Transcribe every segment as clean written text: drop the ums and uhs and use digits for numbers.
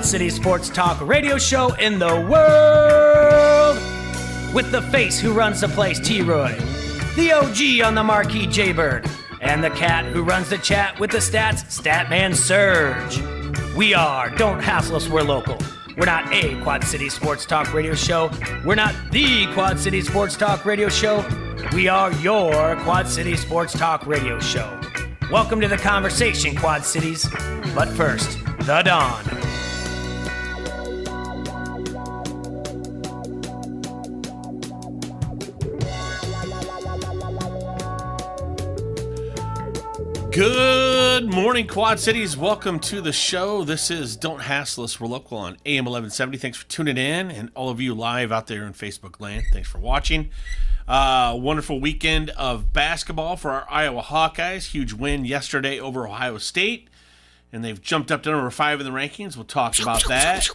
City sports talk radio show in the world. With the face who runs the place, T-Roy. The OG on the marquee, J-Bird. And the cat who runs the chat with the stats, Statman Surge. We are Don't Hassle Us, We're Local. We're not a Quad City sports talk radio show. We're not the Quad City sports talk radio show. We are your Quad City sports talk radio show. Welcome to the conversation, Quad Cities. But first, the Dawn. Good morning, Quad Cities. Welcome to the show. This is Don't Hassle Us. We're local on AM 1170. Thanks for tuning in, and all of you live out there in Facebook land. Thanks for watching. Wonderful weekend of basketball for our Iowa Hawkeyes. Huge win yesterday over Ohio State, and they've jumped up to number 5 in the rankings. We'll talk about that.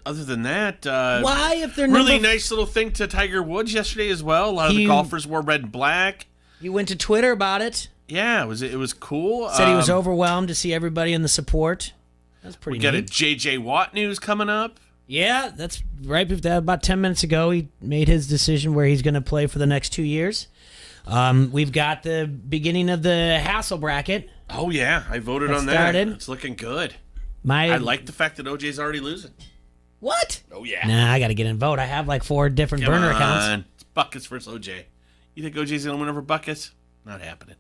Other than that, why, if they're really nice little thing to Tiger Woods yesterday as well. A lot of the golfers wore red and black. You went to Twitter about it. Yeah, it was cool. Said he was overwhelmed to see everybody in the support. That's pretty neat. We got a J.J. Watt news coming up. Yeah, that's right. About 10 minutes ago, he made his decision where he's going to play for the next 2 years. We've got the beginning of the Hassle bracket. Oh, yeah. I voted on that. It's looking good. I like the fact that OJ's already losing. What? Oh, yeah. Nah, I got to get in vote. I have like 4 different burner accounts. It's Buckets versus OJ. You think OJ's going to win over Buckets? Not happening.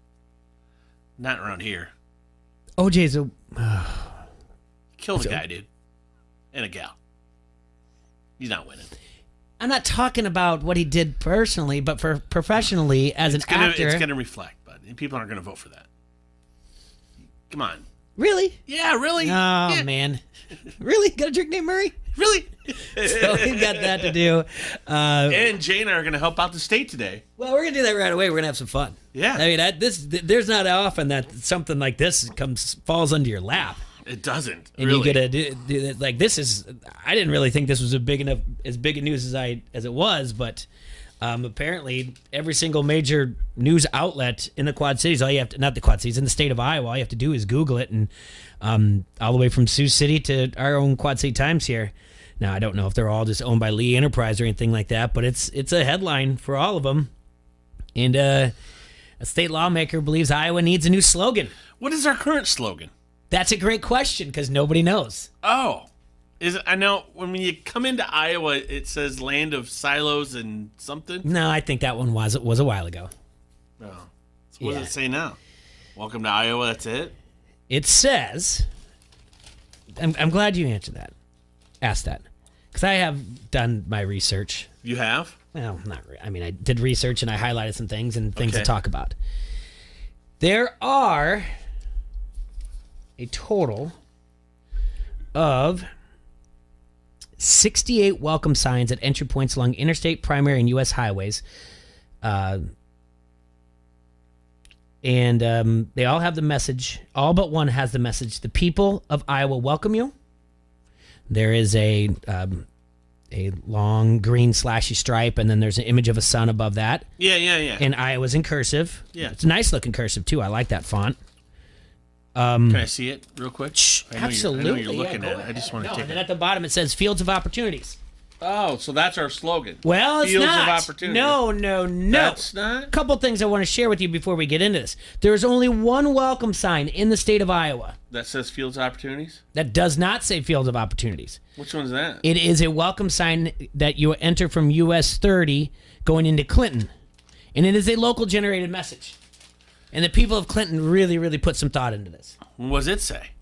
Not around here. OJ's Killed a guy, dude. And a gal. He's not winning. I'm not talking about what he did personally, but for professionally as an actor. It's going to reflect, bud. And people aren't going to vote for that. Come on. Really? Yeah, really. Oh, yeah. Man. Really? Got a drink named Murray? Really? So we've got that to do. And Jay and I are going to help out the state today. Well, we're going to do that right away. We're going to have some fun. Yeah. I mean, there's not often that something like this falls under your lap. It doesn't. And really. You get to do like this is. I didn't really think this was as big a news as it was, but apparently every single major news outlet in the Quad Cities, not the Quad Cities, in the state of Iowa, all you have to do is Google it, and all the way from Sioux City to our own Quad City Times here. Now I don't know if they're all just owned by Lee Enterprise or anything like that, but it's a headline for all of them. And a state lawmaker believes Iowa needs a new slogan. What is our current slogan? That's a great question because nobody knows. Oh, I know when you come into Iowa, it says land of silos and something. No, I think that one was a while ago. Oh, so what does it say now? Welcome to Iowa. That's it. It says. I'm glad you answered that. Asked that because I have done my research. You have? Well, not really. I mean, I did research and I highlighted some things and things to talk about. There are a total of 68 welcome signs at entry points along interstate, primary, and U.S. highways. And they all have the message. All but one has the message. The people of Iowa welcome you. There is a long green slashy stripe, and then there's an image of a sun above that. Yeah. And Iowa's in cursive. Yeah. It's a nice looking cursive, too. I like that font. Can I see it real quick? Absolutely. I know you're looking at it. I just want to take it. And then at the bottom it says Fields of Opportunities. Oh, so that's our slogan. Well, it's Fields not. of Opportunity. No. That's not? A couple things I want to share with you before we get into this. There is only one welcome sign in the state of Iowa. That says Fields of Opportunities? That does not say Fields of Opportunities. Which one's that? It is a welcome sign that you enter from US 30 going into Clinton. And it is a local generated message. And the people of Clinton really, really put some thought into this. What does it say?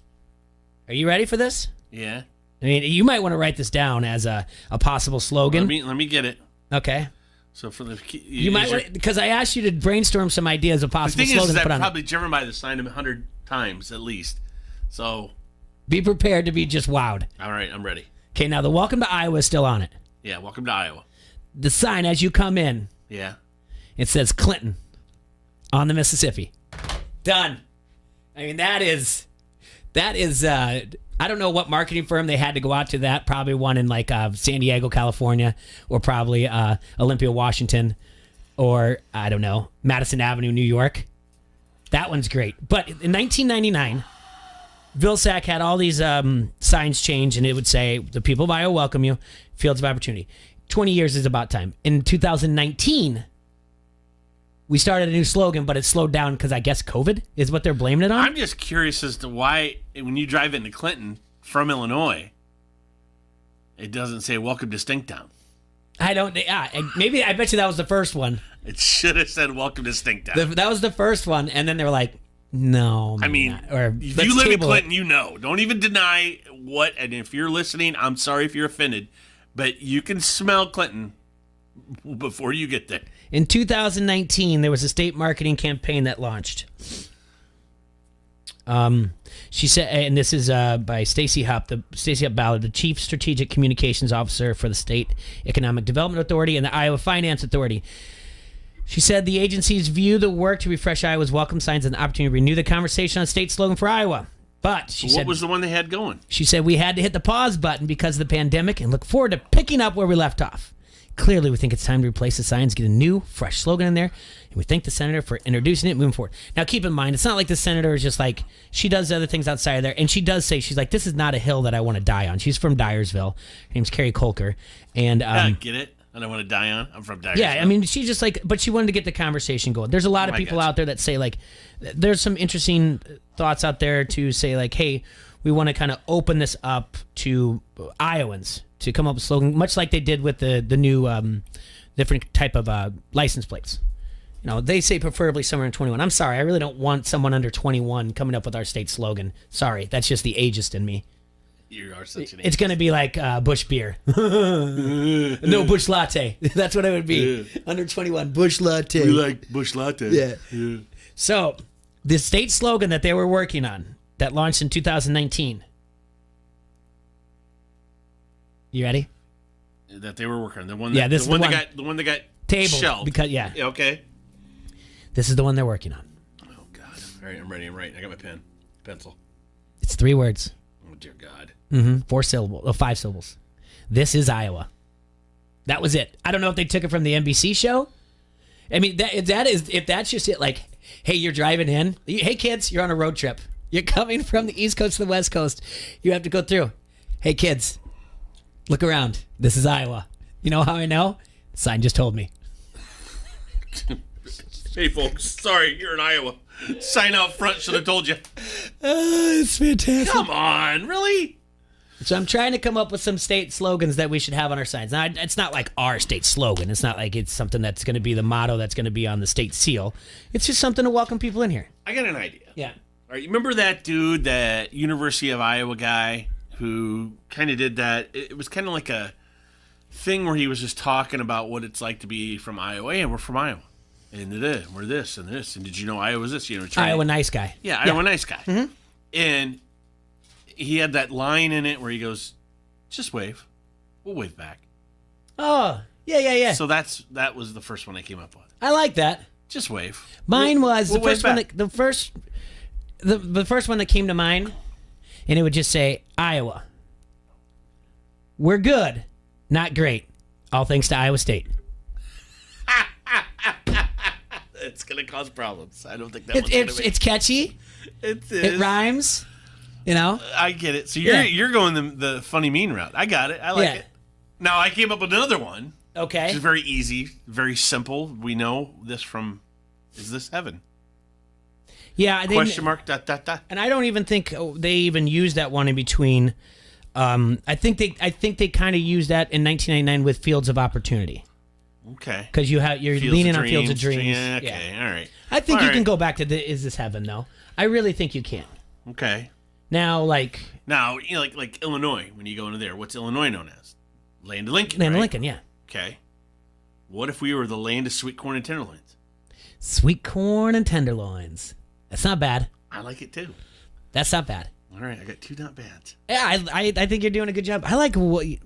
Are you ready for this? Yeah. I mean, you might want to write this down as a possible slogan. Let me get it. Okay. So for the you might because I asked you to brainstorm some ideas of possible slogans. The thing is, I've probably driven by the sign 100 times at least. So be prepared to be just wowed. All right, I'm ready. Okay, now the welcome to Iowa is still on it. Yeah, welcome to Iowa. The sign as you come in. Yeah. It says Clinton on the Mississippi. Done. I mean, that is I don't know what marketing firm they had to go out to that. Probably one in like San Diego, California, or probably Olympia, Washington, or I don't know, Madison Avenue, New York. That one's great. But in 1999, Vilsack had all these signs change, and it would say, the people of Iowa welcome you, fields of opportunity. 20 years is about time. In 2019, we started a new slogan, but it slowed down because I guess COVID is what they're blaming it on. I'm just curious as to why, when you drive into Clinton from Illinois, it doesn't say welcome to Stinktown. I don't. Maybe I bet you that was the first one. It should have said welcome to Stinktown. That was the first one, and then they were like, no. I mean, not. Or, if you live in Clinton, you know. Don't even deny what. And if you're listening, I'm sorry if you're offended, but you can smell Clinton before you get there. In 2019, there was a state marketing campaign that launched. She said, and this is by Stacy Hupp Ballard, the Chief Strategic Communications Officer for the State Economic Development Authority and the Iowa Finance Authority. She said the agencies view the work to refresh Iowa's welcome signs as an opportunity to renew the conversation on state slogan for Iowa. But she said, what was the one they had going? She said we had to hit the pause button because of the pandemic and look forward to picking up where we left off. Clearly, we think it's time to replace the signs, get a new, fresh slogan in there, and we thank the senator for introducing it, moving forward. Now, keep in mind, it's not like the senator is just like, she does other things outside of there, and she does say, she's like, this is not a hill that I want to die on. She's from Dyersville. Her name's Carrie Kolker. And get it? I don't want to die on. I'm from Dyersville. Yeah, I mean, she's just like, but she wanted to get the conversation going. There's a lot of people out there that say, like, there's some interesting thoughts out there to say, like, hey, we want to kind of open this up to Iowans to come up with a slogan, much like they did with the new different type of license plates. You know, they say preferably somewhere in 21. I'm sorry, I really don't want someone under 21 coming up with our state slogan. Sorry, that's just the ageist in me. You are such an ageist. It's going to be like Busch beer. No, Busch latte. That's what it would be. Yeah. Under 21, Busch latte. We like Busch latte. Yeah. So, the state slogan that they were working on that launched in 2019. You ready? That they were working on. The one that got tabled shelved. Because okay. This is the one they're working on. Oh God. All right, I'm ready. I'm writing. I got my pencil. It's 3 words. Oh dear God. 4 syllables. 5 syllables. This is Iowa. That was it. I don't know if they took it from the NBC show. I mean, if that's just it, like, hey, you're driving in. Hey, kids, you're on a road trip. You're coming from the East Coast to the West Coast. You have to go through. Hey, kids, look around. This is Iowa. You know how I know? The sign just told me. Hey, folks. Sorry, you're in Iowa. Sign out front. Should have told you. It's fantastic. Come on. Really? So I'm trying to come up with some state slogans that we should have on our signs. Now, it's not like our state slogan. It's not like it's something that's going to be the motto that's going to be on the state seal. It's just something to welcome people in here. I got an idea. Yeah. All right. You remember that dude, that University of Iowa guy who kind of did that? It was kind of like a thing where he was just talking about what it's like to be from Iowa. Hey, we're from Iowa. And we're this and this. And did you know Iowa's this? You know, Iowa nice guy. Yeah, Iowa nice guy. Mm-hmm. And he had that line in it where he goes, just wave. We'll wave back. Oh, yeah. So that was the first one I came up with. I like that. Just wave. Mine was we'll the first one. The first one that came to mind, and it would just say Iowa. We're good, not great. All thanks to Iowa State. It's gonna cause problems. I don't think that one's gonna be. It's catchy. It rhymes. You know. I get it. So you're going the funny mean route. I got it. I like it. Now I came up with another one. Okay. Which is very easy, very simple. We know this from Is This Heaven? Yeah. Question mark. ... And I don't even think they even used that one in between. I think they kind of used that in 1999 with Fields of Opportunity. Okay. Because you're leaning on Fields of Dreams. Yeah, okay, all right. I think you can go back to Is This Heaven, though. I really think you can. Okay. Now, like Illinois, when you go into there, what's Illinois known as? Land of Lincoln, Land right? of Lincoln, yeah. Okay. What if we were the land of sweet corn and tenderloins? Sweet corn and tenderloins. That's not bad. I like it, too. That's not bad. All right, I got 2 not bads. Yeah, I think you're doing a good job. I like,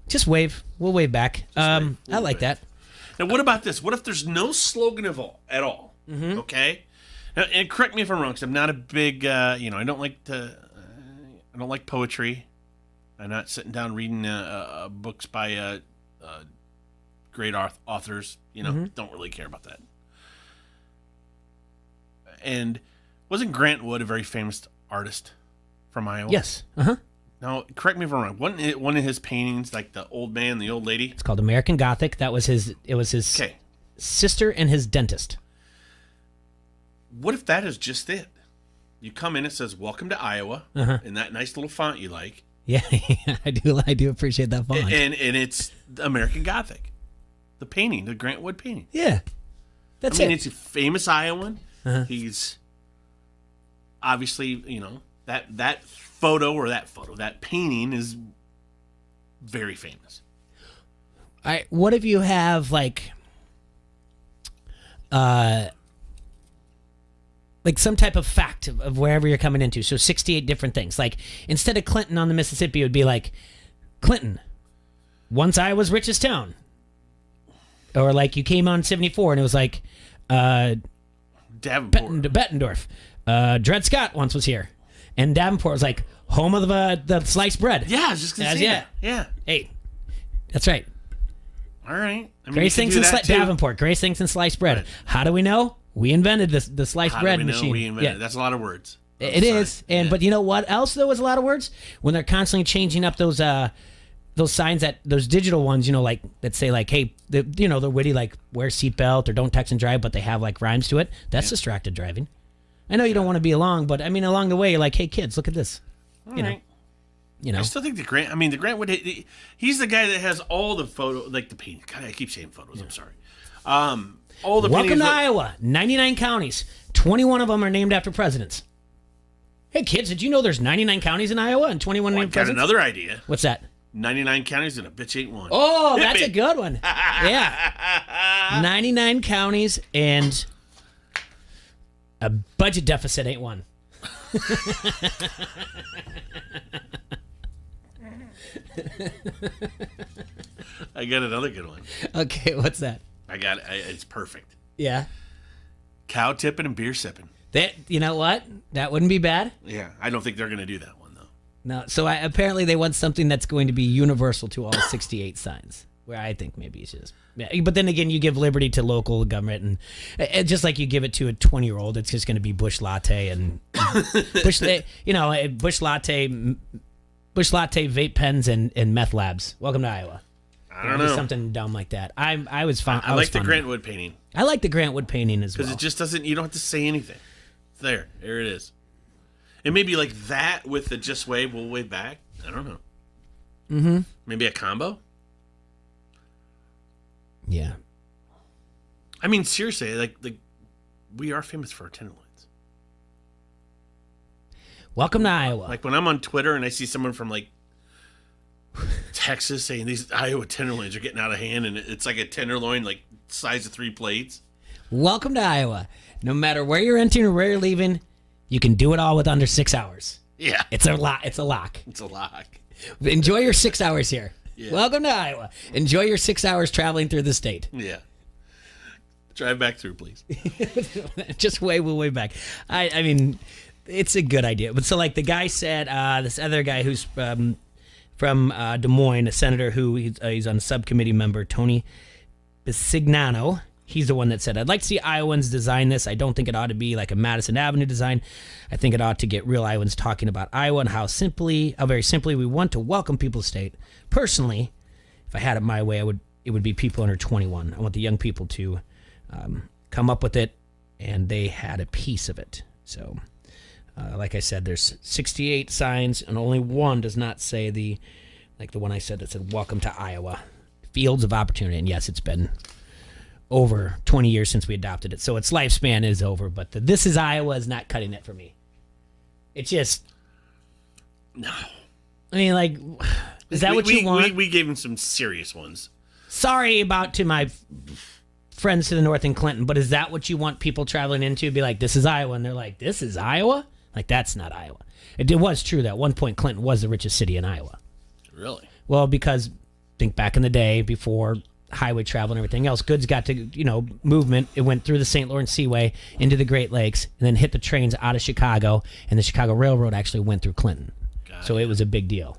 just wave. We'll wave back. I like that. Now, what about this? What if there's no slogan at all? Mm-hmm. Okay. Now, and correct me if I'm wrong, because I'm not a big, I don't like poetry. I'm not sitting down reading books by great authors. Don't really care about that. And wasn't Grant Wood a very famous artist? from Iowa? Yes. Uh-huh. Now, correct me if I'm wrong. Wasn't it one of his paintings, like the old man, the old lady? It's called American Gothic. It was his Okay. sister and his dentist. What if that is just it? You come in, it says, welcome to Iowa, in that nice little font you like. Yeah, I do appreciate that font. And it's American Gothic. The painting, the Grant Wood painting. Yeah. That's it. It's a famous Iowan. He's obviously, that painting is very famous. What if you have like some type of fact of wherever you're coming into? So 68 different things. Like instead of Clinton on the Mississippi, it would be like Clinton, once Iowa's richest town. Or like you came on 74 and it was like Davenport. Bettendorf. Dred Scott once was here. And Davenport was like home of the sliced bread. Yeah, I was just going to say that. Yeah. Hey, that's right. All right. Grace thinks in Davenport. Grace thinks in sliced bread. Right. How do we know? We invented the sliced bread machine. We invented it. That's a lot of words. It is. But you know what else, though, is a lot of words? When they're constantly changing up those signs, those digital ones, like that say like, hey, they're witty, like wear seatbelt or don't text and drive, but they have like rhymes to it. That's distracted driving. I know you don't want to be along, but I mean, along the way, you're like, hey, kids, look at this. All right. I still think the Grant Wood, he's the guy that has all the photo, like the painting. God, I keep saying photos. I'm sorry. All the Welcome to Iowa. 99 counties. 21 of them are named after presidents. Hey, kids, did you know there's 99 counties in Iowa and 21 named presidents? Got another idea. What's that? 99 counties and a bitch ain't one. Oh, that's a good one. Yeah. 99 counties and a budget deficit ain't one. I got another good one. Okay, what's that? I got it. It's perfect. Yeah. Cow tipping and beer sipping. You know what? That wouldn't be bad. Yeah, I don't think they're going to do that one, though. No, so apparently they want something that's going to be universal to all 68 signs, where I think maybe it's just... Yeah, but then again, you give liberty to local government, and just like you give it to a 20-year-old, it's just going to be Bush Latte and... Bush Latte, vape pens, and meth labs. Welcome to Iowa. I don't know. Something dumb like that. I was fine. I like the Grant Wood painting. I like the Grant Wood painting as well. Because it just doesn't... You don't have to say anything. There it is. It may be like that with the just wave, we'll wave back. I don't know. Mm-hmm. Maybe a combo? Yeah. I mean, seriously, like we are famous for our tenderloins. Welcome to Iowa. Like when I'm on Twitter and I see someone from like Texas saying these Iowa tenderloins are getting out of hand, and it's like a tenderloin like size of 3 plates. Welcome to Iowa. No matter where you're entering or where you're leaving, you can do it all with under 6 hours. Yeah. It's a lock. It's a lock. Enjoy your 6 hours here. Yeah. Welcome to Iowa. Enjoy your 6 hours traveling through the state. Yeah. Drive back through, please. Just way back. I mean, it's a good idea. But so like the guy said, this other guy who's from Des Moines, a senator who he's on subcommittee member, Tony Bisignano. He's the one that said, I'd like to see Iowans design this. I don't think it ought to be like a Madison Avenue design. I think it ought to get real Iowans talking about Iowa and how very simply we want to welcome people to the state. Personally, if I had it my way, it would be people under 21. I want the young people to come up with it, and they had a piece of it. So, like I said, there's 68 signs, and only one does not say the one I said that said, welcome to Iowa. Fields of opportunity. And yes, it's been over 20 years since we adopted it, so its lifespan is over, but this is Iowa is not cutting it for me. It's just... No. I mean, like, is that what you want? We gave him some serious ones. Sorry to my friends to the north in Clinton, but is that what you want people traveling into? Be like, this is Iowa, and they're like, this is Iowa? Like, that's not Iowa. It was true that at one point Clinton was the richest city in Iowa. Really? Well, because think back in the day before highway travel and everything else, goods got to, movement. It went through the St. Lawrence Seaway into the Great Lakes and then hit the trains out of Chicago, and the Chicago Railroad actually went through Clinton. So it was a big deal.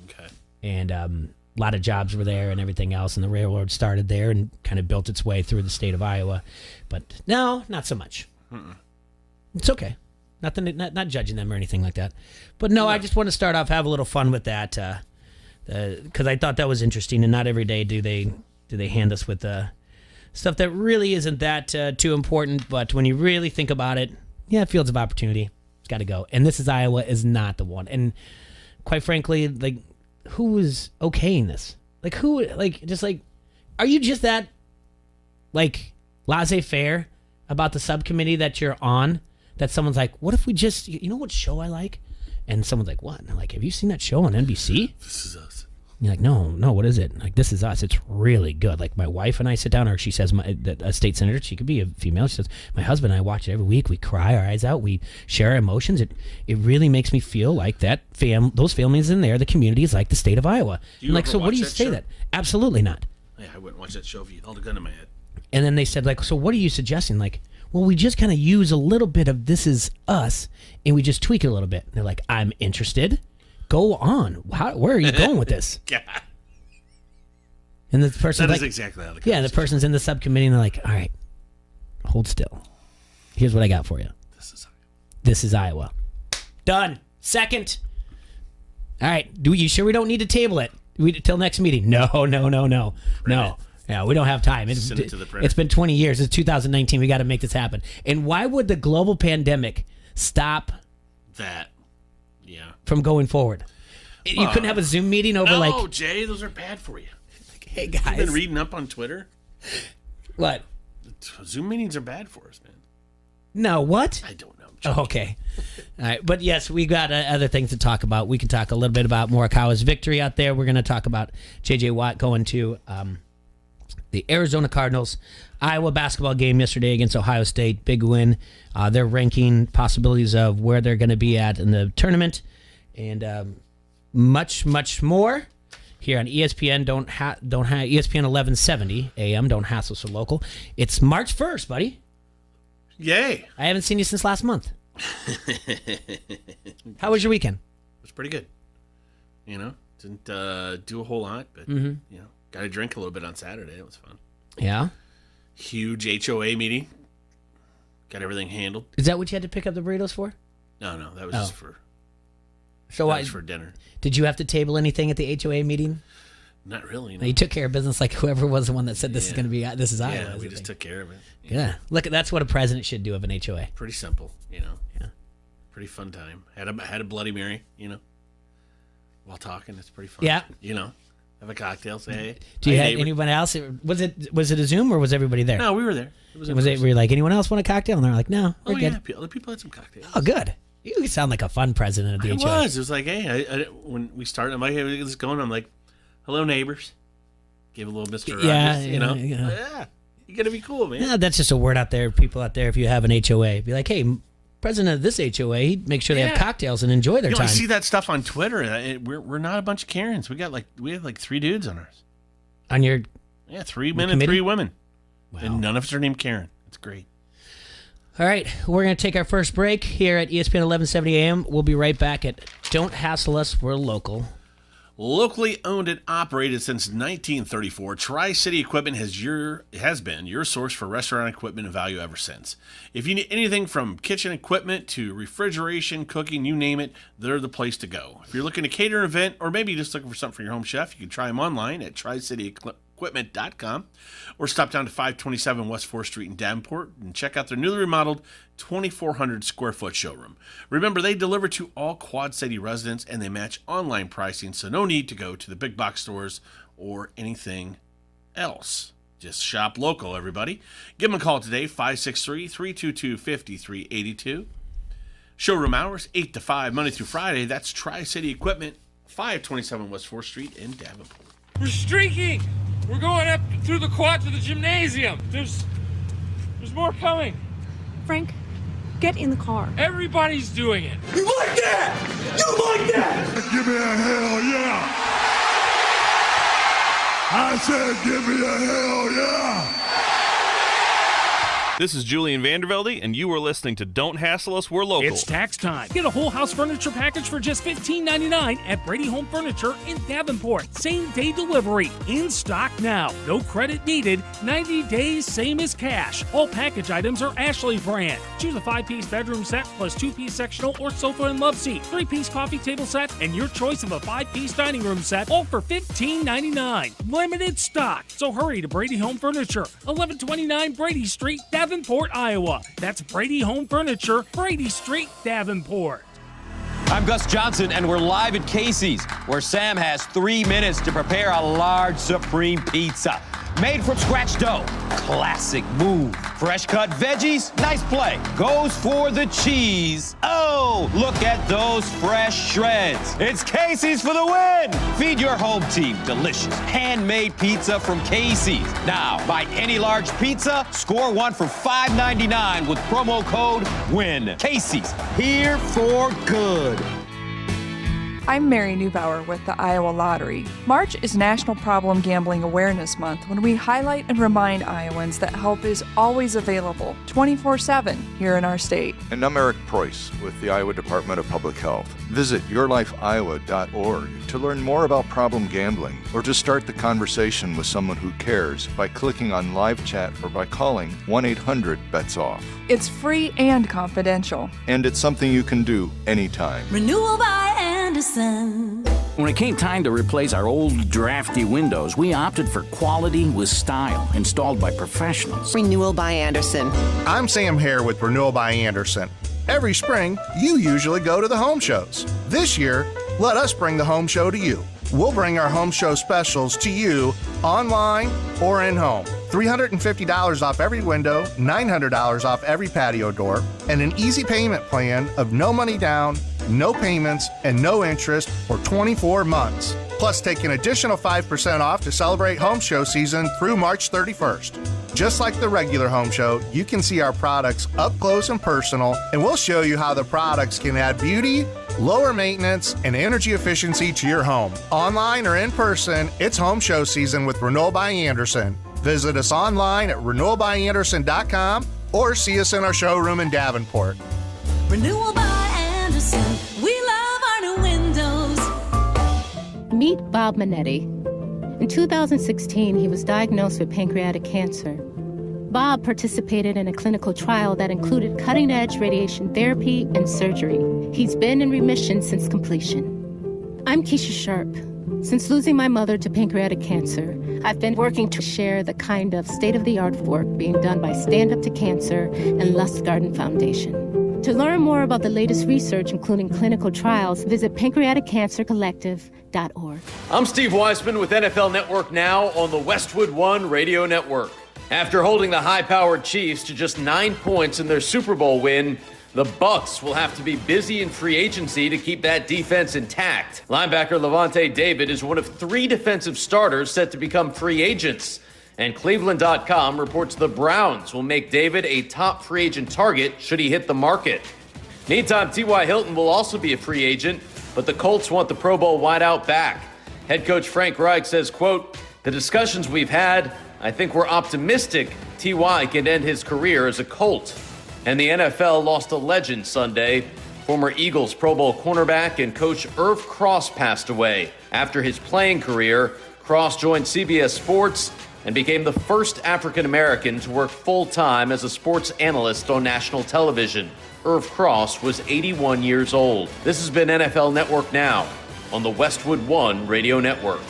Okay. And a lot of jobs were there and everything else, and the railroad started there and kind of built its way through the state of Iowa. But no, not so much. Mm-mm. It's okay. Nothing, not judging them or anything like that. But no, I just want to start off, have a little fun with that, because I thought that was interesting, and not every day do they hand us with stuff that really isn't that too important. But when you really think about it, yeah, fields of opportunity, it's got to go. And This Is Iowa is not the one. And quite frankly, like, who is okaying this? Like, who, like, just like, are you just that, like, laissez-faire about the subcommittee that you're on, that someone's like, what if we just, you know what show I like? And someone's like, what? And I'm like, have you seen that show on NBC? This Is Us. And you're like, no, what is it? Like, This Is Us. It's really good. Like, my wife and I sit down, or she says, a state senator, she could be a female, she says, my husband and I watch it every week. We cry our eyes out. We share our emotions. It really makes me feel like that those families in there, the community is like the state of Iowa. Do you like, ever so what do you watch that say show? that? Absolutely not. Yeah, I wouldn't watch that show if you held a gun to my head. And then they said, like, so what are you suggesting? Like, well, we just kind of use a little bit of This Is Us, and we just tweak it a little bit. And they're like, I'm interested. Go on. Where are you going with this? God. And the person's That like, is exactly how the yeah, the person's in the subcommittee, and they're like, all right, hold still. Here's what I got for you. This is Iowa. This Is Iowa. Done. Second. All right. You sure we don't need to table it till next meeting? No. Yeah, we don't have time. Send it to the printer. It's been 20 years. It's 2019. We got to make this happen. And why would the global pandemic stop that? Yeah. from going forward? You couldn't have a Zoom meeting over No, Jay, those are bad for you. hey, You've guys. been reading up on Twitter? What? Zoom meetings are bad for us, man. No, what? I don't know. Oh, okay. All right. But yes, we got other things to talk about. We can talk a little bit about Morikawa's victory out there. We're going to talk about J.J. Watt going to the Arizona Cardinals. Iowa basketball game yesterday against Ohio State. Big win. They're ranking possibilities of where they're going to be at in the tournament. And much, much more here on ESPN. Don't have ESPN 1170 AM. Don't hassle so local. It's March 1st, buddy. Yay. I haven't seen you since last month. How was your weekend? It was pretty good. You know, didn't do a whole lot, but, you know, got to drink a little bit on Saturday. It was fun. Yeah. Huge HOA meeting. Got everything handled. Is that what you had to pick up the burritos for? No, that was just for So that was for dinner. Did you have to table anything at the HOA meeting? Not really. No, you took care of business like whoever was the one that said this is going to be, this is Iowa. Yeah, we just took care of it. Yeah. Look, that's what a president should do of an HOA. Pretty simple, you know. Yeah. Pretty fun time. Had a Bloody Mary, you know. While talking, it's pretty fun. Yeah. You know, have a cocktail, say hey. Do you Hey, have neighbor. anyone else? Was it a Zoom or was everybody there? No, we were there. It was. Were you like, anyone else want a cocktail? And they're like, no, we're Oh good. yeah, other people had some cocktails. Oh, good. You sound like a fun president of the It HOA. was. It was like, hey, when we started, I'm like, hey, this is going. I'm like, hello, neighbors. Give a little Mr. Yeah, Rogers, you know. yeah. Yeah, you gotta be cool, man. Yeah, that's just a word out there, people out there. If you have an HOA, be like, hey, president of this HOA, he'd make sure they have Yeah. cocktails and enjoy their You know, time. I see that stuff on Twitter. We're not a bunch of Karens. We have like 3 dudes on ours. On your Yeah, 3 men and committee? 3 women, Wow. and none of us are named Karen. It's great. All right, we're going to take our first break here at ESPN 1170 AM. We'll be right back at Don't Hassle Us, We're Local. Locally owned and operated since 1934, Tri-City Equipment has been your source for restaurant equipment and value ever since. If you need anything from kitchen equipment to refrigeration, cooking, you name it, they're the place to go. If you're looking to cater an event or maybe just looking for something for your home chef, you can try them online at tricityequipment.com or stop down to 527 West 4th Street in Davenport and check out their newly remodeled 2,400 square foot showroom. Remember, they deliver to all Quad City residents and they match online pricing, so no need to go to the big box stores or anything else. Just shop local, everybody. Give them a call today, 563-322-5382. Showroom hours, 8 to 5, Monday through Friday. That's Tri-City Equipment, 527 West 4th Street in Davenport. We're streaking! We're going up through the quad to the gymnasium. There's more coming. Frank, get in the car. Everybody's doing it. You like that? You like that? Give me a hell yeah! I said give me a hell yeah! This is Julian Vandervelde, and you are listening to Don't Hassle Us, We're Local. It's tax time. Get a whole house furniture package for just $15.99 at Brady Home Furniture in Davenport. Same-day delivery. In stock now. No credit needed. 90 days, same as cash. All package items are Ashley brand. Choose a 5-piece bedroom set plus 2-piece sectional or sofa and love seat. 3-piece coffee table set and your choice of a 5-piece dining room set, all for $15.99. Limited stock. So hurry to Brady Home Furniture, 1129 Brady Street, Davenport, Iowa. That's Brady Home Furniture, Brady Street, Davenport. I'm Gus Johnson, and we're live at Casey's, where Sam has 3 minutes to prepare a large supreme pizza. Made from scratch dough. Classic move. Fresh cut veggies. Nice play. Goes for the cheese. Oh, look at those fresh shreds. It's Casey's for the win. Feed your home team delicious handmade pizza from Casey's. Now, buy any large pizza, score one for $5.99 with promo code WIN. Casey's, here for good. I'm Mary Neubauer with the Iowa Lottery. March is National Problem Gambling Awareness Month, when we highlight and remind Iowans that help is always available 24/7 here in our state. And I'm Eric Preuss with the Iowa Department of Public Health. Visit yourlifeiowa.org to learn more about problem gambling or to start the conversation with someone who cares by clicking on live chat or by calling 1-800-BETS-OFF. It's free and confidential. And it's something you can do anytime. Renewal by Anderson. When it came time to replace our old drafty windows, we opted for quality with style, installed by professionals. Renewal by Anderson. I'm Sam Hare with Renewal by Anderson. Every spring, you usually go to the home shows. This year, let us bring the home show to you. We'll bring our home show specials to you online or in-home. $350 off every window, $900 off every patio door, and an easy payment plan of no money down, no payments, and no interest for 24 months. Plus, take an additional 5% off to celebrate home show season through March 31st. Just like the regular home show, you can see our products up close and personal, and we'll show you how the products can add beauty, lower maintenance, and energy efficiency to your home. Online or in person, it's home show season with Renewal by Anderson. Visit us online at renewalbyanderson.com or see us in our showroom in Davenport. Renewal by Anderson. We love our new windows. Meet Bob Minetti. In 2016, he was diagnosed with pancreatic cancer. Bob participated in a clinical trial that included cutting-edge radiation therapy and surgery. He's been in remission since completion. I'm Keisha Sharp. Since losing my mother to pancreatic cancer, I've been working to share the kind of state-of-the-art work being done by Stand Up to Cancer and Lustgarten Foundation. To learn more about the latest research, including clinical trials, visit pancreaticcancercollective.org. I'm Steve Weisman with NFL Network Now on the Westwood One Radio Network. After holding the high-powered Chiefs to just 9 points in their Super Bowl win, the Bucs will have to be busy in free agency to keep that defense intact. Linebacker Levante David is one of 3 defensive starters set to become free agents. And Cleveland.com reports the Browns will make David a top free agent target should he hit the market. Meantime, T.Y. Hilton will also be a free agent, but the Colts want the Pro Bowl wideout back. Head coach Frank Reich says, quote, "The discussions we've had, I think we're optimistic T.Y. can end his career as a Colt." And the NFL lost a legend Sunday. Former Eagles Pro Bowl cornerback and coach Irv Cross passed away. After his playing career, Cross joined CBS Sports and became the first African-American to work full-time as a sports analyst on national television. Irv Cross was 81 years old. This has been NFL Network Now on the Westwood One Radio Network.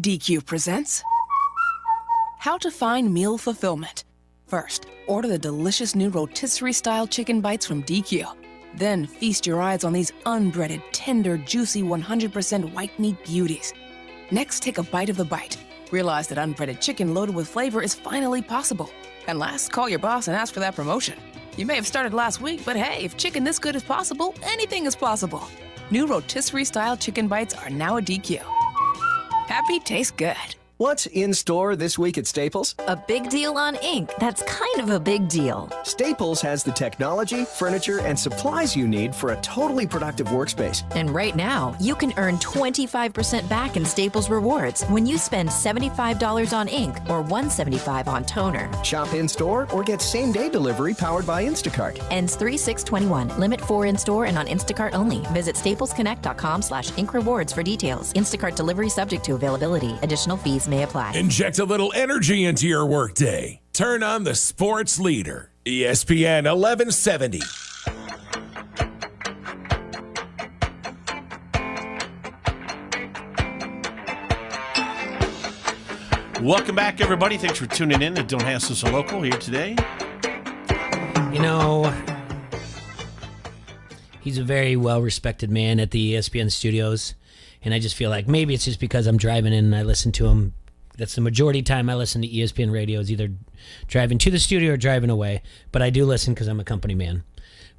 DQ presents How to Find Meal Fulfillment. First, order the delicious new rotisserie-style chicken bites from DQ. Then feast your eyes on these unbreaded, tender, juicy, 100% white meat beauties. Next, take a bite of the bite. Realize that unbreaded chicken loaded with flavor is finally possible. And last, call your boss and ask for that promotion. You may have started last week, but hey, if chicken this good is possible, anything is possible. New rotisserie-style chicken bites are now at DQ. Happy tastes good. What's in store this week at Staples? A big deal on ink. That's kind of a big deal. Staples has the technology, furniture, and supplies you need for a totally productive workspace. And right now, you can earn 25% back in Staples Rewards when you spend $75 on ink or $175 on toner. Shop in-store or get same-day delivery powered by Instacart. Ends 3/6/21. Limit 4 in-store and on Instacart only. Visit staplesconnect.com/ink rewards for details. Instacart delivery subject to availability. Additional fees may apply. Inject a little energy into your workday. Turn on the sports leader, ESPN 1170. Welcome back, everybody. Thanks for tuning in to Don't Hassle So Local here today. You know, he's a very well-respected man at the ESPN studios, and I just feel like maybe it's just because I'm driving in and I listen to him. That's the majority of the time I listen to ESPN radio is either driving to the studio or driving away, but I do listen because I'm a company man.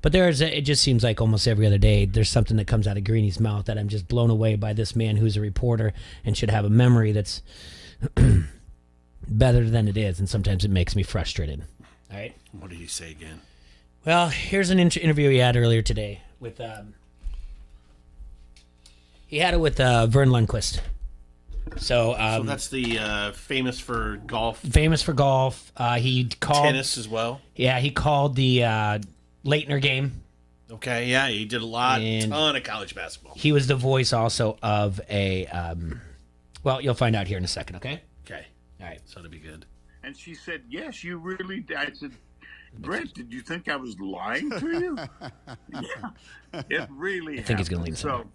But it just seems like almost every other day there's something that comes out of Greeny's mouth that I'm just blown away by this man who's a reporter and should have a memory that's better than it is, and sometimes it makes me frustrated. All right? What did he say again? Well, here's an interview he had earlier today with he had it with Vern Lundquist. So that's the famous for golf. Famous for golf. He called tennis as well. Yeah, he called the Leitner game. Okay, yeah, he did a ton of college basketball. He was the voice also of a. Well, you'll find out here in a second. Okay. Okay. All right. So it'll be good. And she said, "Yes, you really did." I said, "Brent, did you think I was lying to you?" Yeah, it really. I think he's going to leave. So,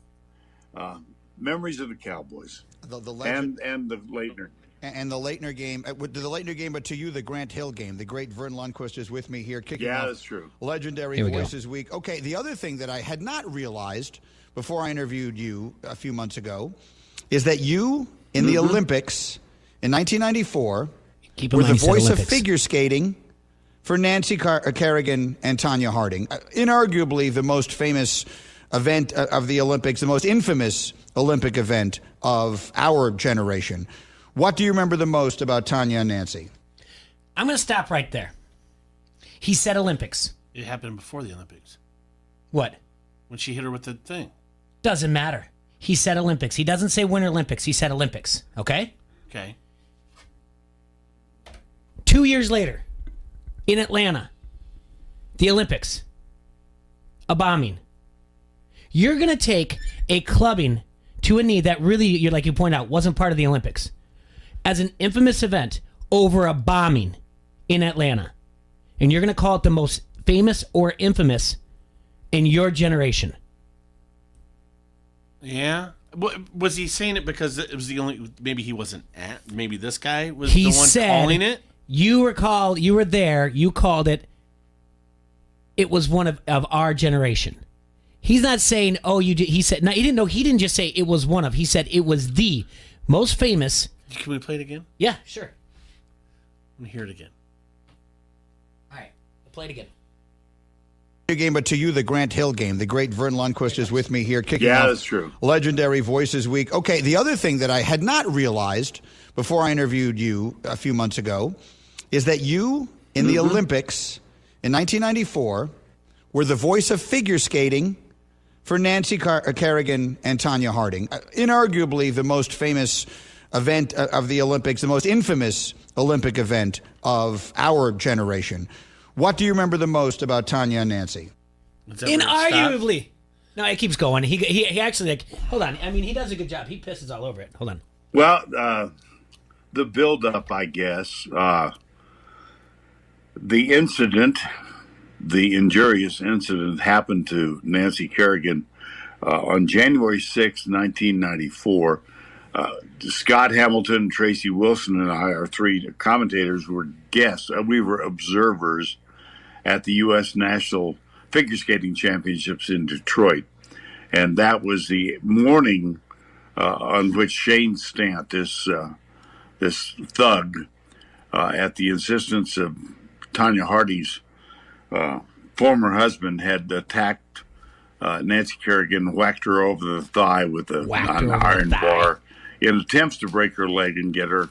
memories of the Cowboys, the legend, and the Leitner. And the Leitner game, the Leitner game, but to you, the Grant Hill game. The great Vern Lundquist is with me here, kicking off. Yeah, that's true. Legendary Voices Week. Okay, the other thing that I had not realized before I interviewed you a few months ago is that you, in the Olympics in 1994, were the voice of figure skating for Nancy Kerrigan and Tanya Harding. Inarguably the most famous event of the Olympics, the most infamous Olympic event of our generation. What do you remember the most about Tanya and Nancy? I'm going to stop right there. He said Olympics. It happened before the Olympics. What? When she hit her with the thing. Doesn't matter. He said Olympics. He doesn't say Winter Olympics. He said Olympics. Okay? Okay. 2 years later, in Atlanta, the Olympics, a bombing. You're going to take a clubbing to a knee that really, like you point out, wasn't part of the Olympics as an infamous event over a bombing in Atlanta. And you're going to call it the most famous or infamous in your generation. Yeah. Was he saying it because it was the only, maybe he wasn't at, maybe this guy was He the one said, calling it? You were there, you called it, it was one of our generation. He's not saying, oh, you did. He said, no, he didn't just say it was one of. He said it was the most famous. Can we play it again? Yeah, sure. Let me hear it again. All right, we'll play it again. Game, but to you, the Grant Hill game. The great Vern Lundquist is with me here, kicking off. Yeah, that's true. Legendary Voices Week. Okay, the other thing that I had not realized before I interviewed you a few months ago is that you, in the Olympics in 1994, were the voice of figure skating for Nancy Kerrigan and Tanya Harding. Inarguably the most famous event of the Olympics, the most infamous Olympic event of our generation. What do you remember the most about Tanya and Nancy? Inarguably. No, it keeps going. He actually, like, hold on. I mean, he does a good job. He pisses all over it. Hold on. Well, the build-up, I guess. The incident, the injurious incident, happened to Nancy Kerrigan on January 6, 1994. Scott Hamilton, Tracy Wilson, and I, our three commentators, were guests. We were observers at the U.S. National Figure Skating Championships in Detroit. And that was the morning on which Shane Stant, this thug, at the insistence of Tanya Harding's former husband, had attacked Nancy Kerrigan, whacked her over the thigh with an iron bar in attempts to break her leg and get her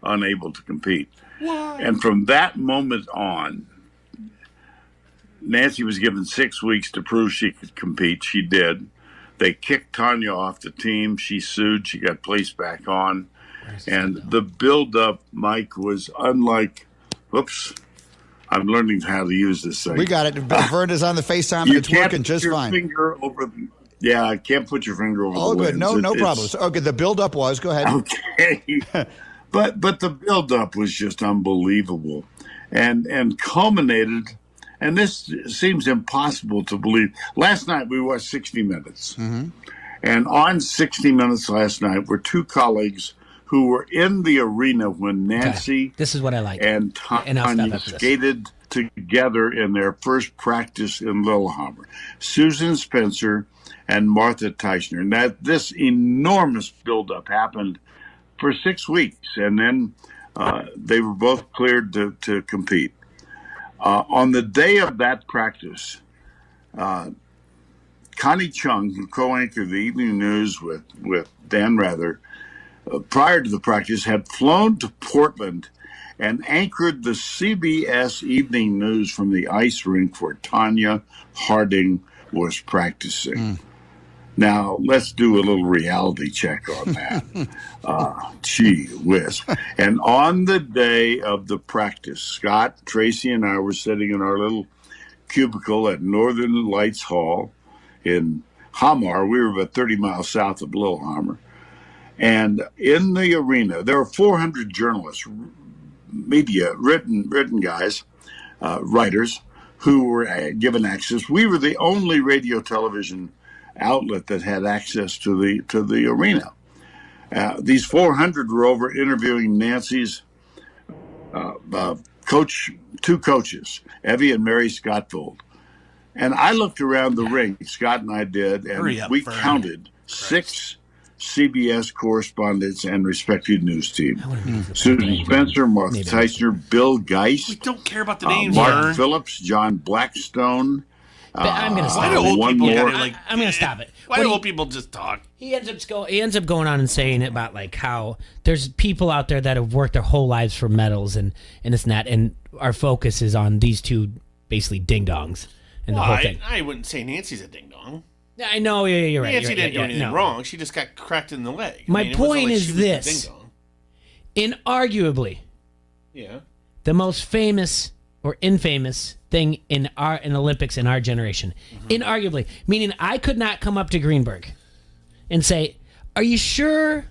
unable to compete. And from that moment on, Nancy was given 6 weeks to prove she could compete. She did. They kicked Tanya off the team. She sued. She got placed back on. And the build-up, Mike, was unlike, whoops, I'm learning how to use this thing. We got it. Vern is on the FaceTime, and it's working just fine. Finger over yeah, I can't put your finger over the good. lens. No problems. Okay, the build-up was. Go ahead. Okay. But the build-up was just unbelievable and culminated, and this seems impossible to believe. Last night we watched 60 Minutes. Mm-hmm. And on 60 Minutes last night were two colleagues who were in the arena when Nancy this is what I like. and Tanya skated together in their first practice in Lillehammer. Susan Spencer and Martha Teichner. And this enormous buildup happened for 6 weeks, and then they were both cleared to compete. On the day of that practice, Connie Chung, who co-anchored the evening news with Dan Rather, prior to the practice, had flown to Portland and anchored the CBS Evening News from the ice rink where Tanya Harding was practicing. Now, let's do a little reality check on that. Gee whiz. And on the day of the practice, Scott, Tracy, and I were sitting in our little cubicle at Northern Lights Hall in Hamar. We were about 30 miles south of Lillehammer. And in the arena, there are 400 journalists, media, written guys, writers, who were given access. We were the only radio television outlet that had access to the arena. These 400 were over interviewing Nancy's two coaches, Evie and Mary Scottfold. And I looked around the ring, Scott and I did, and we counted 6 CBS correspondents and respected news team. Susan Spencer, Martha Teichner, Bill Geist. We don't care about the names. Mark Phillips, John Blackstone. I'm going to stop. One more. I'm going to stop it. Why do old people just talk? He ends up going on and saying about like how there's people out there that have worked their whole lives for medals and this and that, and our focus is on these two basically ding dongs and the whole thing. I wouldn't say Nancy's a ding dong. I know, you're right. Nancy didn't do anything wrong. She just got cracked in the leg. My point is this: inarguably, the most famous or infamous thing in Olympics in our generation, inarguably, meaning I could not come up to Greenberg and say, "Are you sure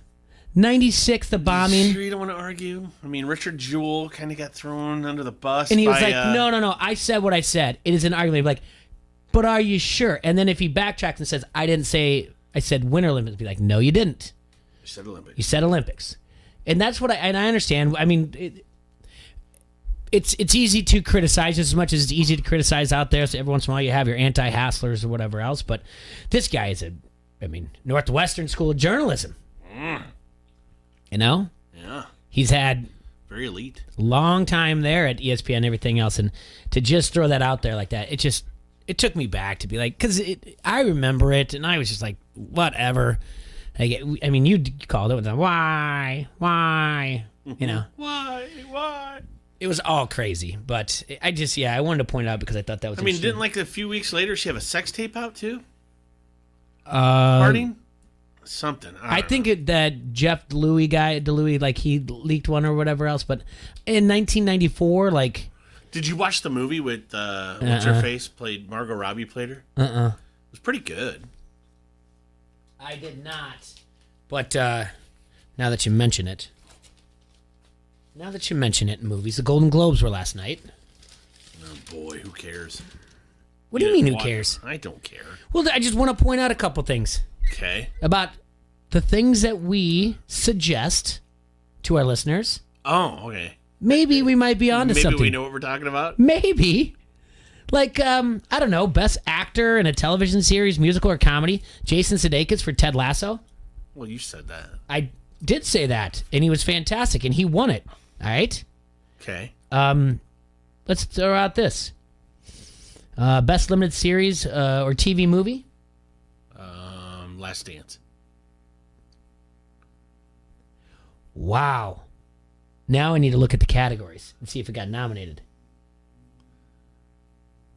96 the bombing?" Sure you don't want to argue? I mean, Richard Jewell kind of got thrown under the bus, and he was like, "No, I said what I said. It is inarguably like." But are you sure? And then if he backtracks and says, I didn't say, I said Winter Olympics, be like, no, you didn't. You said Olympics. You said Olympics. And that's what I understand. I mean, it's easy to criticize just as much as it's easy to criticize out there. So every once in a while you have your anti-Hasslers or whatever else. But this guy is Northwestern School of Journalism. You know? Yeah. He's had very elite. Long time there at ESPN and everything else. And to just throw that out there like that, it took me back to be like, because I remember it, and I was just like, whatever. I mean, you called it with a why, you know. Why? It was all crazy, but I wanted to point it out because I thought that was didn't like a few weeks later she have a sex tape out too? Harding? Something. I think that Jeff DeLuey, like he leaked one or whatever else, but in 1994, like... Did you watch the movie with what's her face played Margot Robbie played her? It was pretty good. I did not. But now that you mention it, movies, the Golden Globes were last night. Oh boy, who cares? What do you mean who cares? I don't care. Well, I just want to point out a couple things. Okay. About the things that we suggest to our listeners. Oh, okay. Maybe we might be onto something. Maybe we know what we're talking about? Maybe. Like, I don't know, best actor in a television series, musical or comedy, Jason Sudeikis for Ted Lasso. Well, you said that. I did say that, and he was fantastic, and he won it. All right? Okay. Let's throw out this. Best limited series or TV movie? Last Dance. Wow. Now I need to look at the categories and see if it got nominated.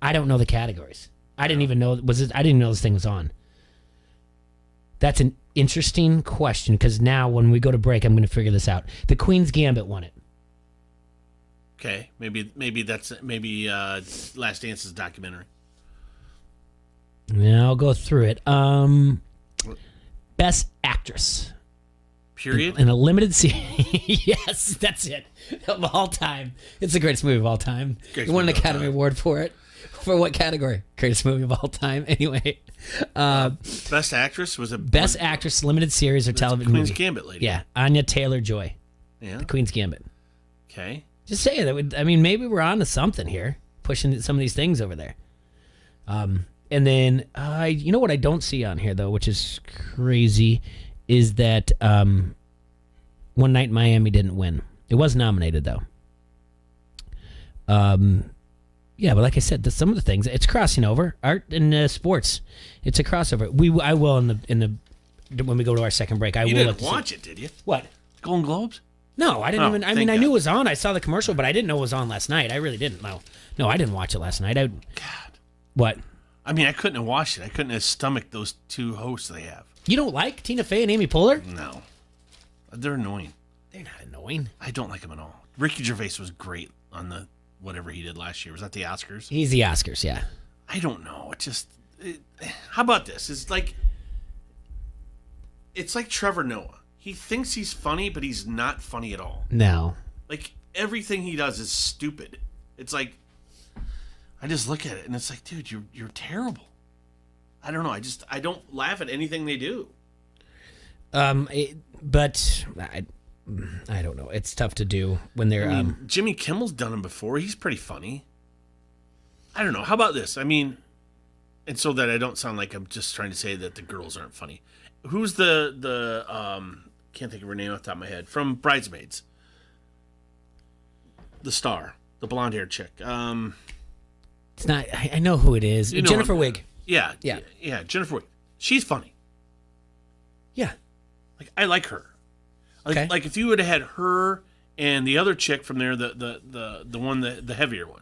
I don't know the categories. I didn't even know I didn't know this thing was on. That's an interesting question because now when we go to break, I'm going to figure this out. The Queen's Gambit won it. Okay, maybe that's Last Dance's documentary. Yeah, I'll go through it. Best Actress. Period. In a limited series. Yes, that's it. Of all time. It's the greatest movie of all time. You won an Academy Award for it. For what category? Greatest movie of all time. Anyway. Best Actress was Best Actress, limited series or television Queen's movie. Gambit lady. Yeah, Anya Taylor-Joy. Yeah. The Queen's Gambit. Okay. Just saying that. Maybe we're on to something here, pushing some of these things over there. And then, you know what I don't see on here though, which is crazy, is that One Night in Miami didn't win. It was nominated though. Yeah, but like I said, some of the things it's crossing over art and sports. It's a crossover. I will when we go to our second break. You didn't watch it, did you? What? Golden Globes? No, I didn't even. I mean, I knew it was on. I saw the commercial, but I didn't know it was on last night. I really didn't. No, I didn't watch it last night. God. What? I mean, I couldn't have watched it. I couldn't have stomached those two hosts they have. You don't like Tina Fey and Amy Poehler? No. They're annoying. They're not annoying. I don't like them at all. Ricky Gervais was great on the whatever he did last year. Was that the Oscars? He's the Oscars, yeah. I don't know. How about this? It's like Trevor Noah. He thinks he's funny, but he's not funny at all. No. Like, everything he does is stupid. It's like, I just look at it and it's like, dude, you're terrible. I don't know. I don't laugh at anything they do. But I don't know. It's tough to do when they're. Jimmy Kimmel's done them before. He's pretty funny. I don't know. How about this? I mean, and so that I don't sound like I'm just trying to say that the girls aren't funny. Who's the can't think of her name off the top of my head, from Bridesmaids? The star, the blonde haired chick. It's not. I know who it is. Jennifer Wigg. Yeah, Jennifer Wigg. She's funny. Yeah, like I like her. Okay. Like if you would have had her and the other chick from there, the one the heavier one.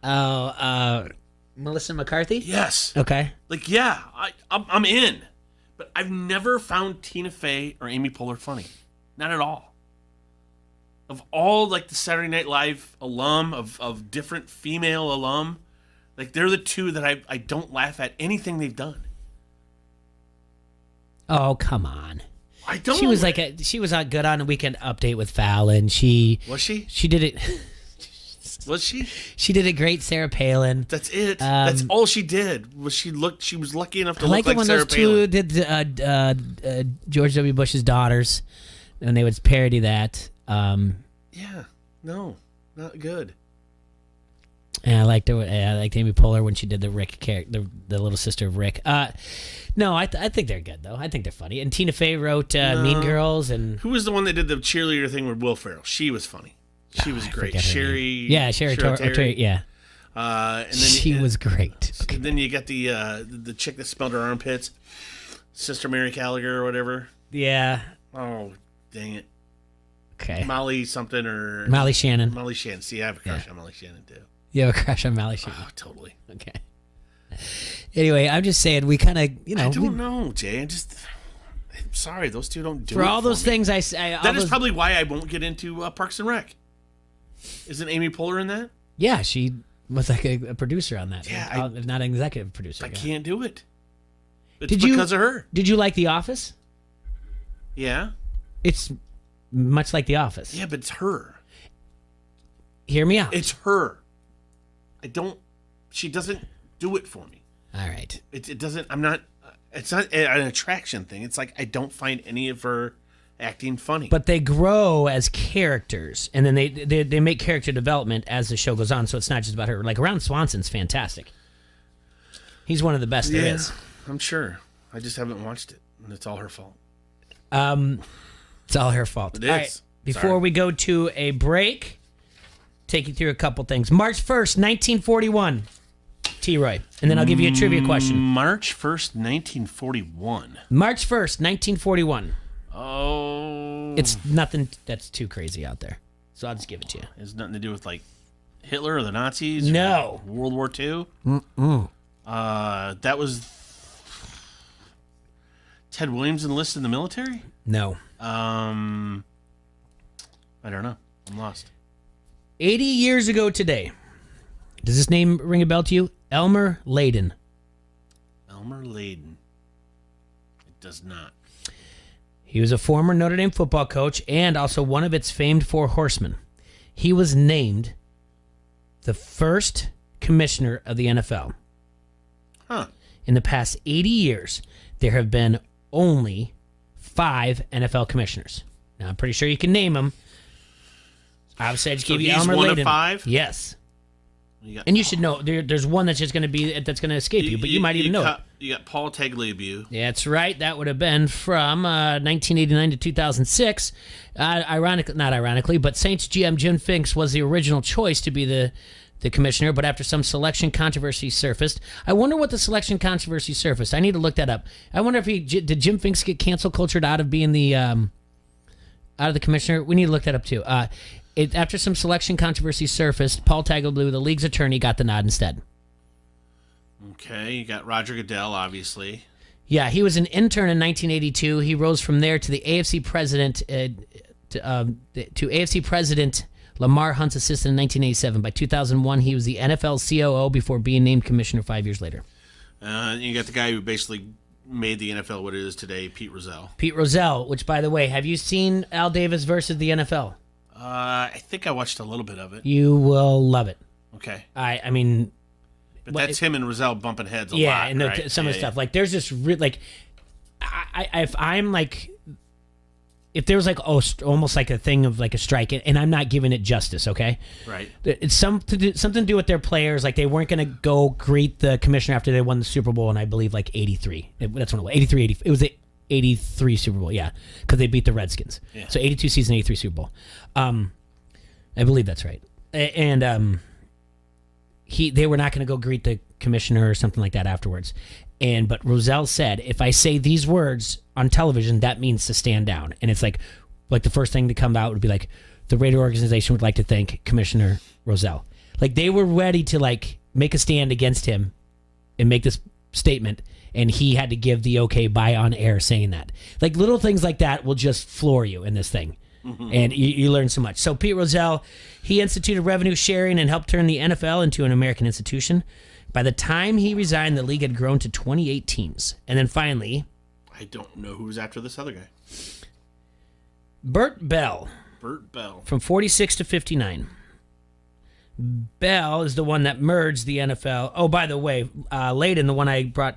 Oh, Melissa McCarthy. Yes. Okay. Like I'm in, but I've never found Tina Fey or Amy Poehler funny, not at all. Of all like the Saturday Night Live alum of different female alum, like they're the two that I don't laugh at anything they've done. Oh, come on. I don't. She was she was good on a Weekend Update with Fallon. Was she? She did it. Was she? She did it great, Sarah Palin. That's it. That's all she did. She was lucky enough to look like like when Sarah those Palin. two did George W. Bush's Daughters, and they would parody that. Yeah. No, not good. And I liked Amy Poehler when she did the Rick character, the little sister of Rick. No, I think they're good though. I think they're funny. And Tina Fey wrote Mean Girls. And who was the one that did the cheerleader thing with Will Ferrell? She was funny. She was great. Sherry. Yeah, Sherry Terry. Yeah. And then she was great. And then you got the chick that smelled her armpits, Sister Mary Gallagher or whatever. Yeah. Oh, dang it. Okay. Molly something or Molly Shannon. Molly Shannon. See, I have a crush on Molly Shannon too. You have a crush on Molly Shannon? Oh, totally. Okay. Anyway, I'm just saying we kind of, I don't know, Jay. I'm sorry, those two don't do it for all those me. things I That is probably why I won't get into Parks and Rec. Isn't Amy Poehler in that? Yeah, she was like a producer on that. Yeah, if not an executive producer. I can't do it. It's because of her. Did you like The Office? Yeah. It's much like The Office. Yeah, but it's her. Hear me out. It's her. She doesn't do it for me. All right. It doesn't, it's not an attraction thing. It's like I don't find any of her acting funny. But they grow as characters, and then they make character development as the show goes on, so it's not just about her. Like, Ron Swanson's fantastic. He's one of the best there is. I'm sure. I just haven't watched it, and it's all her fault. It's all her fault. It is. All right, before we go to a break, take you through a couple things. March 1st, 1941. T-Roy. And then I'll give you a trivia question. March 1st, 1941. March 1st, 1941. Oh, It's nothing that's too crazy out there. So I'll just give it to you. It has nothing to do with like Hitler or the Nazis? No. Or World War II? Mm-mm. That was Ted Williams enlisted in the military? No. I don't know. I'm lost. 80 years ago today. Does this name ring a bell to you? Elmer Layden. Elmer Layden. It does not. He was a former Notre Dame football coach and also one of its famed four horsemen. He was named the first commissioner of the NFL. Huh. In the past 80 years, there have been only 5 NFL commissioners. Now, I'm pretty sure you can name them. Obviously, I just gave you Elmer Layden. He's one of 5? Yes. And you should know, there's one that's just going to escape you, but you might even know it. You got Paul Tagliabue. That's right. That would have been from 1989 to 2006. Not ironically, but Saints GM Jim Finks was the original choice to be the commissioner, but after some selection controversy surfaced, I wonder what the selection controversy surfaced. I need to look that up. I wonder if did Jim Finks get cancel cultured out of being the commissioner? We need to look that up too. After some selection controversy surfaced, Paul Tagliabue, the league's attorney, got the nod instead. Okay, you got Roger Goodell, obviously. Yeah, he was an intern in 1982. He rose from there to the AFC president, to AFC president Lamar Hunt's assistant in 1987. By 2001, he was the NFL COO before being named commissioner 5 years later. You got the guy who basically made the NFL what it is today, Pete Rozelle. Pete Rozelle, which, by the way, have you seen Al Davis versus the NFL? I think I watched a little bit of it. You will love it. Okay. I mean... But that's him and Rozelle bumping heads a lot, yeah, and right? Some of the stuff. Like, there's this... If there was almost like a thing of like a strike, and I'm not giving it justice, okay? Right. It's something to do with their players. Like, they weren't going to go greet the commissioner after they won the Super Bowl in, I believe, like 83. That's when it was. 83, 80. It was the 83 Super Bowl, yeah, because they beat the Redskins. Yeah. So 82 season, 83 Super Bowl. I believe that's right. And they were not going to go greet the commissioner or something like that afterwards. But Rozelle said, if I say these words on television, that means to stand down. And it's like the first thing to come out would be like, the Raider organization would like to thank Commissioner Rozelle. Like, they were ready to like make a stand against him and make this statement, and he had to give the okay by on air saying that. Like, little things like that will just floor you in this thing. Mm-hmm. And you learn so much. So Pete Rozelle, he instituted revenue sharing and helped turn the NFL into an American institution. By the time he resigned, the league had grown to 28 teams. And then finally... I don't know who's after this other guy. Bert Bell. Bert Bell. From 46 to 59. Bell is the one that merged the NFL. Oh, by the way, Layden, the one I brought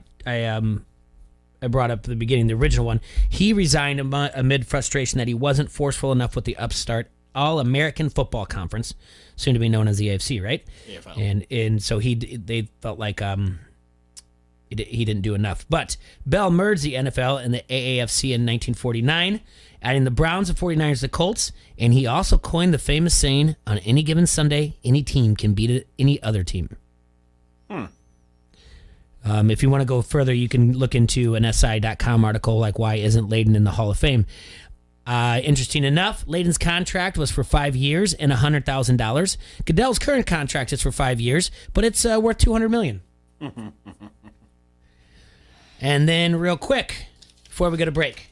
up at the beginning, the original one, he resigned amid frustration that he wasn't forceful enough with the upstart All-American Football Conference, soon to be known as the AFC, right? AFL. And so they felt like he didn't do enough. But Bell merged the NFL and the AAFC in 1949, adding the Browns, the 49ers, the Colts, and he also coined the famous saying, on any given Sunday, any team can beat any other team. If you want to go further, you can look into an SI.com article like Why Isn't Layden in the Hall of Fame? Interesting enough, Layden's contract was for 5 years and $100,000. Goodell's current contract is for 5 years, but it's worth $200 million. And then real quick, before we go to break,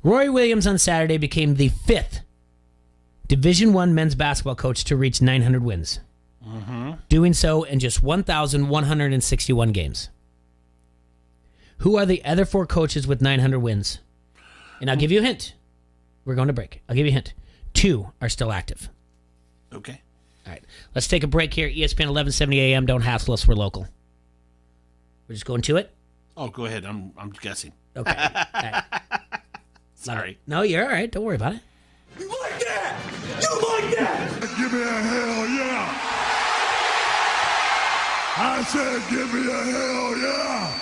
Roy Williams on Saturday became the 5th Division I men's basketball coach to reach 900 wins. Mm-hmm. Doing so in just 1,161 games. Who are the other 4 coaches with 900 wins? And I'll give you a hint. We're going to break. I'll give you a hint. 2 are still active. Okay. All right. Let's take a break here. ESPN 1170 AM. Don't hassle us. We're local. We're just going to it? Oh, go ahead. I'm guessing. Okay. All right. Sorry. No, you're all right. Don't worry about it. You like that? You like that? Give me a hell yeah. I said give me a hell yeah.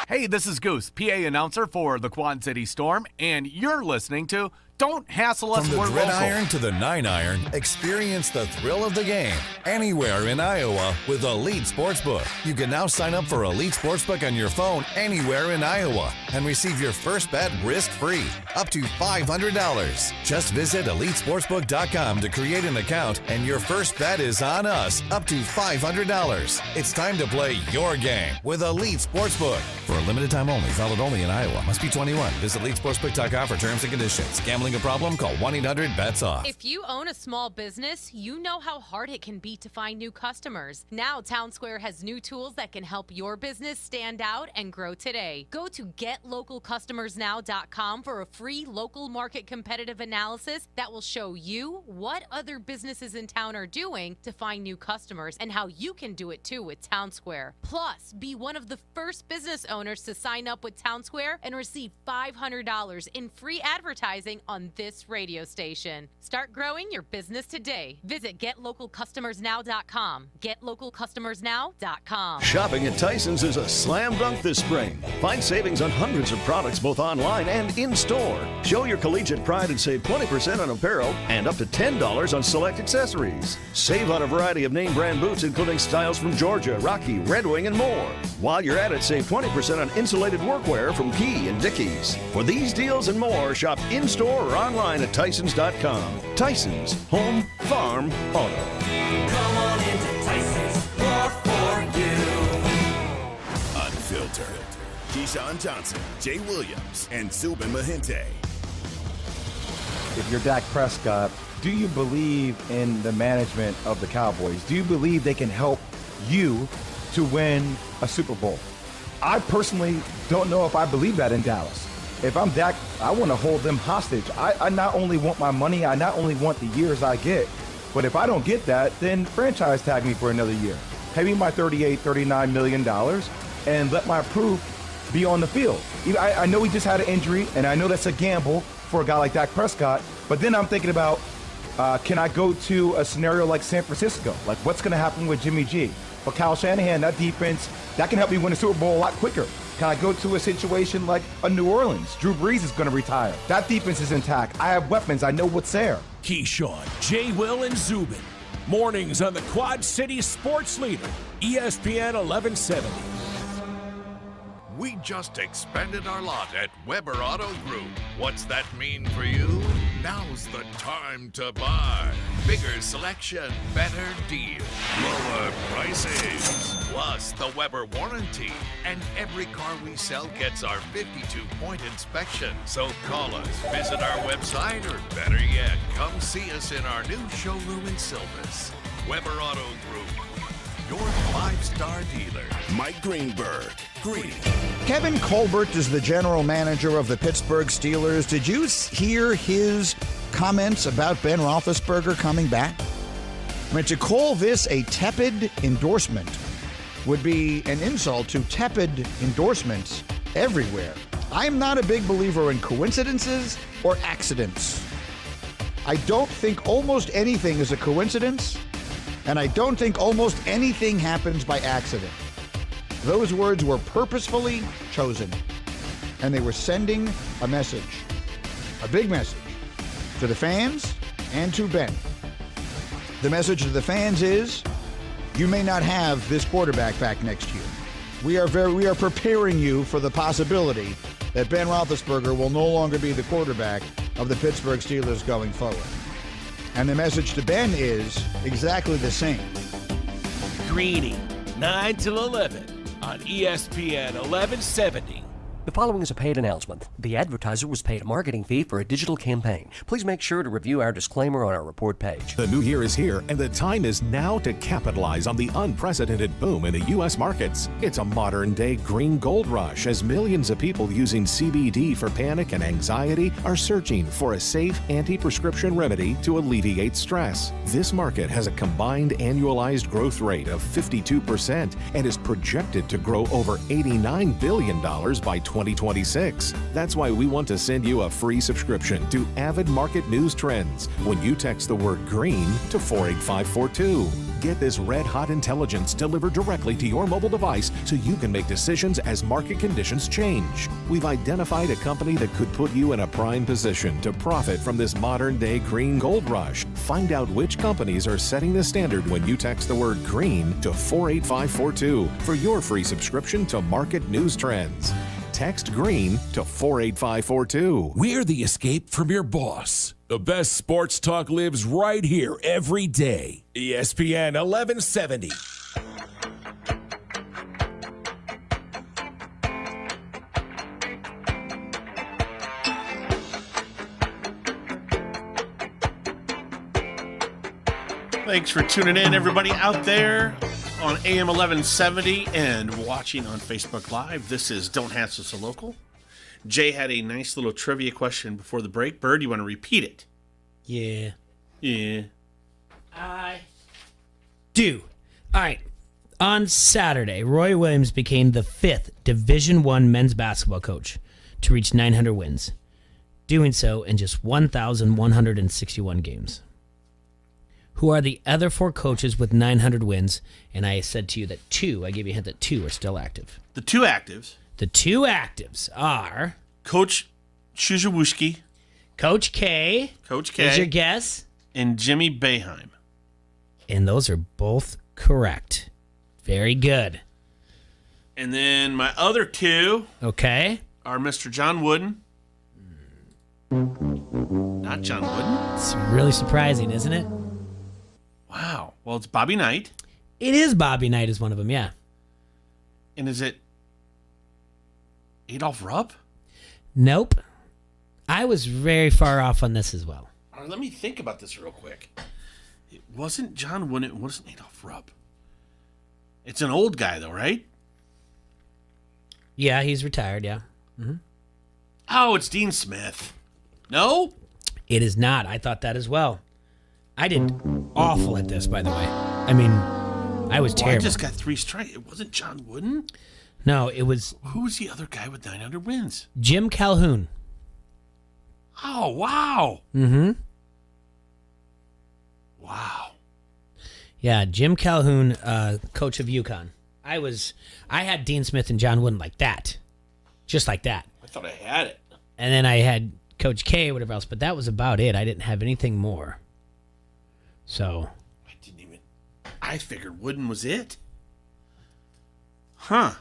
Hey, this is Goose, PA announcer for the Quad City Storm, and you're listening to Don't hassle us. From the We're gridiron local. to the 9-iron, experience the thrill of the game anywhere in Iowa with Elite Sportsbook. You can now sign up for Elite Sportsbook on your phone anywhere in Iowa and receive your first bet risk-free, up to $500. Just visit EliteSportsbook.com to create an account, and your first bet is on us, up to $500. It's time to play your game with Elite Sportsbook. For a limited time only, valid only in Iowa. Must be 21. Visit EliteSportsbook.com for terms and conditions. Gambling a problem? Call 1-800-BETS-OFF. If you own a small business, you know how hard it can be to find new customers. Now, Town Square has new tools that can help your business stand out and grow today. Go to GetLocalCustomersNow.com for a free local market competitive analysis that will show you what other businesses in town are doing to find new customers and how you can do it too with Town Square. Plus, be one of the first business owners to sign up with Town Square and receive $500 in free advertising on this radio station. Start growing your business today. Visit GetLocalCustomersNow.com. GetLocalCustomersNow.com. Shopping at Tyson's is a slam dunk this spring. Find savings on hundreds of products both online and in-store. Show your collegiate pride and save 20% on apparel and up to $10 on select accessories. Save on a variety of name brand boots, including styles from Georgia, Rocky, Red Wing, and more. While you're at it, save 20% on insulated workwear from Key and Dickies. For these deals and more, shop in-store or online at Tysons.com. Tysons, home, farm, auto. Come on into Tyson's, more for you. Unfiltered. Keyshawn Johnson, Jay Williams, and Zubin Mahente. If you're Dak Prescott, do you believe in the management of the Cowboys? Do you believe they can help you to win a Super Bowl? I personally don't know if I believe that in Dallas. If I'm Dak, I want to hold them hostage. I not only want my money, I not only want the years I get, but if I don't get that, then franchise tag me for another year. Pay me my $38, $39 million and let my proof be on the field. I know he just had an injury, and I know that's a gamble for a guy like Dak Prescott, but then I'm thinking about, can I go to a scenario like San Francisco? Like, what's going to happen with Jimmy G? But Kyle Shanahan, that defense, that can help me win a Super Bowl a lot quicker. Can I go to a situation like a New Orleans? Drew Brees is going to retire. That defense is intact. I have weapons. I know what's there. Keyshawn, J. Will, and Zubin. Mornings on the Quad City Sports Leader, ESPN 1170. We just expanded our lot at Weber Auto Group. What's that mean for you? Now's the time to buy. Bigger selection, better deal, lower prices. Plus the Weber warranty. And every car we sell gets our 52-point inspection. So call us, visit our website, or better yet, come see us in our new showroom in Silvis. Weber Auto Group, your 5-star dealer. Mike Greenberg. Greeny. Kevin Colbert is the general manager of the Pittsburgh Steelers. Did you hear his comments about Ben Roethlisberger coming back? I mean, to call this a tepid endorsement would be an insult to tepid endorsements everywhere. I'm not a big believer in coincidences or accidents. I don't think almost anything is a coincidence, and I don't think almost anything happens by accident. Those words were purposefully chosen, and they were sending a message, a big message, to the fans and to Ben. The message to the fans is, you may not have this quarterback back next year. We are preparing you for the possibility that Ben Roethlisberger will no longer be the quarterback of the Pittsburgh Steelers going forward. And the message to Ben is exactly the same. Greeny, 9 till 11 on ESPN 1170. The following is a paid announcement. The advertiser was paid a marketing fee for a digital campaign. Please make sure to review our disclaimer on our report page. The new year is here, and the time is now to capitalize on the unprecedented boom in the U.S. markets. It's a modern-day green gold rush as millions of people using CBD for panic and anxiety are searching for a safe anti-prescription remedy to alleviate stress. This market has a combined annualized growth rate of 52% and is projected to grow over $89 billion by 2026. That's why we want to send you a free subscription to Avid Market News Trends when you text the word green to 48542. Get this red-hot intelligence delivered directly to your mobile device so you can make decisions as market conditions change. We've identified a company that could put you in a prime position to profit from this modern-day green gold rush. Find out which companies are setting the standard when you text the word green to 48542 for your free subscription to Market News Trends. Text green to 48542. We're the escape from your boss. The best sports talk lives right here every day. ESPN 1170. Thanks for tuning in, everybody out there on AM 1170 and watching on Facebook Live. This is Don't Hassle So Local. Jay had a nice little trivia question before the break. Bird, you want to repeat it? Yeah. Yeah. I do. All right. On Saturday, Roy Williams became the 5th Division I men's basketball coach to reach 900 wins, doing so in just 1,161 games. Who are the other 4 coaches with 900 wins? And I said to you that 2, I gave you a hint that 2 are still active. The 2 actives. The 2 actives are Coach Shuzhawuski, Coach K. Coach K. Is your guess? And Jimmy Boeheim. And those are both correct. Very good. And then my other 2 okay, are Mr. John Wooden. Not John Wooden. It's really surprising, isn't it? Wow. Well, it's Bobby Knight. It is Bobby Knight is one of them, yeah. And is it Adolph Rupp? Nope. I was very far off on this as well. All right, let me think about this real quick. It wasn't John Wooden. It wasn't Adolph Rupp. It's an old guy, though, right? Yeah, he's retired, yeah. Mm-hmm. Oh, it's Dean Smith. No? It is not. I thought that as well. I did awful at this, by the way. I mean, I was terrible. I just got 3 strikes. It wasn't John Wooden? No, it was... Who was the other guy with 900 wins? Jim Calhoun. Oh, wow. Mm-hmm. Wow. Yeah, Jim Calhoun, coach of UConn. I had Dean Smith and John Wooden like that. Just like that. I thought I had it. And then I had Coach K or whatever else, but that was about it. I didn't have anything more. So. I figured Wooden was it. Huh.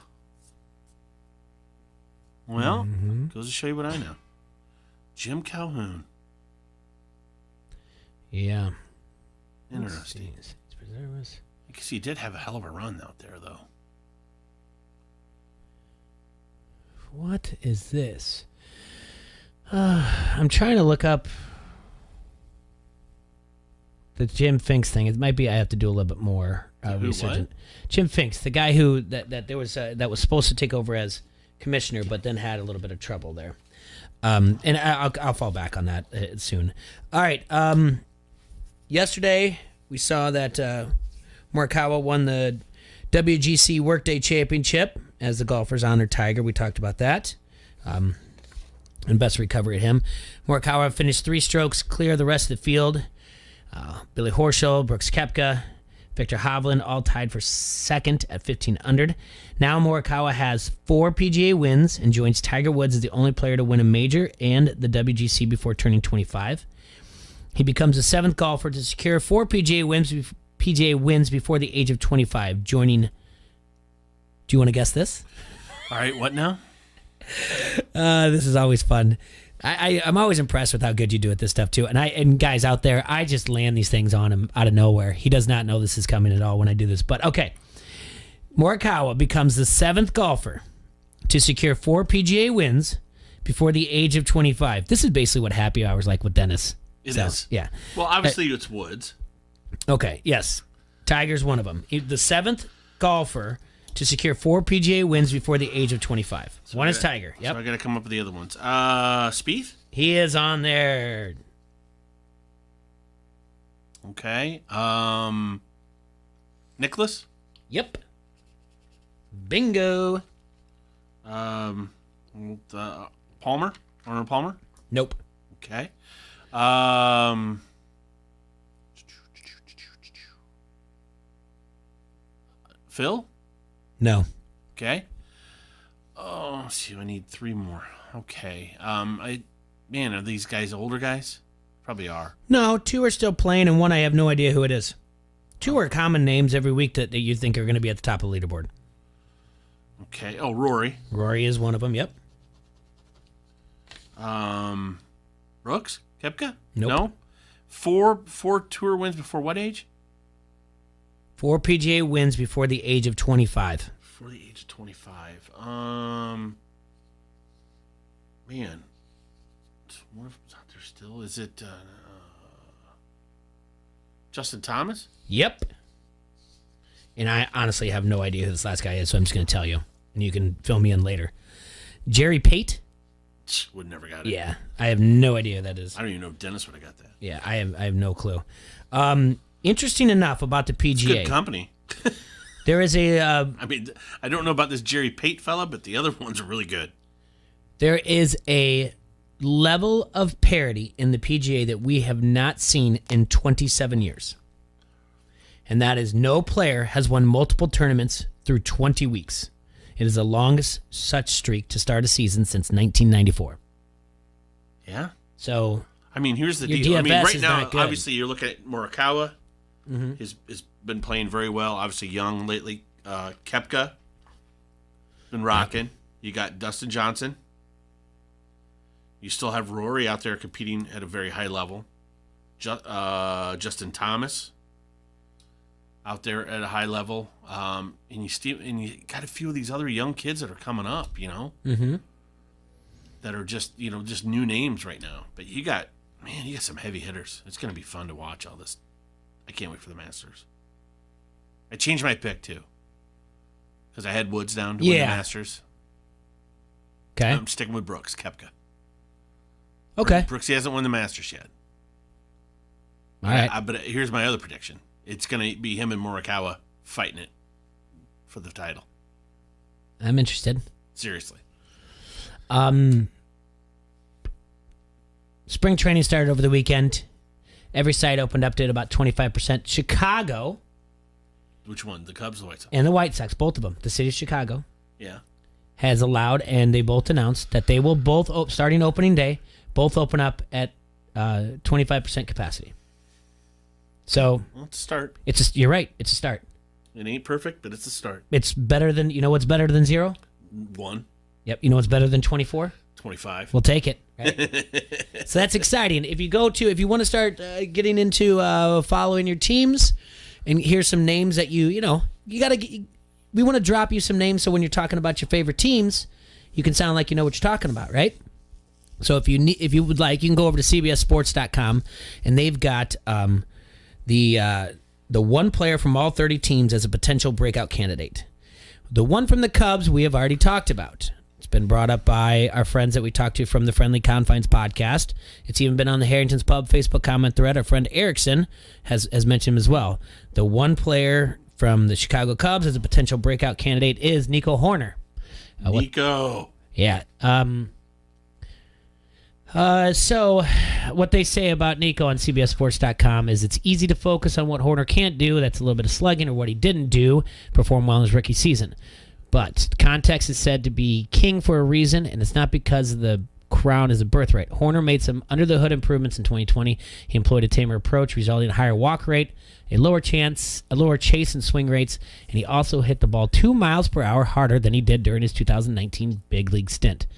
Well, goes to show you what I know. Jim Calhoun. Yeah. Interesting. Because he did have a hell of a run out there, though. What is this? I'm trying to look up the Jim Finks thing. It might be I have to do a little bit more research. What? Jim Finks, the guy who that there was that was supposed to take over as commissioner, but then had a little bit of trouble there. And I'll fall back on that soon. All right. Yesterday we saw that Morikawa won the WGC Workday Championship as the golfers honored Tiger. We talked about that. And best recovery at him. Morikawa finished 3 strokes clear of the rest of the field. Billy Horschel, Brooks Koepka, Victor Hovland all tied for second at 15 under. Now Morikawa has 4 PGA wins and joins Tiger Woods as the only player to win a major and the WGC before turning 25. He becomes the 7th golfer to secure 4 PGA wins before the age of 25, joining... Do you want to guess this? All right, what now? This is always fun. I'm always impressed with how good you do at this stuff too. And guys out there, I just land these things on him out of nowhere. He does not know this is coming at all when I do this. But okay, Morikawa becomes the 7th golfer to secure 4 PGA wins before the age of 25. This is basically what happy hours like with Dennis. It is. Yeah. Well, obviously it's Woods. Okay. Yes, Tiger's one of them. The 7th golfer to secure 4 PGA wins before the age of 25. So one is Tiger. Yep. So I got to come up with the other ones. Spieth? He is on there. Okay. Nicholas? Yep. Bingo. Palmer? Arnold Palmer? Nope. Okay. Phil? No. Okay. Oh, let's see. I need 3 more. Okay. Are these guys older guys? Probably are. No, 2 are still playing, and 1 I have no idea who it is. 2 are common names every week that you think are going to be at the top of the leaderboard. Okay. Oh, Rory. Rory is one of them. Yep. Brooks? Koepka? Nope. No. 4 tour wins before what age? 4 PGA wins before the age of 25. Before the age of 25. Man. What if it's out there still? Is it Justin Thomas? Yep. And I honestly have no idea who this last guy is, so I'm just going to tell you. And you can fill me in later. Jerry Pate? Would never got it. Yeah. I have no idea who that is. I don't even know if Dennis would have got that. Yeah, I have no clue. Interesting enough about the PGA. It's good company. There is a... I don't know about this Jerry Pate fella, but the other ones are really good. There is a level of parity in the PGA that we have not seen in 27 years. And that is no player has won multiple tournaments through 20 weeks. It is the longest such streak to start a season since 1994. Yeah? So... here's the your deal. DFS Right is now, not good. obviously, you're looking at Morikawa. Mhm. He's been playing very well. Obviously, young lately. Koepka. Been rocking. You got Dustin Johnson. You still have Rory out there competing at a very high level. Justin Thomas out there at a high level. And you got a few of these other young kids that are coming up, Mm-hmm. that are just new names right now. But you got some heavy hitters. It's going to be fun to watch all this. I can't wait for the Masters. I changed my pick, too. Because I had Woods down to win the Masters. Okay. I'm sticking with Brooks, Koepka. Okay. Brooks, he hasn't won the Masters yet. All right. But here's my other prediction. It's going to be him and Morikawa fighting it for the title. I'm interested. Seriously. Spring training started over the weekend. Every site opened up to about 25%. Chicago. Which one? The Cubs or the White Sox? And the White Sox, both of them. The city of Chicago. Yeah. Has allowed, and they both announced that they will both, starting opening day, both open up at 25% capacity. So Well, it's a start. You're right. It's a start. It ain't perfect, but it's a start. It's better than, what's better than 0? 1. Yep. You know what's better than 24? 25. We'll take it. Right? So that's exciting. If you want to start getting into following your teams, and here's some names that we want to drop you some names so when you're talking about your favorite teams, you can sound like you know what you're talking about, right? So if you would like, you can go over to cbssports.com, and they've got the one player from all 30 teams as a potential breakout candidate. The one from the Cubs we have already talked about. It's been brought up by our friends that we talked to from the Friendly Confines podcast. It's even been on the Harrington's Pub Facebook comment thread. Our friend Erickson has mentioned him as well. The one player from the Chicago Cubs as a potential breakout candidate is Nico Horner. Nico. Yeah. So what they say about Nico on CBSSports.com is it's easy to focus on what Horner can't do. That's a little bit of slugging, or what he didn't do, perform well in his rookie season. But context is said to be king for a reason, and it's not because the crown is a birthright. Horner made some under-the-hood improvements in 2020. He employed a tamer approach, resulting in a higher walk rate, a lower chase and swing rates, and he also hit the ball 2 miles per hour harder than he did during his 2019 big league stint.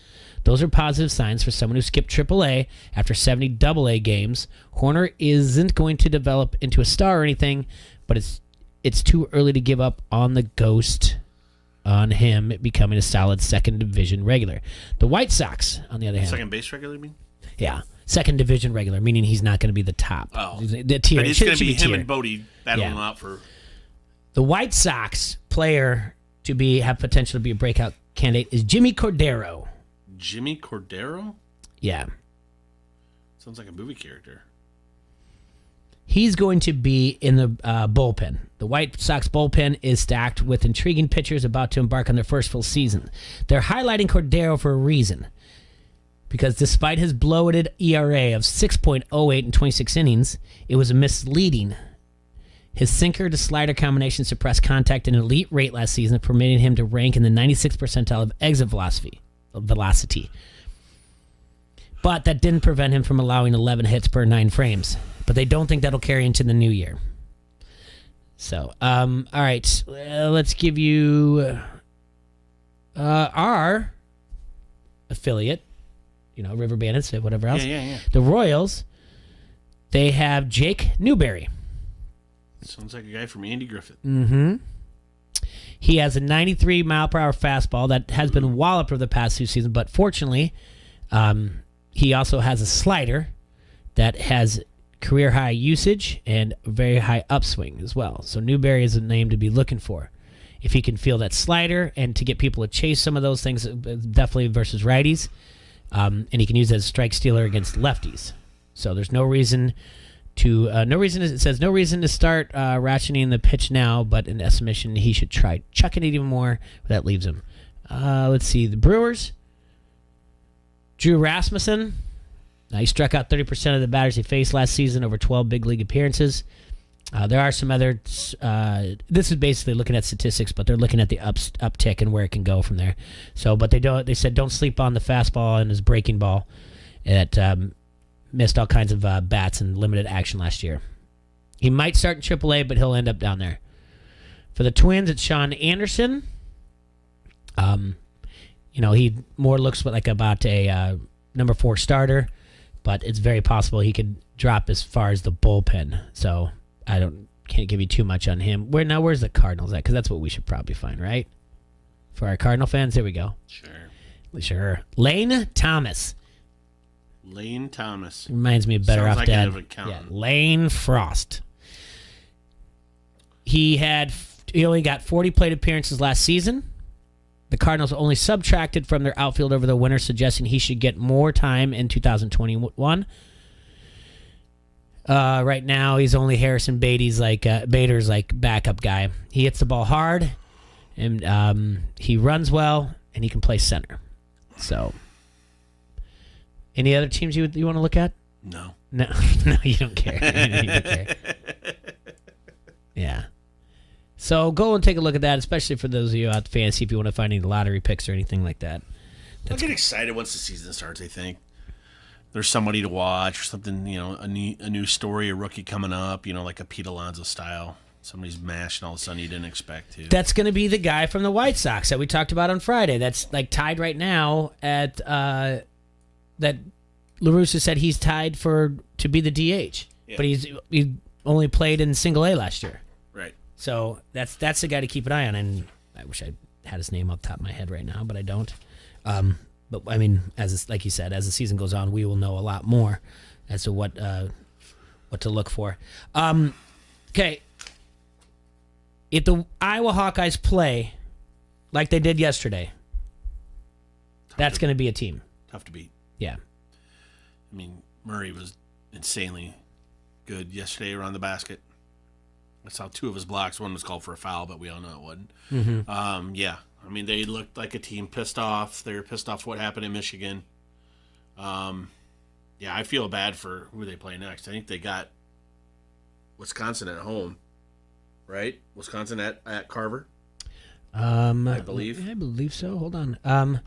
Those are positive signs for someone who skipped AAA after 70 AA games. Horner isn't going to develop into a star or anything, but it's too early to give up on the ghost on him becoming a solid second division regular. The White Sox, on the other hand. Second base regular, you mean? Yeah. Second division regular, meaning he's not going to be the top. Oh. The tier. But it's going to be him and Bodie battling Yeah. out for... The White Sox player to have potential to be a breakout candidate is Jimmy Cordero. Jimmy Cordero? Yeah. Sounds like a movie character. He's going to be in the bullpen. The White Sox bullpen is stacked with intriguing pitchers about to embark on their first full season. They're highlighting Cordero for a reason. Because despite his bloated ERA of 6.08 in 26 innings, it was misleading. His sinker to slider combination suppressed contact at an elite rate last season, permitting him to rank in the 96th percentile of exit velocity. But that didn't prevent him from allowing 11 hits per 9 frames. But they don't think that'll carry into the new year. So, all right. Let's give you our affiliate. River Bandits, whatever else. Yeah. The Royals, they have Jake Newberry. Sounds like a guy from Andy Griffith. Mm-hmm. He has a 93-mile-per-hour fastball that has been walloped over the past 2 seasons, but fortunately, he also has a slider that has career-high usage and very high upswing as well. So Newberry is a name to be looking for. If he can feel that slider and to get people to chase some of those things, definitely versus righties, and he can use it as a strike stealer against lefties. So there's no reason to it says no reason to start ratcheting the pitch now, but in estimation he should try chucking it even more. That leaves him. Let's see, the Brewers. Drew Rasmussen. He struck out 30% of the batters he faced last season over 12 big league appearances. There are some other. This is basically looking at statistics, but they're looking at the uptick and where it can go from there. So, but they said don't sleep on the fastball and his breaking ball. It missed all kinds of bats and limited action last year. He might start in AAA, but he'll end up down there. For the Twins, it's Sean Anderson. He more looks like about a number 4 starter, but it's very possible he could drop as far as the bullpen. So can't give you too much on him. Where's the Cardinals at? Because that's what we should probably find, right? For our Cardinal fans, there we go. Sure. Lane Thomas. Reminds me of Better Off Dead. Yeah, Lane Frost. He only got 40 plate appearances last season. The Cardinals only subtracted from their outfield over the winter, suggesting he should get more time in 2021. Right now, he's only Harrison Bader's backup guy. He hits the ball hard, and he runs well, and he can play center. So, any other teams you want to look at? No, you don't care. You don't care. Yeah. So go and take a look at that, especially for those of you out the fantasy, if you want to find any lottery picks or anything like that. I'll get excited once the season starts, I think. There's somebody to watch or something, a new story, a rookie coming up, like a Pete Alonso style. Somebody's mashing all of a sudden you didn't expect to. That's going to be the guy from the White Sox that we talked about on Friday. That's tied right now at that La Russa said he's tied to be the DH. Yeah. But he only played in single A last year. Right. So that's the guy to keep an eye on, and I wish I had his name off the top of my head right now, but I don't. But I mean, like you said, as the season goes on, we will know a lot more as to what to look for. Okay, if the Iowa Hawkeyes play like they did yesterday, that's going to be a team. Tough to beat. Yeah. I mean, Murray was insanely good yesterday around the basket. I saw 2 of his blocks. One was called for a foul, but we all know it wasn't. Mm-hmm. Yeah. I mean, they looked like a team pissed off. They were pissed off what happened in Michigan. Yeah, I feel bad for who they play next. I think they got Wisconsin at home, right? Wisconsin at Carver, I believe. I believe so. Hold on.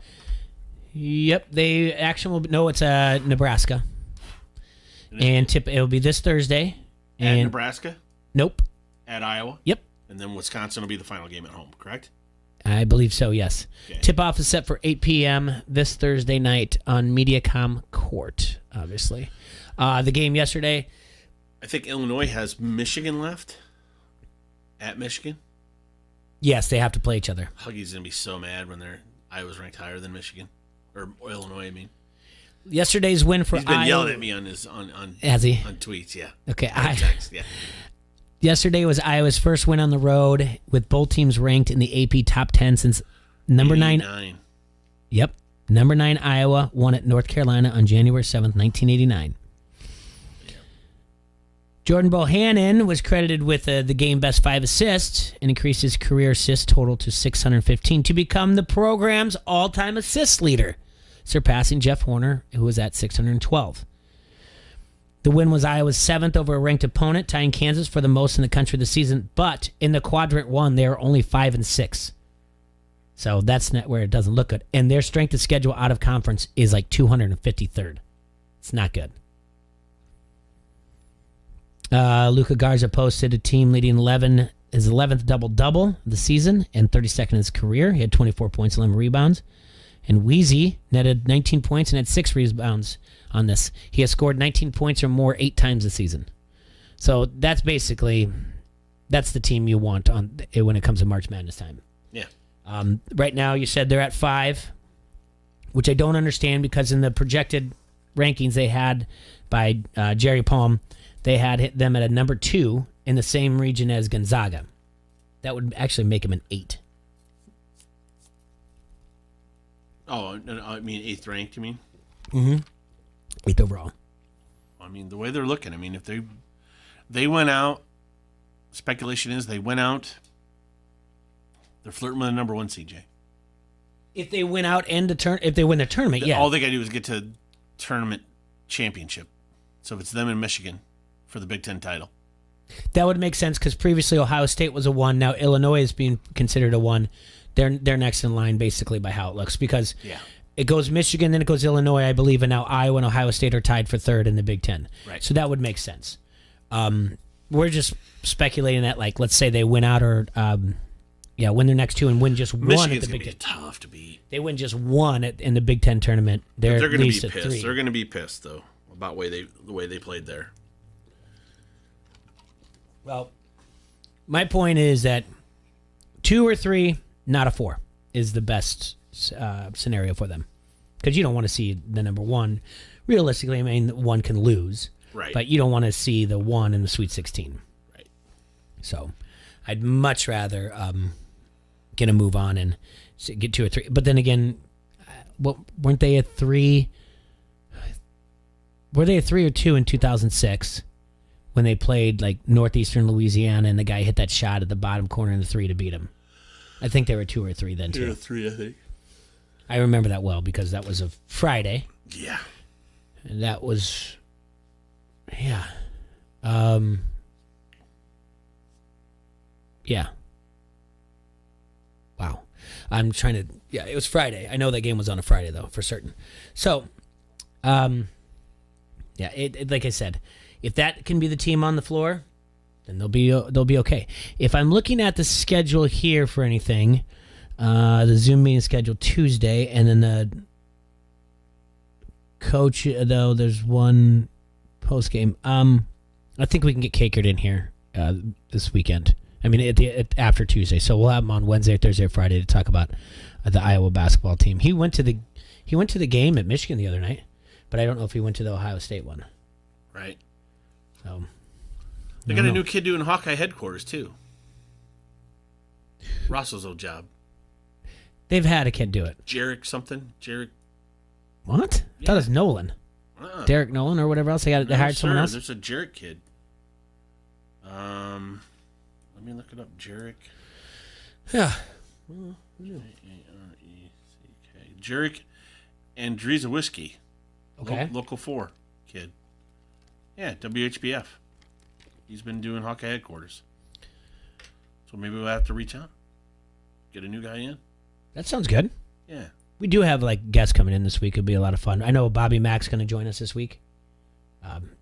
Yep, it's Nebraska. And it'll be this Thursday. At Nebraska? Nope. At Iowa? Yep. And then Wisconsin will be the final game at home, correct? I believe so, yes. Okay. Tip-off is set for 8 p.m. this Thursday night on Mediacom Court, obviously. The game yesterday. I think Illinois has Michigan left. At Michigan? Yes, they have to play each other. Huggy's going to be so mad when Iowa's ranked higher than Michigan. Or Illinois, I mean. Yesterday's win for He's been Iowa. yelling at me on his on Has he? On tweets, yeah. Okay. Text, yeah. Yesterday was Iowa's first win on the road, with both teams ranked in the AP top 10 since number 9. Yep. Number 9 Iowa won at North Carolina on January 7th, 1989. Yep. Jordan Bohannon was credited with the game best 5 assists and increased his career assist total to 615 to become the program's all-time assist leader, surpassing Jeff Horner, who was at 612. The win was Iowa's 7th over a ranked opponent, tying Kansas for the most in the country this season. But in the quadrant 1, they are only 5-6. So that's not where it doesn't look good. And their strength of schedule out of conference is like 253rd. It's not good. Luka Garza posted a team leading his 11th double-double of the season and 32nd in his career. He had 24 points and 11 rebounds. And Weezy netted 19 points and had 6 rebounds on this. He has scored 19 points or more 8 times this season. So that's the team you want on when it comes to March Madness time. Yeah. Right now, you said they're at 5, which I don't understand because in the projected rankings they had by Jerry Palm, they had hit them at a number 2 in the same region as Gonzaga. That would actually make him an 8. Oh, I mean 8th ranked, you mean? Mm-hmm. 8th overall. I mean, the way they're looking, I mean, if they went out, speculation is they went out, they're flirting with a number 1 CJ. If they win out and if they win the tournament, yeah. All they got to do is get to tournament championship. So if it's them in Michigan for the Big Ten title. That would make sense because previously Ohio State was a 1. Now Illinois is being considered a 1. They're next in line basically by how it looks because it goes Michigan, then it goes Illinois, I believe, and now Iowa and Ohio State are tied for 3rd in the Big Ten. Right. So that would make sense. We're just speculating that, like, let's say they win out or win their next 2 and win just 1 at the Big Ten. Tough to beat. They win just 1 in the Big Ten tournament. They're going to be at pissed. 3. They're going to be pissed though about the way they played there. Well, my point is that 2 or 3, not a 4, is the best scenario for them. Because you don't want to see the number 1. Realistically, I mean, 1 can lose. Right. But you don't want to see the 1 in the Sweet 16. Right. So I'd much rather get a move on and get 2 or 3. But then again, weren't they at 3? Were they at 3 or 2 in 2006 when they played like Northeastern Louisiana and the guy hit that shot at the bottom corner in the 3 to beat him? I think they were 2 or 3 then too. 2 or 3, I think. I remember that well because that was a Friday. Yeah. And that was, yeah. Yeah. Wow. I'm trying to, it was Friday. I know that game was on a Friday though, for certain. So, like I said, if that can be the team on the floor, then they'll be okay. If I'm looking at the schedule here for anything, the Zoom meeting is scheduled Tuesday, and then the coach, though, there's one post game. I think we can get Cakered in here this weekend. I mean, after Tuesday, so we'll have him on Wednesday, Thursday, or Friday to talk about the Iowa basketball team. He went to the game at Michigan the other night, but I don't know if he went to the Ohio State one. Right. So they got a new kid doing Hawkeye headquarters too. Ross's old job. They've had a kid do it. Jarek something. Jarek. What? I thought it was Nolan. Derek Nolan or whatever else. They hired someone else. There's a Jarek kid. Let me look it up. Jarek. Yeah. Jarek. Jarek Andrzejewski. Okay. Local 4 kid. Yeah, WHBF. He's been doing Hawkeye headquarters. So maybe we'll have to reach out. Get a new guy in. That sounds good. Yeah. We do have like guests coming in this week. It'll be a lot of fun. I know Bobby Mack's going to join us this week.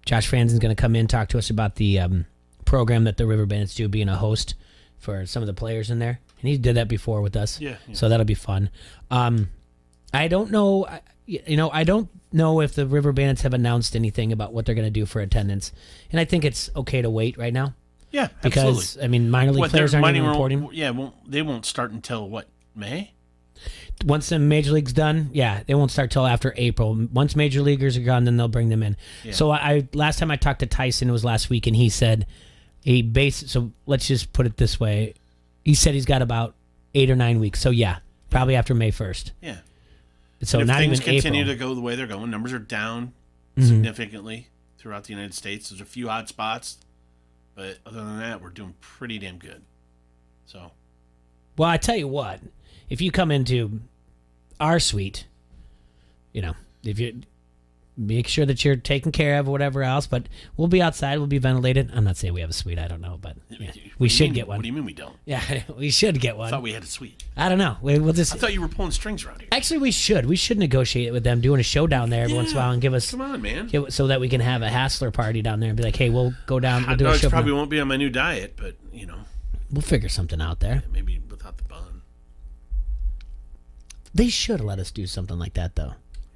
Josh Franzen's going to come in and talk to us about the program that the River Bandits do, being a host for some of the players in there. And he did that before with us. Yeah. So that'll be fun. I don't know. I don't know if the River Bandits have announced anything about what they're going to do for attendance. And I think it's okay to wait right now. Yeah, because, absolutely. I mean, minor league players aren't even reporting. Yeah, they won't start until, what, May? Once the major league's done, yeah, they won't start till after April. Once major leaguers are gone, then they'll bring them in. Yeah. So last time I talked to Tyson, it was last week, and he said so let's just put it this way. He said he's got about 8 or 9 weeks. So yeah, probably after May 1st. Yeah. So and if not things even continue April. to go the way they're going, numbers are down significantly throughout the United States. There's a few hot spots. But other than that, we're doing pretty damn good. So, well, I tell you what, if you come into our suite, if you make sure that you're taken care of or whatever else, but we'll be outside, we'll be ventilated. I'm not saying we have a suite, I don't know, but yeah, we should get one. What do you mean we don't? Yeah, we should get one. I thought we had a suite. I don't know. We'll just. I thought you were pulling strings around here. Actually, we should. We should negotiate it with them, doing a show down there every once in a while, and give us. Come on, man. So that we can have a Hassler party down there and be like, hey, we'll go down. We'll do a show. Probably won't be on my new diet, but we'll figure something out there. Yeah, maybe without the bun. They should let us do something like that, though.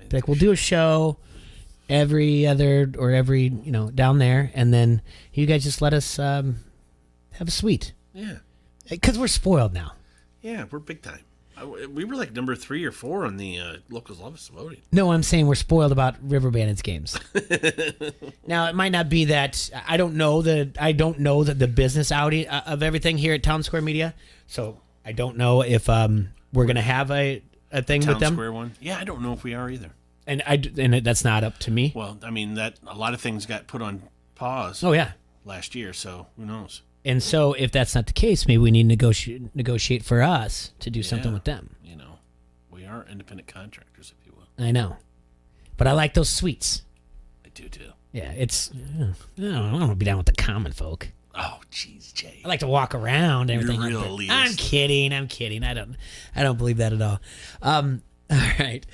Be like, we'll do a show every down there, and then you guys just let us have a suite. Yeah. Because we're spoiled now. Yeah, we're big time. We were like number 3 or 4 on the Locals Love Us voting. No, I'm saying we're spoiled about River Bandits games. Now, it might not be that I don't know that the business out of everything here at Town Square Media. So I don't know if we're gonna have a thing with them. Town Square one. Yeah, I don't know if we are either. And that's not up to me. Well, I mean that a lot of things got put on pause. Oh yeah. Last year, so who knows? And so, if that's not the case, maybe we need to negotiate for us to do something with them. We are independent contractors, if you will. I know, but I like those suites. I do too. Yeah, it's. I don't want to be down with the common folk. Oh, jeez, Jay. I like to walk around and everything. You're like real that. elitist. I'm kidding. I don't believe that at all. All right,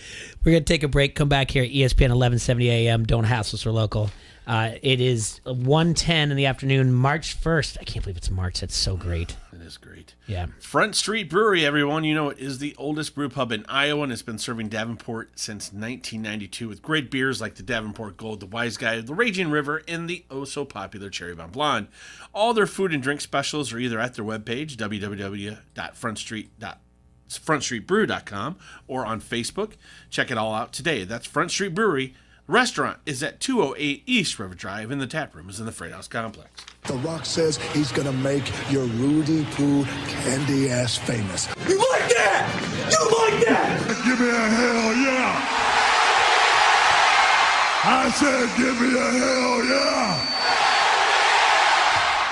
we're gonna take a break. Come back here at ESPN 1170 AM. Don't hassle us, we're local. It is 1:10 in the afternoon, March 1st. I can't believe it's March. That's so great. It is great. Yeah. Front Street Brewery, everyone. It is the oldest brew pub in Iowa, and it's been serving Davenport since 1992 with great beers like the Davenport Gold, the Wise Guy, the Raging River, and the oh-so-popular Cherry Bomb Blonde. All their food and drink specials are either at their webpage, www.frontstreetbrew.com, or on Facebook. Check it all out today. That's Front Street Brewery. The restaurant is at 208 East River Drive, and the tap room is in the Freight House Complex. The Rock says he's gonna make your Rudy Poo candy ass famous. You like that? You like that? Give me a hell yeah! I said give me a hell yeah!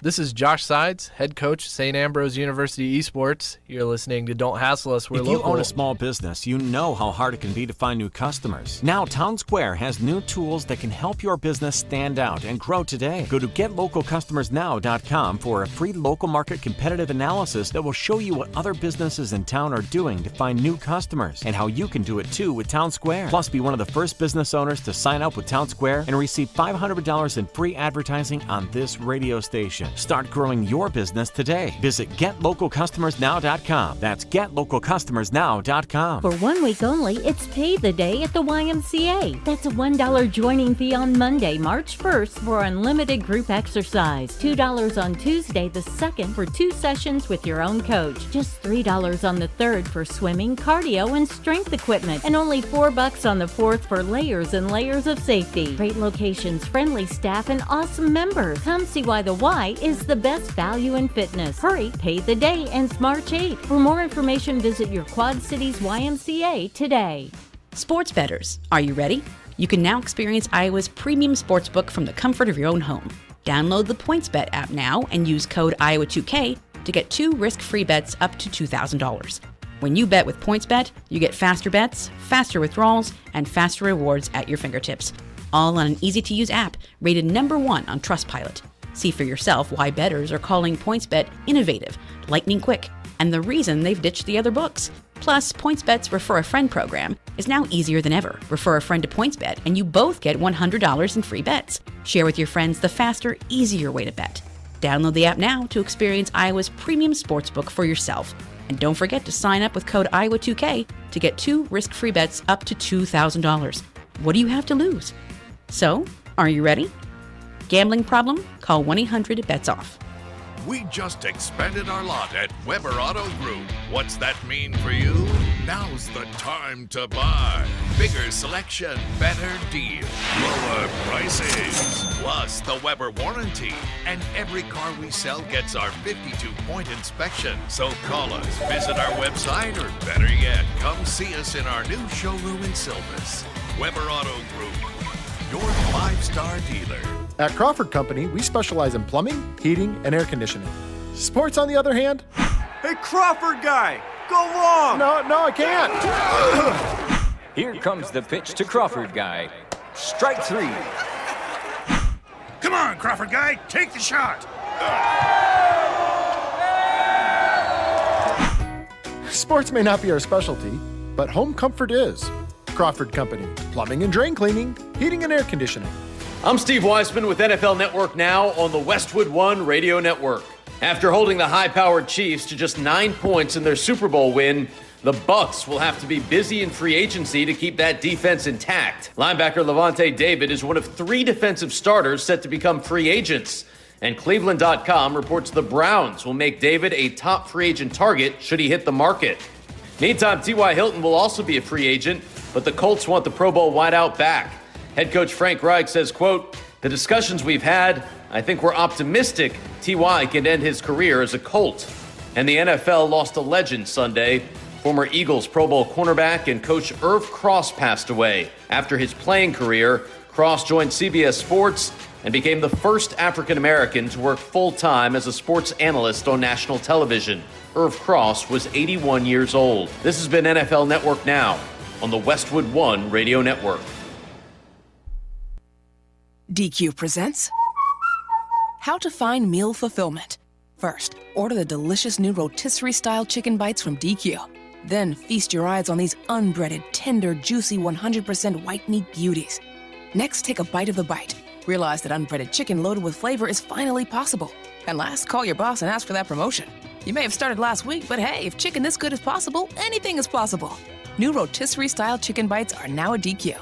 This is Josh Sides, head coach, St. Ambrose University Esports. You're listening to Don't Hassle Us, We're If Local. you own a small business, you know how hard it can be to find new customers. Now, Town Square has new tools that can help your business stand out and grow today. Go to GetLocalCustomersNow.com for a free local market competitive analysis that will show you what other businesses in town are doing to find new customers and how you can do it too with Town Square. Plus, be one of the first business owners to sign up with Town Square and receive $500 in free advertising on this radio station. Start growing your business today. Visit GetLocalCustomersNow.com. That's GetLocalCustomersNow.com. For 1 week only, it's Pay the Day at the YMCA. That's a $1 joining fee on Monday, March 1st for unlimited group exercise. $2 on Tuesday the 2nd for 2 sessions with your own coach. Just $3 on the 3rd for swimming, cardio, and strength equipment. And only $4 on the 4th for layers and layers of safety. Great locations, friendly staff, and awesome members. Come see why the Y is the best value in fitness. Hurry, Pay the Day ends March 8th. For more information, visit your Quad Cities YMCA today. Sports bettors, are you ready? You can now experience Iowa's premium sportsbook from the comfort of your own home. Download the PointsBet app now and use code Iowa2K to get 2 risk-free bets up to $2,000. When you bet with PointsBet, you get faster bets, faster withdrawals, and faster rewards at your fingertips. All on an easy-to-use app rated #1 on Trustpilot. See for yourself why bettors are calling PointsBet innovative, lightning quick, and the reason they've ditched the other books. Plus, PointsBet's Refer a Friend program is now easier than ever. Refer a friend to PointsBet, and you both get $100 in free bets. Share with your friends the faster, easier way to bet. Download the app now to experience Iowa's premium sportsbook for yourself. And don't forget to sign up with code Iowa2K to get 2 risk-free bets up to $2,000. What do you have to lose? So, are you ready? Gambling problem? Call 1-800-BETS-OFF. We just expanded our lot at Weber Auto Group. What's that mean for you? Now's the time to buy. Bigger selection, better deal, lower prices. Plus the Weber warranty. And every car we sell gets our 52-point inspection. So call us, visit our website, or better yet, come see us in our new showroom in Silvis. Weber Auto Group, your 5-star dealer. At Crawford Company, we specialize in plumbing, heating, and air conditioning. Sports, on the other hand... Hey, Crawford guy, go long! No, I can't. Here comes the pitch to Crawford guy. Strike three. Come on, Crawford guy, take the shot! Sports may not be our specialty, but home comfort is. Crawford Company, plumbing and drain cleaning, heating and air conditioning. I'm Steve Weisman with NFL Network Now on the Westwood One Radio Network. After holding the high-powered Chiefs to just 9 points in their Super Bowl win, the Bucs will have to be busy in free agency to keep that defense intact. Linebacker Levante David is one of 3 defensive starters set to become free agents. And Cleveland.com reports the Browns will make David a top free agent target should he hit the market. Meantime, T.Y. Hilton will also be a free agent, but the Colts want the Pro Bowl wideout back. Head coach Frank Reich says, quote, "The discussions we've had, I think we're optimistic T.Y. can end his career as a Colt." And the NFL lost a legend Sunday. Former Eagles Pro Bowl cornerback and coach Irv Cross passed away. After his playing career, Cross joined CBS Sports and became the first African-American to work full-time as a sports analyst on national television. Irv Cross was 81 years old. This has been NFL Network Now on the Westwood One Radio Network. DQ presents How to Find Meal Fulfillment. First, order the delicious new rotisserie-style chicken bites from DQ. Then feast your eyes on these unbreaded, tender, juicy, 100% white meat beauties. Next, take a bite of the bite. Realize that unbreaded chicken loaded with flavor is finally possible. And last, call your boss and ask for that promotion. You may have started last week, but hey, if chicken this good is possible, anything is possible. New rotisserie-style chicken bites are now at DQ.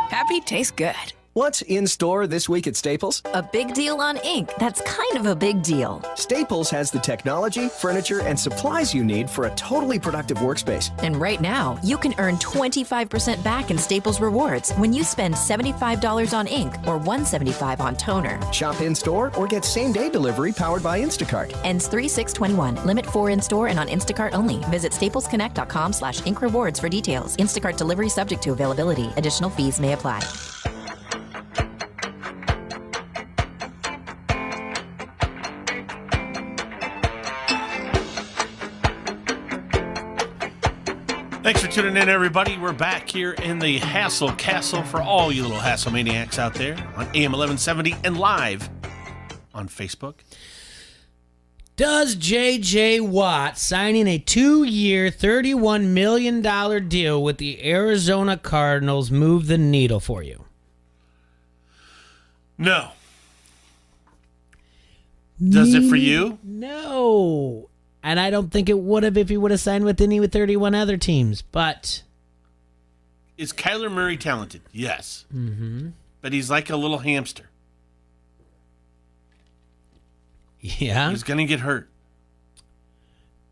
Happy tastes good. What's in store this week at Staples? A big deal on ink. That's kind of a big deal. Staples has the technology, furniture, and supplies you need for a totally productive workspace. And right now, you can earn 25% back in Staples Rewards when you spend $75 on ink or $175 on toner. Shop in-store or get same-day delivery powered by Instacart. Ends 3/6/21. Limit 4 in-store and on Instacart only. Visit staplesconnect.com/ink rewards for details. Instacart delivery subject to availability. Additional fees may apply. Thanks for tuning in, everybody. We're back here in the Hassle Castle for all you little Hassle maniacs out there on AM 1170 and live on Facebook. Does J.J. Watt signing a 2-year, $31 million deal with the Arizona Cardinals move the needle for you? No. Does it for you? No. And I don't think it would have if he would have signed with any with 31 other teams. But is Kyler Murray talented? Yes. Mm-hmm. But he's like a little hamster. Yeah. He's going to get hurt.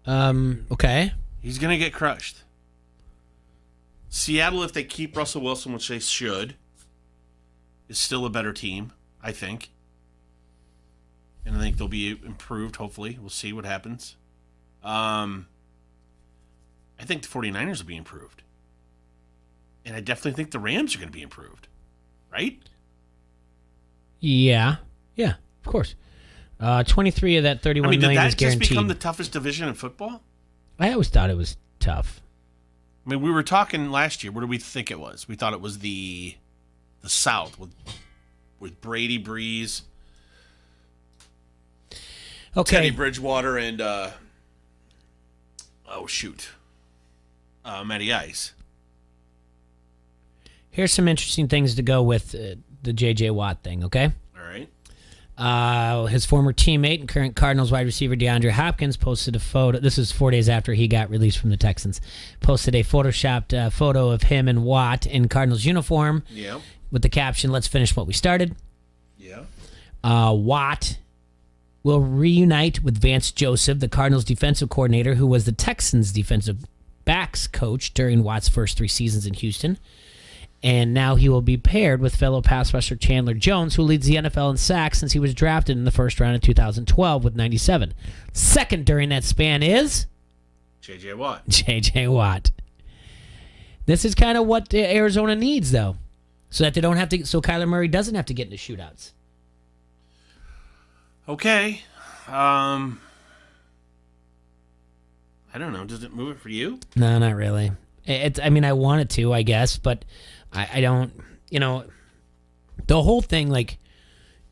Okay. He's going to get crushed. Seattle, if they keep Russell Wilson, which they should, is still a better team, I think. And I think they'll be improved, hopefully. We'll see what happens. I think the 49ers will be improved. And I definitely think the Rams are going to be improved. Right? Yeah. Yeah, of course. 23 of that 31 million is guaranteed. Did that just become the toughest division in football? I always thought it was tough. I mean, we were talking last year. What did we think it was? We thought it was the South with Brady, Breeze, Teddy Bridgewater, and Matty Ice. Here's some interesting things to go with the J.J. Watt thing, okay? All right. His former teammate and current Cardinals wide receiver DeAndre Hopkins posted a photo. This is 4 days after he got released from the Texans. Posted a photoshopped photo of him and Watt in Cardinals uniform with the caption, "Let's finish what we started." Yeah. Watt will reunite with Vance Joseph, the Cardinals defensive coordinator, who was the Texans defensive backs coach during Watt's first 3 seasons in Houston. And now he will be paired with fellow pass rusher Chandler Jones, who leads the NFL in sacks since he was drafted in the first round in 2012 with 97. Second during that span is J.J. Watt. J.J. Watt. This is kind of what Arizona needs, though, so that they don't have to. So Kyler Murray doesn't have to get into shootouts. Okay. I don't know. Does it move it for you? No, not really. I mean, I want it to, I guess, but I don't. The whole thing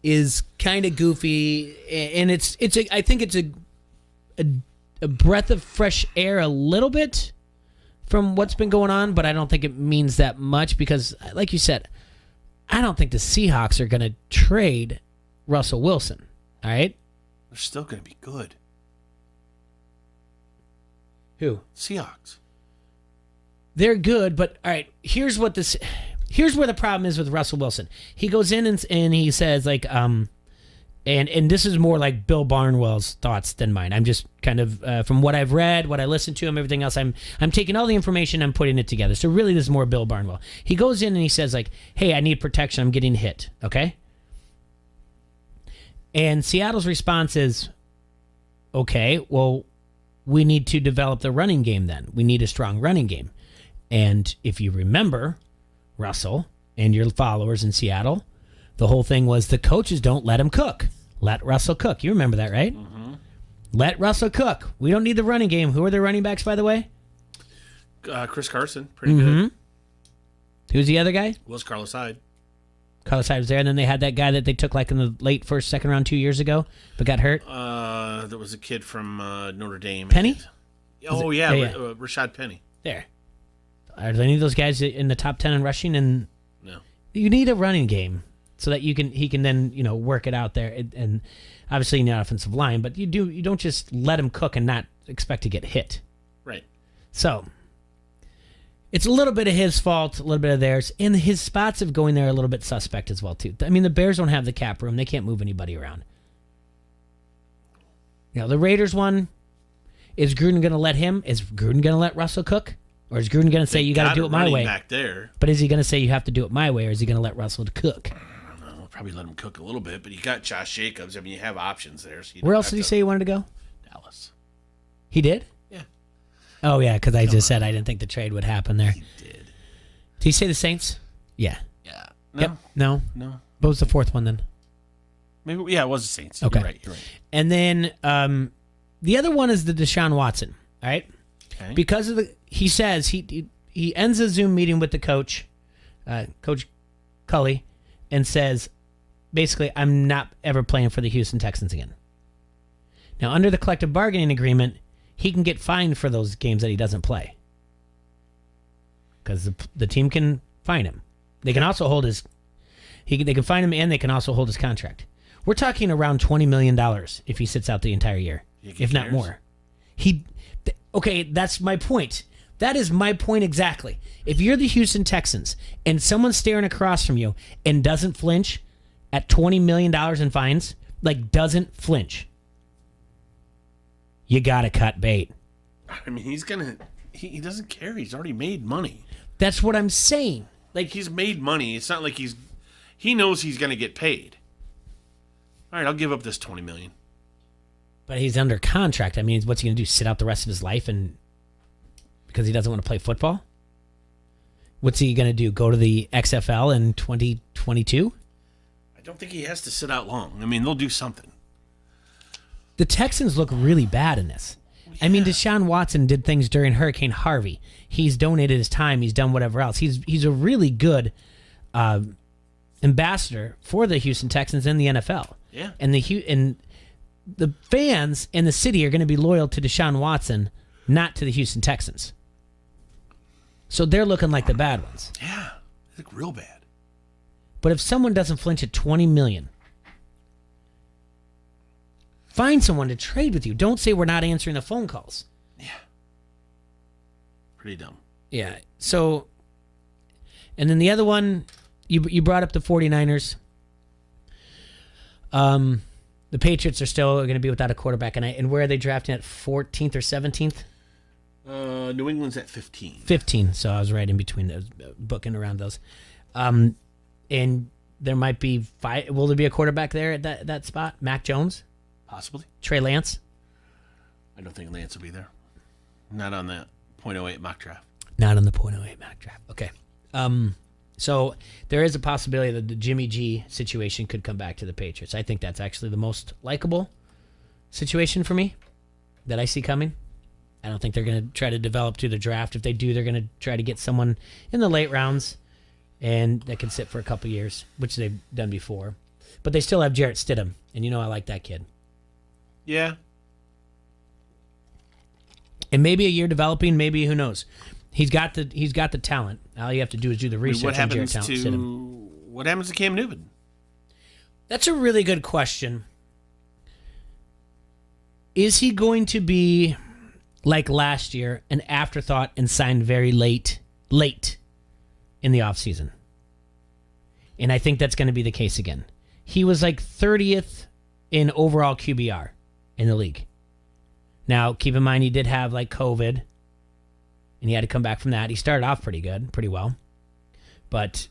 is kind of goofy, and I think it's a breath of fresh air a little bit from what's been going on, but I don't think it means that much because, like you said, I don't think the Seahawks are going to trade Russell Wilson. All right, they're still going to be good. Who? Seahawks. They're good, but all right. Here's where the problem is with Russell Wilson. He goes in and he says and this is more like Bill Barnwell's thoughts than mine. I'm just kind of from what I've read, what I listened to him, everything else. I'm taking all the information, I'm putting it together. So really, this is more Bill Barnwell. He goes in and he says "Hey, I need protection. I'm getting hit." Okay. And Seattle's response is, "Okay, well, we need to develop the running game. Then we need a strong running game." And if you remember, Russell and your followers in Seattle, the whole thing was the coaches don't let him cook. Let Russell cook. You remember that, right? Mm-hmm. Let Russell cook. We don't need the running game. Who are their running backs, by the way? Chris Carson. Pretty good. Who's the other guy? Was Carlos Hyde. Carlos Hyde was there. And then they had that guy that they took in the late first, second round 2 years ago, but got hurt. There was a kid from Notre Dame. Penny? Oh, yeah. Rashad Penny. There. Are any of those guys in the top 10 in rushing? And no. You need a running game so that he can then work it out there, and obviously in the offensive line. But you don't just let him cook and not expect to get hit. Right. So it's a little bit of his fault, a little bit of theirs, and his spots of going there are a little bit suspect as well too. I mean, the Bears don't have the cap room; they can't move anybody around. The Raiders one, is Gruden going to let him? Is Gruden going to let Russell cook? Or is Gruden going to say, you got to do it my way? Back there. But is he going to say you have to do it my way, or is he going to let Russell cook? I don't know. We'll probably let him cook a little bit, but you got Josh Jacobs. I mean, you have options there. So where else did he say he wanted to go? Dallas. He did? Yeah. Oh, yeah, because I just said I didn't think the trade would happen there. He did. Did he say the Saints? Yeah. Yeah. No. Yep. No? No. What was the fourth one then? Maybe. Yeah, it was the Saints. Okay. You're right. And then the other one is the Deshaun Watson, all right? Okay. Because of he says he ends a Zoom meeting with the coach, Coach Culley, and says, basically, I'm not ever playing for the Houston Texans again. Now, under the collective bargaining agreement, he can get fined for those games that he doesn't play. Because the team can fine him. They can also hold they can fine him, and they can also hold his contract. We're talking around $20 million if he sits out the entire year, if not more. Okay, that's my point. That is my point exactly. If you're the Houston Texans and someone's staring across from you and doesn't flinch at $20 million in fines, doesn't flinch, you got to cut bait. I mean, he doesn't care. He's already made money. That's what I'm saying. He's made money. It's not like he knows he's going to get paid. All right, I'll give up this $20 million. But he's under contract. I mean, what's he going to do? Sit out the rest of his life because he doesn't want to play football? What's he going to do? Go to the XFL in 2022? I don't think he has to sit out long. I mean, they'll do something. The Texans look really bad in this. Yeah. I mean, Deshaun Watson did things during Hurricane Harvey. He's donated his time. He's done whatever else. He's a really good ambassador for the Houston Texans and the NFL. Yeah. And the fans and the city are going to be loyal to Deshaun Watson, not to the Houston Texans. So they're looking like the bad ones. Yeah, they look real bad. But if someone doesn't flinch at $20 million, find someone to trade with you. Don't say we're not answering the phone calls. Yeah. Pretty dumb. Yeah. So, and then the other one, you brought up the 49ers. The Patriots are still going to be without a quarterback, and where are they drafting at 14th or 17th? New England's at 15. 15, so I was right in between those, booking around those. And there might be will there be a quarterback there at that spot? Mac Jones? Possibly. Trey Lance? I don't think Lance will be there. Not on that .08 mock draft. Not on the .08 mock draft. Okay. So there is a possibility that the Jimmy G situation could come back to the Patriots. I think that's actually the most likable situation for me that I see coming. I don't think they're going to try to develop through the draft. If they do, they're going to try to get someone in the late rounds and that can sit for a couple years, which they've done before. But they still have Jarrett Stidham, and I like that kid. Yeah. And maybe a year developing, maybe, who knows. He's got the talent. All you have to do is do the research on Jarrett Stidham. What happens to Cam Newton? That's a really good question. Is he going to be, like last year, an afterthought and signed very late in the offseason? And I think that's going to be the case again. He was like 30th in overall QBR in the league. Now, keep in mind, he did have like COVID, and he had to come back from that. He started off pretty well. But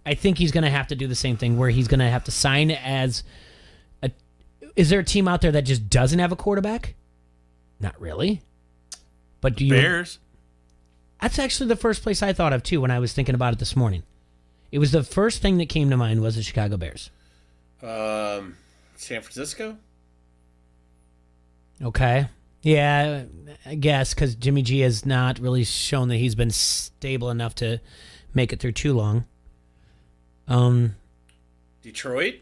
I think he's going to have to do the same thing where he's going to have to sign as a... Is there a team out there that just doesn't have a quarterback? Not really. But do you... Bears. That's actually the first place I thought of, too, when I was thinking about it this morning. It was the first thing that came to mind was the Chicago Bears. San Francisco? Okay. Yeah, I guess, because Jimmy G has not really shown that he's been stable enough to make it through too long. Detroit?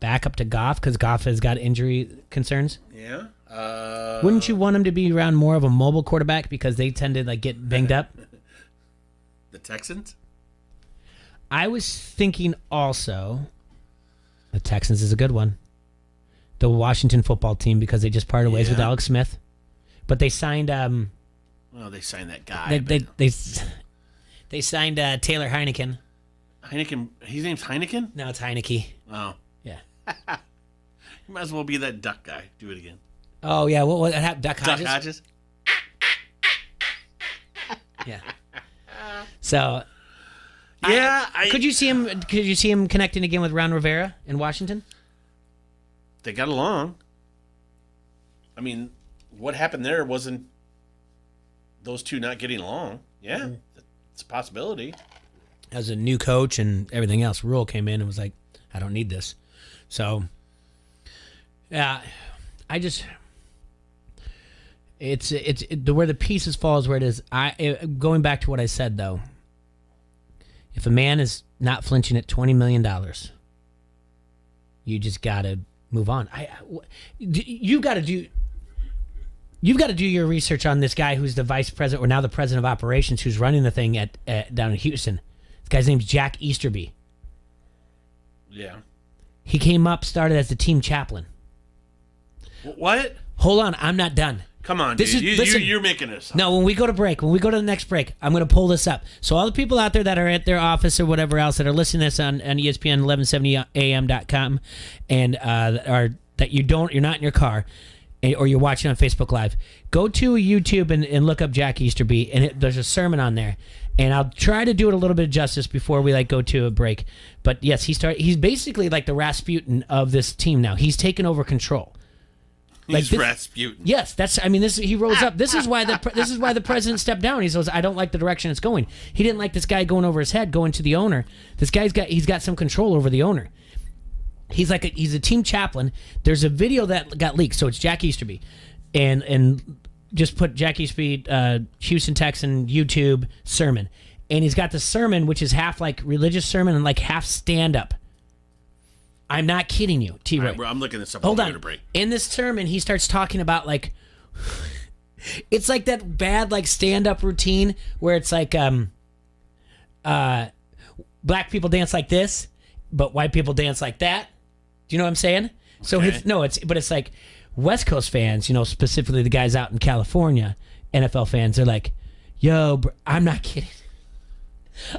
Back up to Goff, because Goff has got injury concerns. Yeah. Wouldn't you want him to be around more of a mobile quarterback because they tend to get banged up? The Texans? I was thinking also the Texans is a good one. The Washington football team, because they just parted ways with Alex Smith. But they signed... well, they signed that guy. They signed Taylor Heineken. Heineken? His name's Heineken? No, it's Heineke. Oh. Yeah. You might as well be that duck guy. Do it again. Oh, yeah. What happened? Duck Hodges? Duck Hodges? Yeah. So... Yeah, could you see him connecting again with Ron Rivera in Washington? They got along. I mean, what happened there wasn't those two not getting along. Yeah, it's a possibility. As a new coach and everything else, Rule came in and was like, I don't need this. So, yeah, it's where the pieces fall is where it is. Going back to what I said, though, if a man is not flinching at $20 million, you just got to move on. You've got to do your research on this guy who's the vice president or now the president of operations who's running the thing at down in Houston. This guy's name's Jack Easterby. Yeah. He came up, started as the team chaplain. What? Hold on, I'm not done. Come on, This dude. is- listen. You're making this up. No, when we go to the next break, I'm going to pull this up. So all the people out there that are at their office or whatever else that are listening to this on ESPN 1170am.com and you're not in your car or you're watching on Facebook Live, go to YouTube and look up Jack Easterby, and there's a sermon on there. And I'll try to do it a little bit of justice before we go to a break. But yes, he's basically like the Rasputin of this team now. He's taken over control. He's Rasputin. Yes, he rose up. This is why the president stepped down. He says, I don't like the direction it's going. He didn't like this guy going over his head, going to the owner. This guy's got some control over the owner. He's a team chaplain. There's a video that got leaked, so it's Jack Easterby, and just put Jack Easterby, Houston Texan YouTube sermon, and he's got the sermon which is half like religious sermon and like half stand up. I'm not kidding you, T-Roy. All right, I'm looking this up. Hold on. on. In this sermon, he starts talking about it's like that bad stand-up routine where it's like black people dance like this, but white people dance like that. Do you know what I'm saying? So it's like West Coast fans, specifically the guys out in California, NFL fans, they're like, yo, bro, I'm not kidding.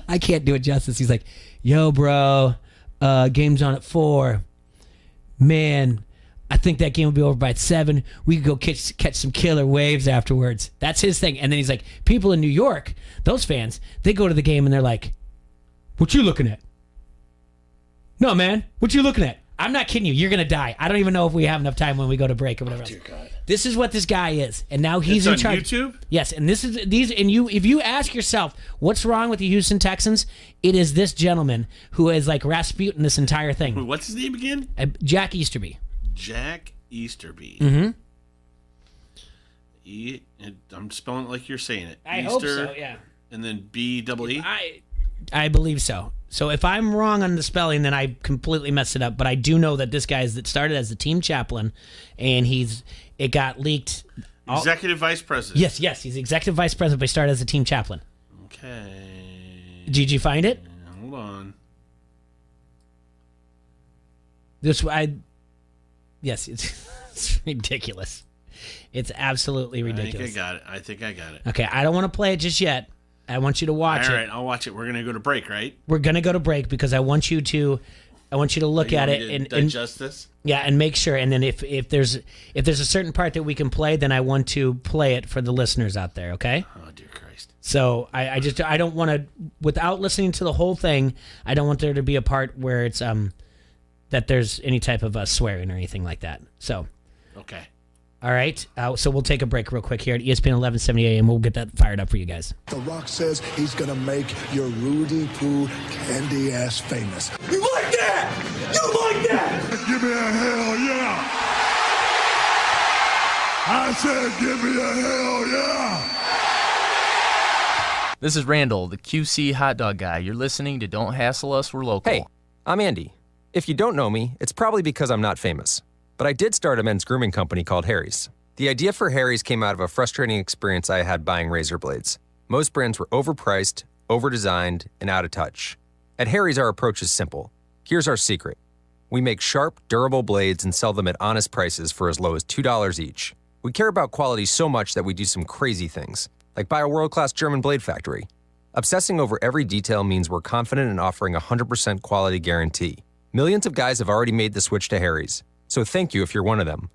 I can't do it justice. He's like, yo, bro, game's on at 4. Man, I think that game will be over by 7. We could go catch some killer waves afterwards. That's his thing. And then he's like, people in New York, those fans, they go to the game and they're like, what you looking at? No, man, what you looking at? I'm not kidding you. You're going to die. I don't even know if we have enough time when we go to break or whatever. Dear God. This is what this guy is. And now he's in charge. It's on YouTube? Yes. And if you ask yourself, what's wrong with the Houston Texans? It is this gentleman who is like Rasputin this entire thing. What's his name again? Jack Easterby. Jack Easterby. Mm-hmm. I'm spelling it like you're saying it. I hope so, yeah. And then B-double-E? I believe so. So if I'm wrong on the spelling, then I completely messed it up. But I do know that this guy started as the team chaplain, and it got leaked. Executive vice president. Yes, he's executive vice president, but he started as a team chaplain. Okay. Did you find it? Hold on. Yes, it's ridiculous. It's absolutely ridiculous. I think I got it. Okay, I don't want to play it just yet. I want you to watch it. All right, I'll watch it. We're going to go to break, right? We're going to go to break because I want you to look at it and digest this. Yeah, and make sure. And then if there's a certain part that we can play, then I want to play it for the listeners out there. Okay? Oh dear Christ! So I don't want to, without listening to the whole thing, I don't want there to be a part where it's that there's any type of swearing or anything like that. So. Okay. All right, so we'll take a break real quick here at ESPN 1170 AM. We'll get that fired up for you guys. The Rock says he's going to make your Rudy Poo candy ass famous. You like that? You like that? Give me a hell yeah. I said give me a hell yeah. This is Randall, the QC hot dog guy. You're listening to Don't Hassle Us, We're Local. Hey, I'm Andy. If you don't know me, it's probably because I'm not famous. But I did start a men's grooming company called Harry's. The idea for Harry's came out of a frustrating experience I had buying razor blades. Most brands were overpriced, overdesigned, and out of touch. At Harry's, our approach is simple. Here's our secret. We make sharp, durable blades and sell them at honest prices for as low as $2 each. We care about quality so much that we do some crazy things, like buy a world-class German blade factory. Obsessing over every detail means we're confident in offering a 100% quality guarantee. Millions of guys have already made the switch to Harry's. So thank you if you're one of them.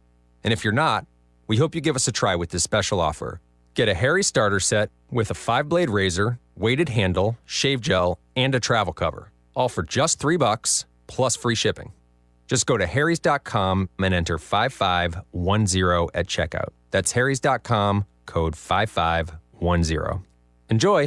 And if you're not, we hope you give us a try with this special offer. Get a Harry starter set with a 5-blade razor, weighted handle, shave gel, and a travel cover. All for just $3 plus free shipping. Just go to harrys.com and enter 5510 at checkout. That's harrys.com, code 5510. Enjoy.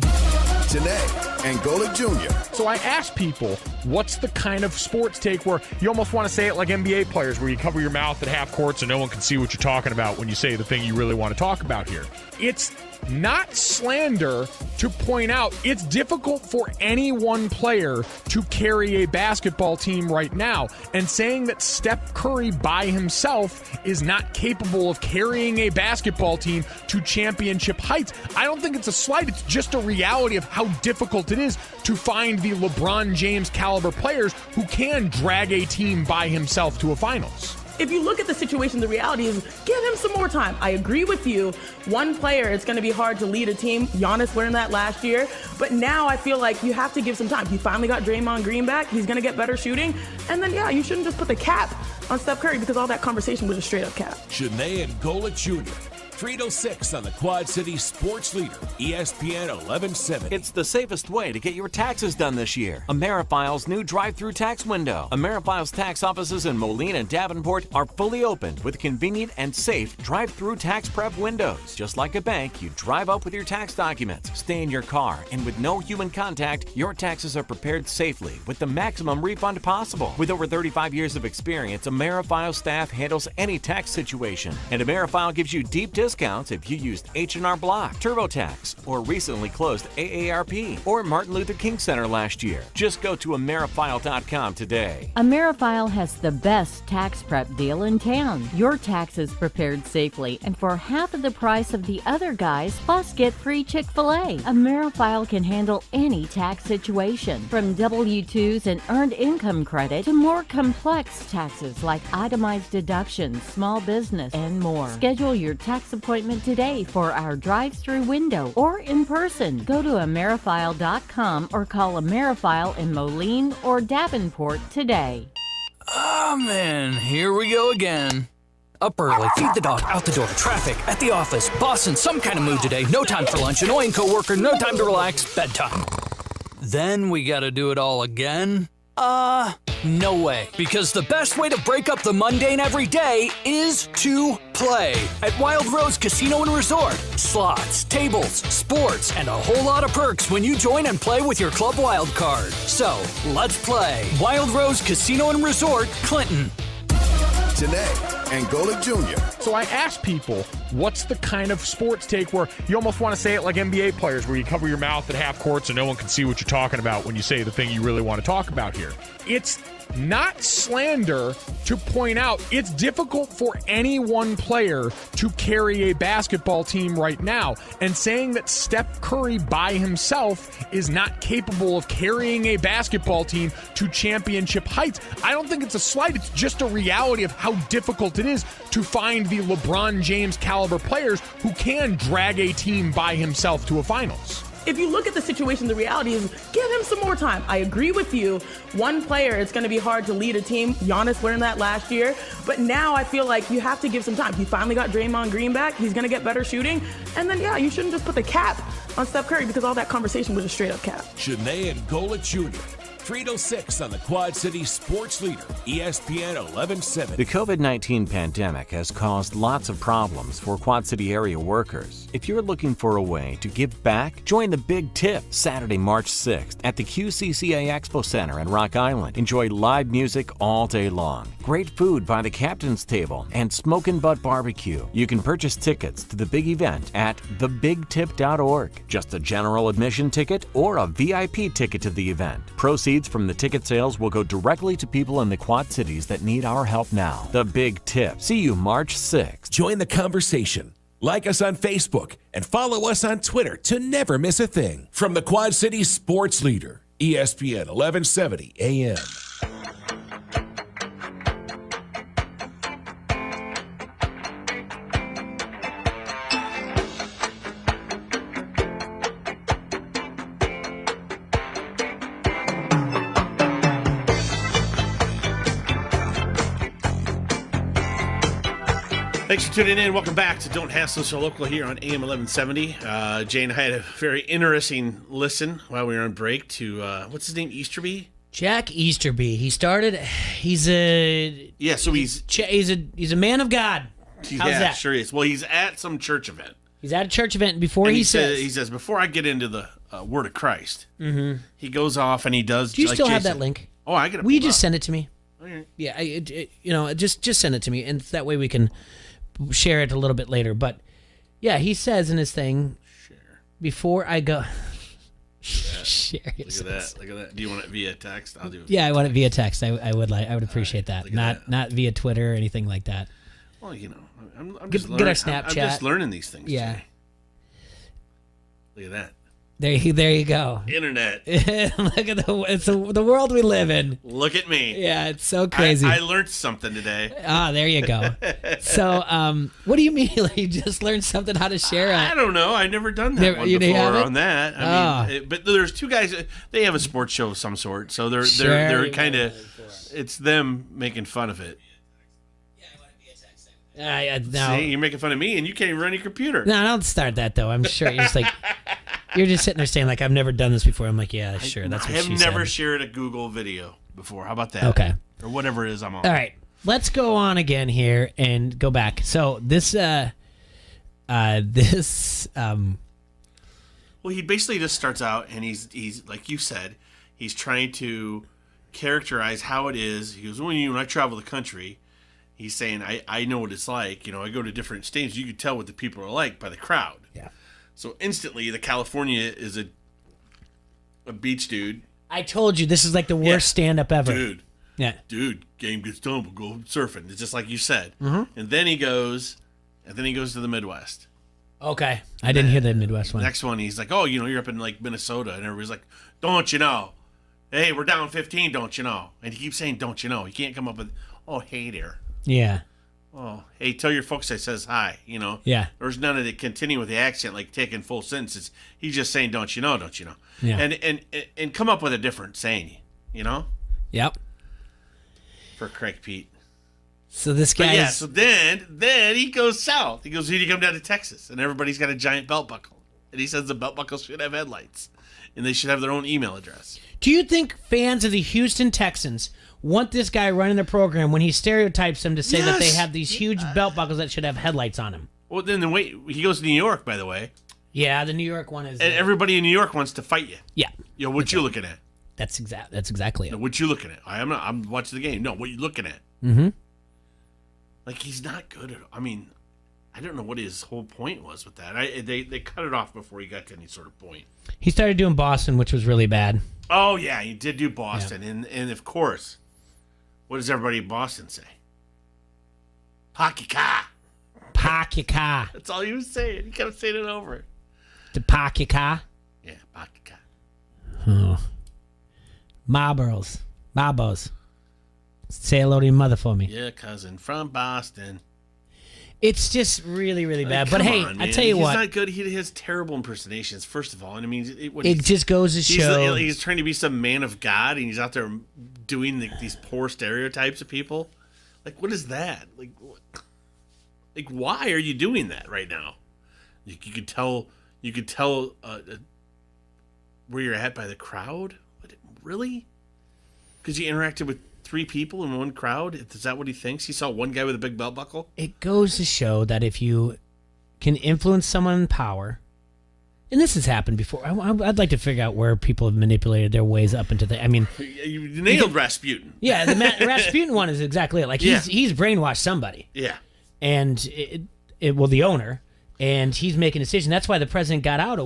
Today, Angola Jr. So I asked people, what's the kind of sports take where you almost want to say it like NBA players, where you cover your mouth at half court so no one can see what you're talking about when you say the thing you really want to talk about here. It's not slander to point out it's difficult for any one player to carry a basketball team right now. And saying that Steph Curry by himself is not capable of carrying a basketball team to championship heights, I don't think it's a slight. It's just a reality of how difficult it is to find the LeBron James caliber players who can drag a team by himself to a finals. If you look at the situation, the reality is give him some more time. I agree with you. One player, it's going to be hard to lead a team. Giannis learned that last year. But now I feel like you have to give some time. He finally got Draymond Green back. He's going to get better shooting. And then, yeah, you shouldn't just put the cap on Steph Curry because all that conversation was a straight-up cap. Janae and Gola Jr. 306 on the Quad City Sports Leader, ESPN 1170. It's the safest way to get your taxes done this year. AmeriFile's new drive-through tax window. AmeriFile's tax offices in Moline and Davenport are fully opened with convenient and safe drive-through tax prep windows. Just like a bank, you drive up with your tax documents, stay in your car, and with no human contact, your taxes are prepared safely with the maximum refund possible. With over 35 years of experience, AmeriFile staff handles any tax situation, and AmeriFile gives you deep discounts if you used H&R Block, TurboTax, or recently closed AARP or Martin Luther King Center last year. Just go to AmeriFile.com today. AmeriFile has the best tax prep deal in town. Your taxes prepared safely and for half of the price of the other guys, plus get free Chick-fil-A. AmeriFile can handle any tax situation, from W-2s and earned income credit to more complex taxes like itemized deductions, small business, and more. Schedule your tax appointment today for our drive-through window or in person. Go to AmeriFile.com or call AmeriFile in Moline or Davenport today. Oh man, here we go again. Up early, feed the dog, out the door, traffic, at the office, boss in some kind of mood today, no time for lunch, annoying coworker, no time to relax, bedtime. Then we gotta do it all again. No way. Because the best way to break up the mundane every day is to play at Wild Rose Casino and Resort. Slots, tables, sports, and a whole lot of perks when you join and play with your Club Wild card. So, let's play. Wild Rose Casino and Resort, Clinton. Today, Angola Jr. So I asked people, what's the kind of sports take where you almost want to say it like NBA players, where you cover your mouth at half court so no one can see what you're talking about when you say the thing you really want to talk about here? It's not slander to point out it's difficult for any one player to carry a basketball team right now. And saying that Steph Curry by himself is not capable of carrying a basketball team to championship heights, I don't think it's a slight. It's just a reality of how difficult it is to find the LeBron James caliber players who can drag a team by himself to a finals. If you look at the situation, the reality is give him some more time. I agree with you. One player, it's going to be hard to lead a team. Giannis learned that last year. But now I feel like you have to give some time. He finally got Draymond Green back. He's going to get better shooting. And then, you shouldn't just put the cap on Steph Curry because all that conversation was a straight-up cap. Shanae Angola Jr. 306 on the Quad City Sports Leader, ESPN 1170. The COVID-19 pandemic has caused lots of problems for Quad City area workers. If you're looking for a way to give back, join the Big Tip Saturday, March 6th at the QCCA Expo Center in Rock Island. Enjoy live music all day long, great food by the Captain's Table, and Smokin' Butt Barbecue. You can purchase tickets to the big event at thebigtip.org. Just a general admission ticket or a VIP ticket to the event. Proceeds from the ticket sales will go directly to people in the Quad Cities that need our help now. The Big Tip. See you March 6th. Join the conversation. Like us on Facebook and follow us on Twitter to never miss a thing. From the Quad City Sports Leader, ESPN 1170 AM. Thanks for tuning in. Welcome back to Don't Hassle Us, our local here on AM 1170. Jay and I had a very interesting listen while we were on break to, what's his name, Easterby? Jack Easterby. He's a man of God. How's that? Sure he is. Well, he's at some church event. He's at a church event, and before he says, before I get into the Word of Christ, he goes off and he does. Do you like still have Jason. that link? Oh, I get it. Will you just send it to me? Okay. Yeah, just send it to me, and that way we can share it a little bit later. But yeah, he says in his thing, before I go, share. Look at that. Do you want it via text? I'll do it. Yeah, I want it via text. I would appreciate that. Not via Twitter or anything like that. Well, I'm get just our learning. Snapchat. I'm just learning these things. Yeah. Today. Look at that. There you go. Internet. Look at the world we live in. Look at me. Yeah, it's so crazy. I learned something today. There you go. So, what do you mean? Like, you just learned something how to share? I don't know. I've never done that one before on that. I mean, but there's two guys. They have a sports show of some sort, so they're kind of. It's them making fun of it. No. See, you're making fun of me, and you can't even run your computer. No, don't start that though. I'm sure you're just like. You're just sitting there saying, like, I've never done this before. I'm like, yeah, sure. That's what she said. I have never shared a Google video before. How about that? Okay. Or whatever it is I'm on. All right. Let's go on again here and go back. So this, well, he basically just starts out and he's like you said, he's trying to characterize how it is. He goes, when I travel the country, he's saying, I know what it's like. I go to different states. You can tell what the people are like by the crowd. Yeah. So instantly, the California is a beach dude. I told you this is like the worst stand-up ever. Dude. Yeah. Dude, game gets done, we'll go surfing. It's just like you said. Mm-hmm. And then he goes to the Midwest. Okay. I didn't hear the Midwest one. Next one, he's like, oh, you're up in like Minnesota. And everybody's like, don't you know? Hey, we're down 15, don't you know? And he keeps saying, don't you know? He can't come up with, oh, hey there. Yeah. Oh, hey, tell your folks I says hi, Yeah. There's none of the continue with the accent, like taking full sentences. He's just saying, don't you know? Yeah. And come up with a different saying, Yep. For Craig Pete. So this guy so then he goes south. He goes, you come down to Texas, and everybody's got a giant belt buckle. And he says the belt buckle should have headlights. and they should have their own email address. Do you think fans of the Houston Texans want this guy running the program when he stereotypes them to say that they have these huge belt buckles that should have headlights on them? Well, then wait, he goes to New York, by the way. Yeah, the New York one is. And everybody in New York wants to fight you. Yeah. What you looking at? That's exactly it. No, what you looking at? I'm watching the game. No, what you looking at? Mm-hmm. Like, he's not good at. I mean, I don't know what his whole point was with that. They cut it off before he got to any sort of point. He started doing Boston, which was really bad. Oh yeah, he did do Boston, and of course, what does everybody in Boston say? Hockey car. Pocky car. That's all he was saying. He kept saying it over. The pocky car. Yeah, pocky car. Oh. Marlboros. Say hello to your mother for me. Yeah, cousin from Boston. It's just really, really bad. Like, but hey, on, I tell you he's what. not good. He has terrible impersonations, first of all. And I mean, It just goes to show. He's trying to be some man of God, and he's out there doing these poor stereotypes of people. Like, what is that? Like, why are you doing that right now? You could tell. Where you're at by the crowd. What, really? Because you interacted with 3 people in one crowd? Is that what he thinks? He saw one guy with a big belt buckle? It goes to show that if you can influence someone in power, and this has happened before. I'd like to figure out where people have manipulated their ways up into the. I mean, you nailed Rasputin. Yeah, the Rasputin one is exactly it. Like he's brainwashed somebody. Yeah, and the owner. And he's making a decision. That's why the president got out a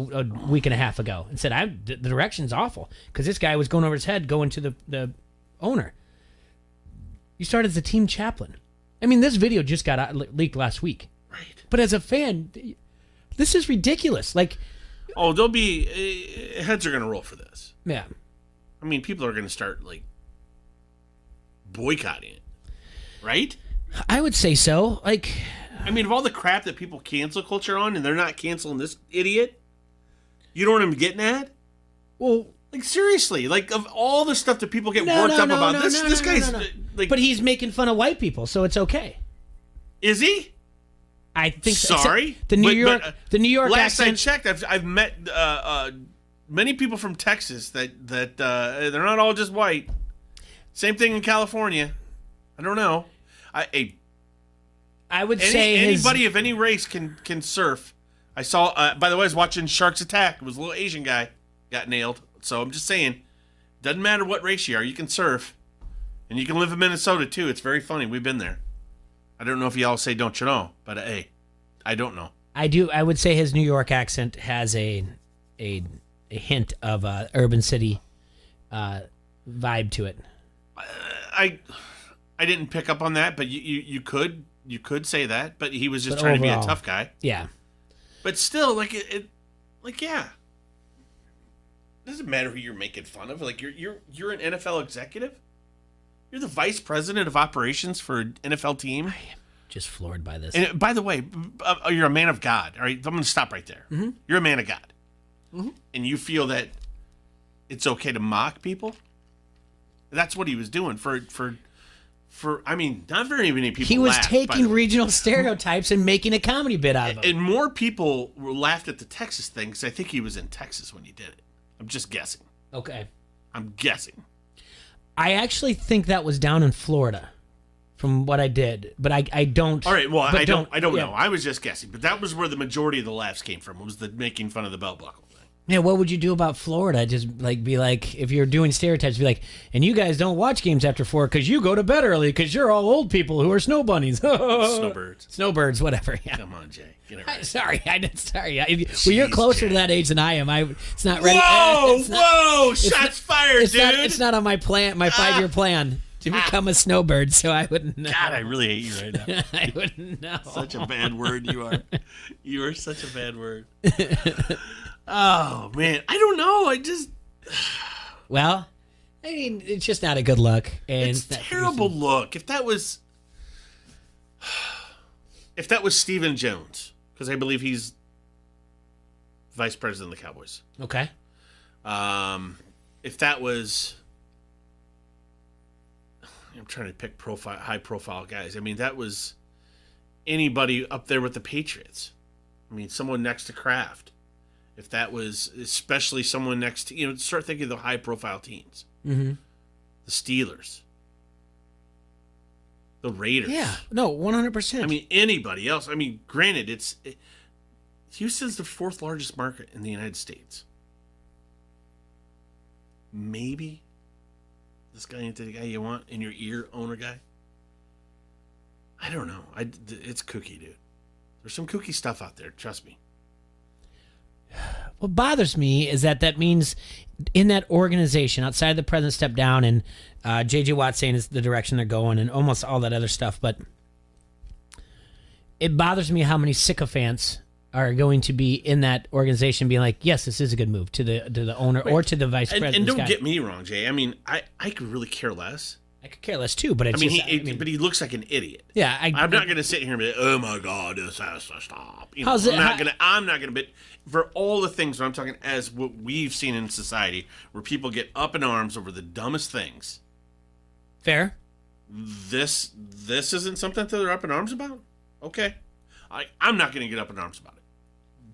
week and a half ago and said, the direction's awful. Because this guy was going over his head, going to the owner. You started as a team chaplain. I mean, this video just got leaked last week. Right. But as a fan, this is ridiculous. Like, there'll be... heads are going to roll for this. Yeah. I mean, people are going to start, like, boycotting it. Right? I would say so. Like... I mean, of all the crap that people cancel culture on, and they're not canceling this idiot, you know what I'm getting at? Well, like, seriously, like, of all the stuff that people get worked up about, this guy's like, but he's making fun of white people, so it's okay. Is he? I think so. Sorry, the New York Last accent. I checked, I've met many people from Texas that they're not all just white. Same thing in California. I don't know. I would say anybody of any race can surf. I saw. By the way, I was watching Sharks Attack. It was a little Asian guy got nailed. So I'm just saying, doesn't matter what race you are, you can surf, and you can live in Minnesota too. It's very funny. We've been there. I don't know if y'all say "don't you know," but hey, I don't know. I do. I would say his New York accent has a hint of urban city vibe to it. I didn't pick up on that, but you could. You could say that, but he was just trying to be a tough guy. Yeah. But still, like it doesn't matter who you're making fun of. Like you're an NFL executive. You're the vice president of operations for an NFL team. I am just floored by this. And by the way, you're a man of God. All right, I'm going to stop right there. Mm-hmm. You're a man of God, mm-hmm. and you feel that it's okay to mock people. That's what he was doing for I mean, not very many people. He was laughed, taking regional stereotypes and making a comedy bit out of them. And more people laughed at the Texas thing because I think he was in Texas when he did it. I'm just guessing. Okay. I'm guessing. I actually think that was down in Florida, from what I did, but I don't. All right. Well, I don't yeah. know. I was just guessing, but that was where the majority of the laughs came from. Was the making fun of the belt buckle thing. Yeah, what would you do about Florida? Just be like, if you're doing stereotypes, be like, and you guys don't watch games after 4 because you go to bed early because you're all old people who are snow bunnies. Snowbirds, whatever. Yeah. Come on, Jay. Get it right. Sorry. Well, you're closer to that age than I am. It's not ready. Whoa! Shots fired, dude. It's not on my 5-year plan to become a snowbird, so I wouldn't know. God, I really hate you right now. I wouldn't know. Such a bad word you are. You are such a bad word. Oh, man. I don't know. Well, I mean, it's just not a good look. And it's a terrible look. If that was Stephen Jones, because I believe he's vice president of the Cowboys. Okay. If that was... I'm trying to pick high-profile guys. I mean, that was anybody up there with the Patriots. I mean, someone next to Kraft. if that was especially someone next to, start thinking of the high-profile teams. Mm-hmm. The Steelers. The Raiders. Yeah. No, 100%. I mean, anybody else. I mean, granted, Houston's the 4th largest market in the United States. Maybe this guy ain't the guy you want in your ear, owner guy. I don't know. It's kooky, dude. There's some kooky stuff out there. Trust me. What bothers me is that means in that organization, outside the president step down and J.J. Watt saying is the direction they're going and almost all that other stuff, but it bothers me how many sycophants are going to be in that organization being like, yes, this is a good move to the owner or to the vice president. And don't get me wrong, Jay. I mean, I could really care less. I could care less too, but it's but he looks like an idiot. Yeah, I'm not going to sit here and be like, oh my God, this has to stop. I'm not going to. But for all the things that I'm talking as what we've seen in society, where people get up in arms over the dumbest things. Fair. This isn't something that they're up in arms about. Okay, I'm not going to get up in arms about it.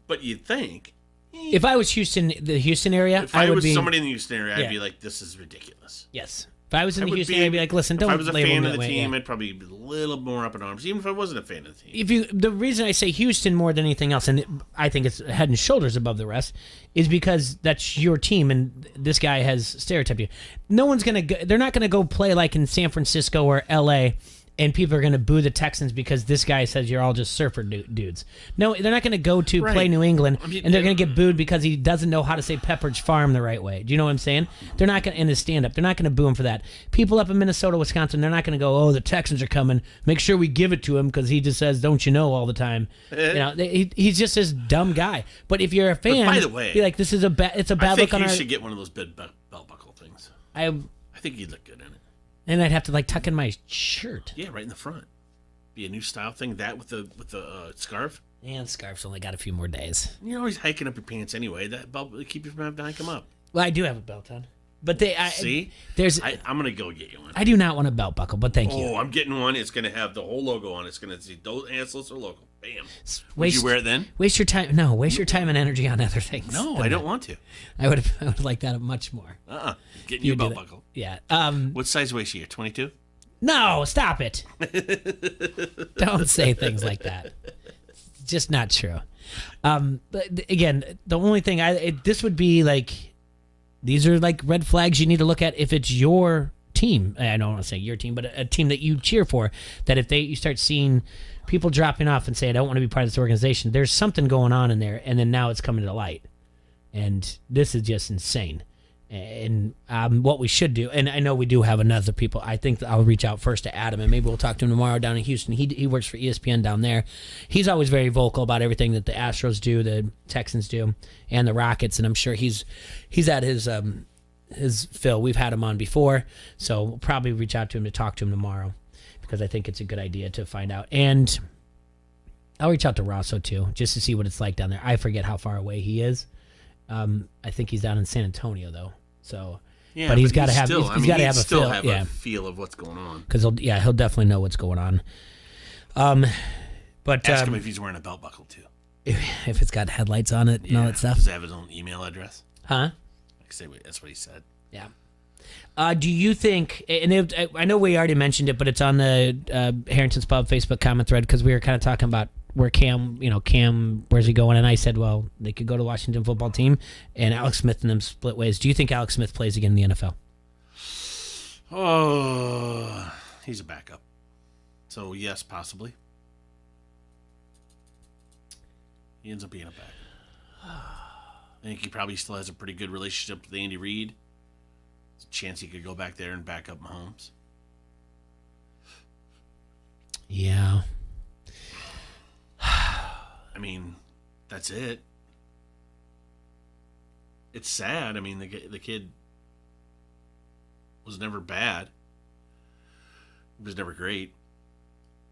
But you'd think. If I was the Houston area, if I was somebody in the Houston area, I'd be like, this is ridiculous. Yes. If I was in the Houston area, I'd be like, listen, don't label me that way. If I was a fan of the team, I'd probably be a little more up in arms, even if I wasn't a fan of the team. The reason I say Houston more than anything else, and I think it's head and shoulders above the rest, is because that's your team, and this guy has stereotyped you. No one's going to they're not going to go play like in San Francisco or L.A., and people are going to boo the Texans because this guy says you're all just surfer dudes. No, they're not going to go to play New England, and they're going to get booed because he doesn't know how to say Pepperidge Farm the right way. Do you know what I'm saying? They're not going to, in his stand-up, they're not going to boo him for that. People up in Minnesota, Wisconsin, they're not going to go, oh, the Texans are coming. Make sure we give it to him because he just says, don't you know, all the time. He's just this dumb guy. But if you're a fan, by the way, be like, this is a bad look on our... I think you should get one of those belt buckle things. I think you'd look good in it. And I'd have to tuck in my shirt. Yeah, right in the front. Be a new style thing. That with the scarf. And scarf's only got a few more days. You're always hiking up your pants anyway. That belt will keep you from having to hike them up. Well, I do have a belt on, but see. I'm gonna go get you one. I do not want a belt buckle, but thank you. Oh, I'm getting one. It's gonna have the whole logo on it. It's gonna say "Don't Hansless or local." Bam. Would you wear it then? Waste your time. No, waste your time and energy on other things. No, I don't want to. I would like that much more. Getting you a belt buckle. Yeah. What size waist are you? 22? No, stop it. Don't say things like that. It's just not true. But again, the only thing this would be like, these are like red flags you need to look at if it's your team. I don't want to say your team, but a team that you cheer for. That if you start seeing people dropping off and say, I don't want to be part of this organization, there's something going on in there, and then now it's coming to light. And this is just insane. And what we should do, and I know we do have another people, I think I'll reach out first to Adam, and maybe we'll talk to him tomorrow down in Houston. He works for ESPN down there. He's always very vocal about everything that the Astros do, the Texans do, and the Rockets, and I'm sure he's at his fill. We've had him on before, so we'll probably reach out to him to talk to him tomorrow, because I think it's a good idea to find out. And I'll reach out to Rosso too, just to see what it's like down there. I forget how far away he is. I think he's down in San Antonio though. So, yeah, but he's got to have. Still, he's got to have a feel. A feel of what's going on. Because he'll definitely know what's going on. But ask him if he's wearing a belt buckle too. If it's got headlights on it and all that stuff. Does he have his own email address? Huh? That's what he said. Yeah. Do you think? And I know we already mentioned it, but it's on the Harrington's Pub Facebook comment thread, because we were kind of talking about where Cam, where's he going? And I said, well, they could go to the Washington football team, and Alex Smith and them split ways. Do you think Alex Smith plays again in the NFL? Oh, he's a backup. So, yes, possibly. He ends up being a backup. I think he probably still has a pretty good relationship with Andy Reid. There's a chance he could go back there and back up Mahomes. Yeah. I mean, that's it. It's sad. I mean, the kid was never bad. He was never great.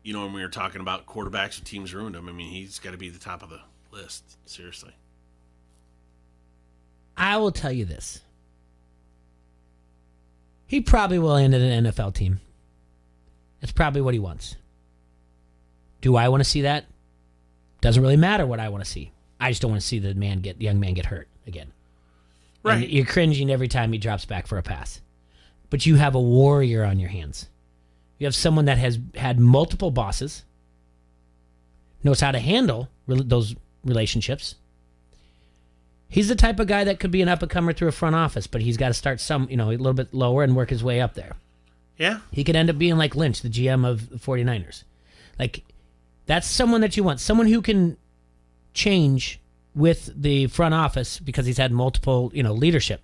When we were talking about quarterbacks and teams ruined him, I mean, he's got to be the top of the list. Seriously. I will tell you this. He probably will end at an NFL team. That's probably what he wants. Do I want to see that? Doesn't really matter what I want to see. I just don't want to see the young man get hurt again. Right. And you're cringing every time he drops back for a pass. But you have a warrior on your hands. You have someone that has had multiple bosses, knows how to handle those relationships. He's the type of guy that could be an up-and-comer through a front office, but he's got to start a little bit lower and work his way up there. Yeah. He could end up being like Lynch, the GM of the 49ers. Like, that's someone that you want. Someone who can change with the front office because he's had multiple, leadership.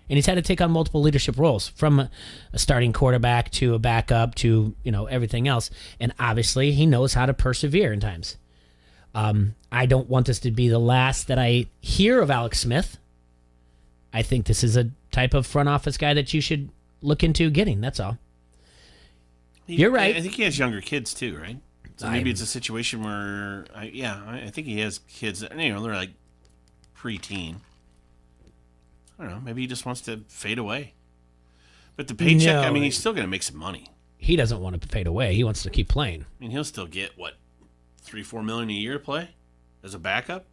And he's had to take on multiple leadership roles, from a starting quarterback to a backup to, everything else. And obviously, he knows how to persevere in times. I don't want this to be the last that I hear of Alex Smith. I think this is a type of front office guy that you should look into getting. That's all. You're right. I think he has younger kids too, right? So maybe it's a situation where, I think he has kids that, they're like preteen. I don't know. Maybe he just wants to fade away. But the paycheck, he's still going to make some money. He doesn't want to fade away. He wants to keep playing. He'll still get, $3-4 million a year to play as a backup?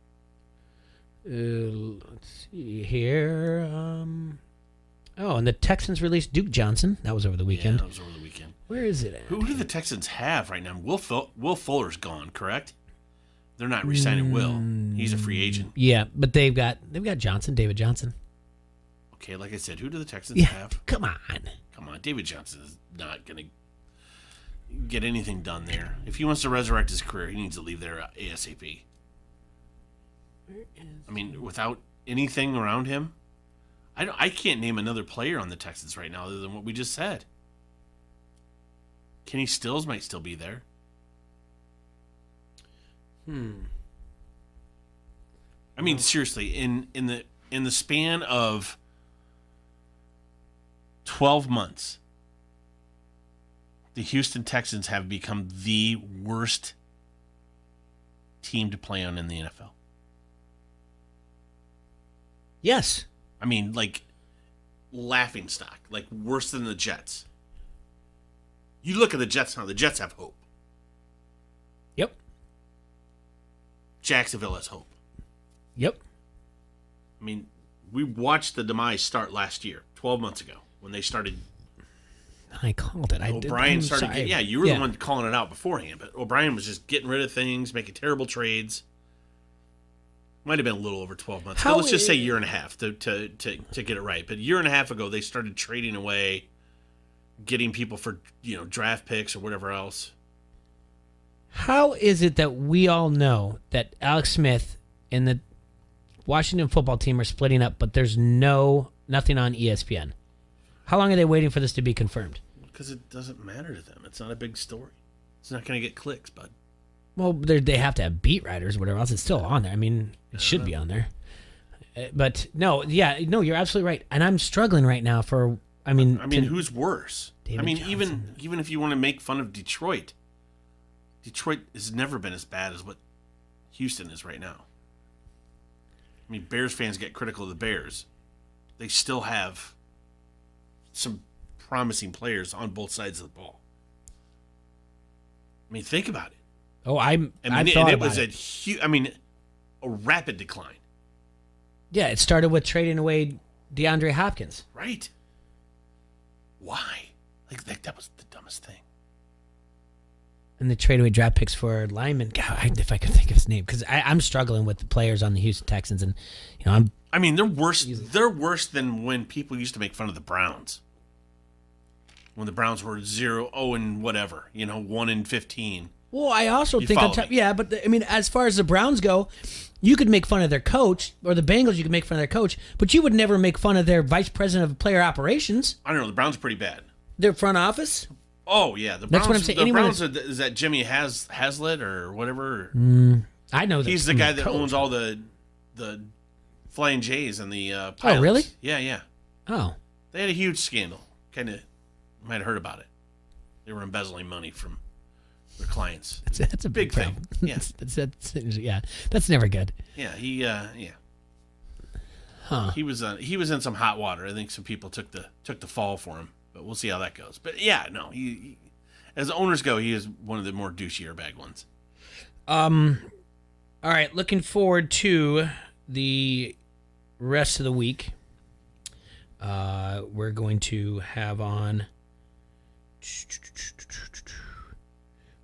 Let's see here. And the Texans released Duke Johnson. That was over the weekend. Yeah, that was over the weekend. Where is it at? Who do the Texans have right now? Will Fuller's gone, correct? They're not re-signing Will. He's a free agent. Yeah, but they've got Johnson, David Johnson. Okay, like I said, who do the Texans have? Come on. David Johnson is not going to get anything done there. If he wants to resurrect his career, he needs to leave there ASAP. Without anything around him, I can't name another player on the Texans right now other than what we just said. Kenny Stills might still be there. Seriously, in the span of 12 months, the Houston Texans have become the worst team to play on in the NFL. Yes. Laughing stock. Worse than the Jets. You look at the Jets now, the Jets have hope. Yep. Jacksonville has hope. Yep. We watched the demise start last year, 12 months ago, when they started. I called it. O'Brien started. You were the one calling it out beforehand, but O'Brien was just getting rid of things, making terrible trades. Might have been a little over 12 months. But let's just say year and a half to get it right. But a year and a half ago, they started trading away, getting people for draft picks or whatever else. How is it that we all know that Alex Smith and the Washington football team are splitting up, but there's nothing on ESPN? How long are they waiting for this to be confirmed? Because it doesn't matter to them. It's not a big story. It's not going to get clicks, bud. Well, they have to have beat writers or whatever else. It's still on there. It should be on there. But you're absolutely right. And I'm struggling right now for. Who's worse? Johnson. Even if you want to make fun of Detroit has never been as bad as what Houston is right now. Bears fans get critical of the Bears. They still have some promising players on both sides of the ball. Think about it. Oh, I thought it about was a rapid decline. Yeah, it started with trading away DeAndre Hopkins. Right. Why? That was the dumbest thing. And they trade away draft picks for linemen. God, if I could think of his name, because I'm struggling with the players on the Houston Texans, and they're worse. They're worse than when people used to make fun of the Browns. When the Browns were 0-0 and whatever, 1-15. Well, I also think on top, but as far as the Browns go, you could make fun of their coach, or the Bengals, you could make fun of their coach, but you would never make fun of their vice president of player operations. I don't know. The Browns are pretty bad. Their front office. Oh yeah, the Browns. That's what I'm saying. The Browns is that Jimmy Haslett or whatever. I know that he's the guy that owns all the Flying J's and the pilots. Oh really? Yeah. Oh, they had a huge scandal. Kind of might have heard about it. They were embezzling money from their clients. That's a big thing. Yeah, that's never good. Yeah, Huh. He was in some hot water. I think some people took the fall for him, but we'll see how that goes. But as owners go, he is one of the more douchier bag ones. All right, looking forward to the rest of the week. We're going to have on,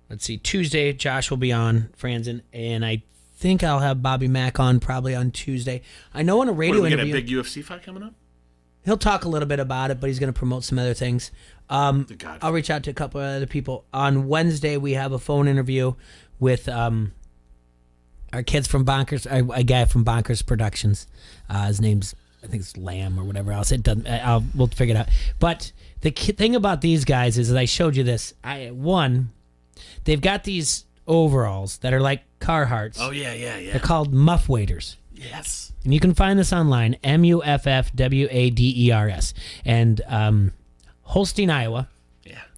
let's see, Tuesday, Josh will be on, Franzen, and I think I'll have Bobby Mack on probably on Tuesday. I know on a radio we interview. Got a big UFC fight coming up? He'll talk a little bit about it, but he's going to promote some other things. I'll reach out to a couple of other people. On Wednesday, we have a phone interview with our kids from Bonkers, a guy from Bonkers Productions. His name's, I think it's Lamb or whatever else. It doesn't. We'll figure it out. But the thing about these guys is, as I showed you this, they've got these overalls that are like Carhartts. Oh yeah. They're called muff waders. Yes. And you can find this online, MUFFWADERS. And Holstein, Iowa,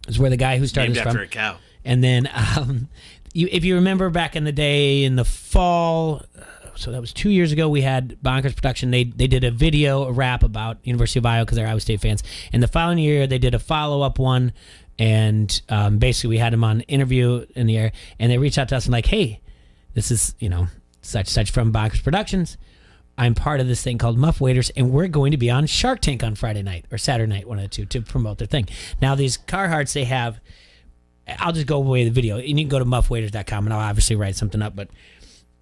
is where the guy who started Named this after from. a cow. And then, if you remember back in the day, in the fall, so that was 2 years ago, we had Bonkers Production. They did a rap about University of Iowa because they're Iowa State fans. And the following year, they did a follow-up one, and basically we had them on interview in the air, and they reached out to us and like, hey, this is, such from Bonkers Productions. I'm part of this thing called Muff Waiters, and we're going to be on Shark Tank on Friday night or Saturday night, one of the two, to promote their thing. Now, these Carhartts they have, I'll just go away the video, and you can go to muffwaiters.com, and I'll obviously write something up, but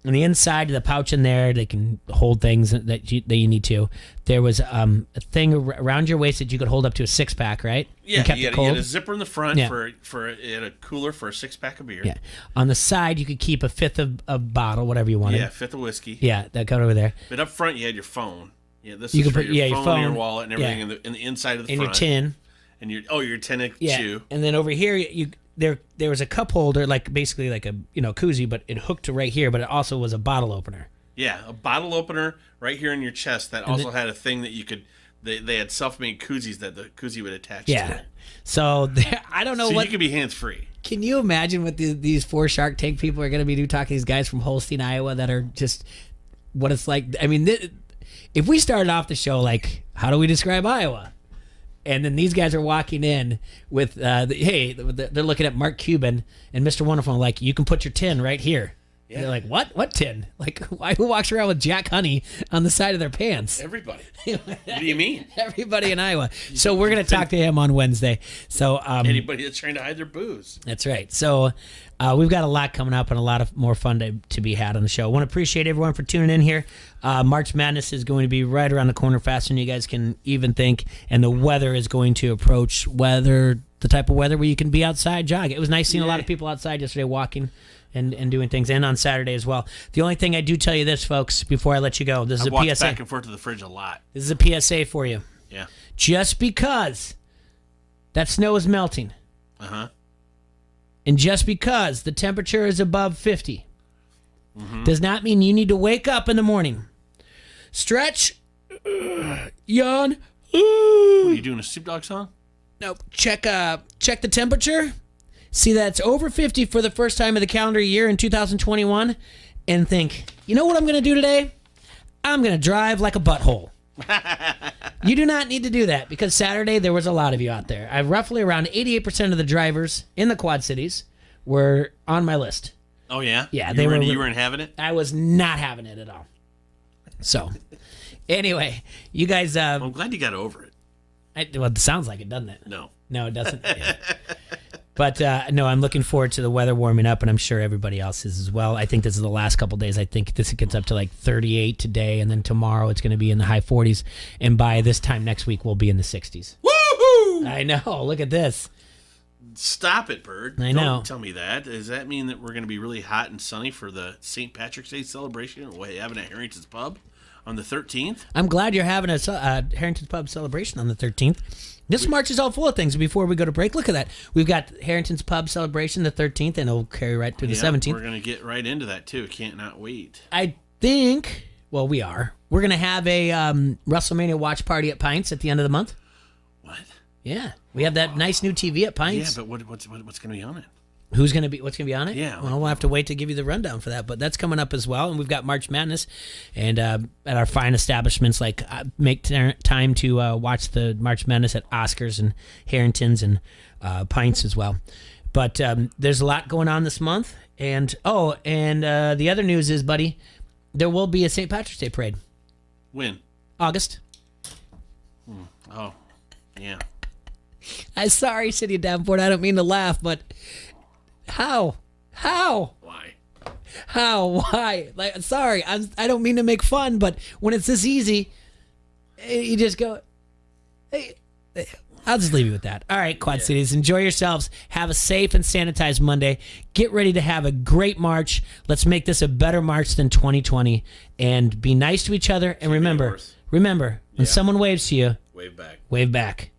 on the inside of the pouch in there, they can hold things that you need to. There was a thing around your waist that you could hold up to a 6-pack, right? Yeah, you had a zipper in the front for it had a cooler for a 6-pack of beer. Yeah. On the side, you could keep a fifth of a bottle, whatever you wanted. Yeah, fifth of whiskey. Yeah, that got over there. But up front, you had your phone. Yeah, this you is could for put, your phone, your wallet, and everything in the inside of the and front. your tin. And your tin chew. And then over here, there was a cup holder, like basically like a koozie, but it hooked to right here, but it also was a bottle opener. Yeah, a bottle opener right here in your chest that also had a thing that you could. They had self-made koozies that the koozie would attach to it. So I don't know so what. You could be hands-free. Can you imagine what these 4 Shark Tank people are going to be talking to these guys from Holstein, Iowa that are just what it's like? I mean, if we started off the show like, how do we describe Iowa? And then these guys are walking in with, they're looking at Mark Cuban and Mr. Wonderful, like, you can put your tin right here. Yeah. They're like, what? What tin? Like, who walks around with Jack Honey on the side of their pants? Everybody. What do you mean? Everybody in Iowa. So we're going to talk to him on Wednesday. So anybody that's trying to hide their booze. That's right. So we've got a lot coming up and a lot of more fun to be had on the show. I want to appreciate everyone for tuning in here. March Madness is going to be right around the corner, faster than you guys can even think. And the weather is going to approach the type of weather where you can be outside, jog. It was nice seeing a lot of people outside yesterday walking and doing things, and on Saturday as well. The only thing I do tell you this, folks, before I let you go, this is a PSA. I walked back and forth to the fridge a lot. This is a PSA for you. Yeah. Just because that snow is melting, and just because the temperature is above 50, does not mean you need to wake up in the morning, stretch, yawn. What are you doing, a Snoop Dogg song? No, check the temperature. See that it's over 50 for the first time of the calendar year in 2021, and think, you know what I'm going to do today? I'm going to drive like a butthole. You do not need to do that, because Saturday there was a lot of you out there. Roughly around 88% of the drivers in the Quad Cities were on my list. Oh, yeah? Yeah. You weren't having it? I was not having it at all. So, anyway, you guys... I'm glad you got over it. Well, it sounds like it, doesn't it? No, it doesn't. Yeah. But, no, I'm looking forward to the weather warming up, and I'm sure everybody else is as well. I think this is the last couple days. I think this gets up to like 38 today, and then tomorrow it's going to be in the high 40s. And by this time next week, we'll be in the 60s. Woohoo! I know. Look at this. Stop it, Bird. I know. Don't tell me that. Does that mean that we're going to be really hot and sunny for the St. Patrick's Day celebration we're having at Harrington's Pub on the 13th? I'm glad you're having a Harrington's Pub celebration on the 13th. This March is all full of things. Before we go to break, look at that. We've got Harrington's Pub celebration the 13th, and it'll carry right through the 17th. We're going to get right into that, too. Can't not wait. I think, well, we are. We're going to have a WrestleMania watch party at Pints at the end of the month. What? Yeah. We have that nice new TV at Pints. Yeah, but what's going to be on it? What's going to be on it? Yeah. Well, we'll have to wait to give you the rundown for that, but that's coming up as well. And we've got March Madness, and at our fine establishments, like make time to watch the March Madness at Oscars and Harrington's and Pints as well. But there's a lot going on this month. And the other news is, buddy, there will be a St. Patrick's Day parade. When? August. Oh, yeah. I'm sorry, City of Davenport. I don't mean to laugh, but how? Why? How? Why? Like, sorry, I don't mean to make fun, but when it's this easy, you just go. Hey, I'll just leave you with that. All right, Quad Cities, enjoy yourselves. Have a safe and sanitized Monday. Get ready to have a great March. Let's make this a better March than 2020, and be nice to each other. And remember, when someone waves to you, wave back. Wave back.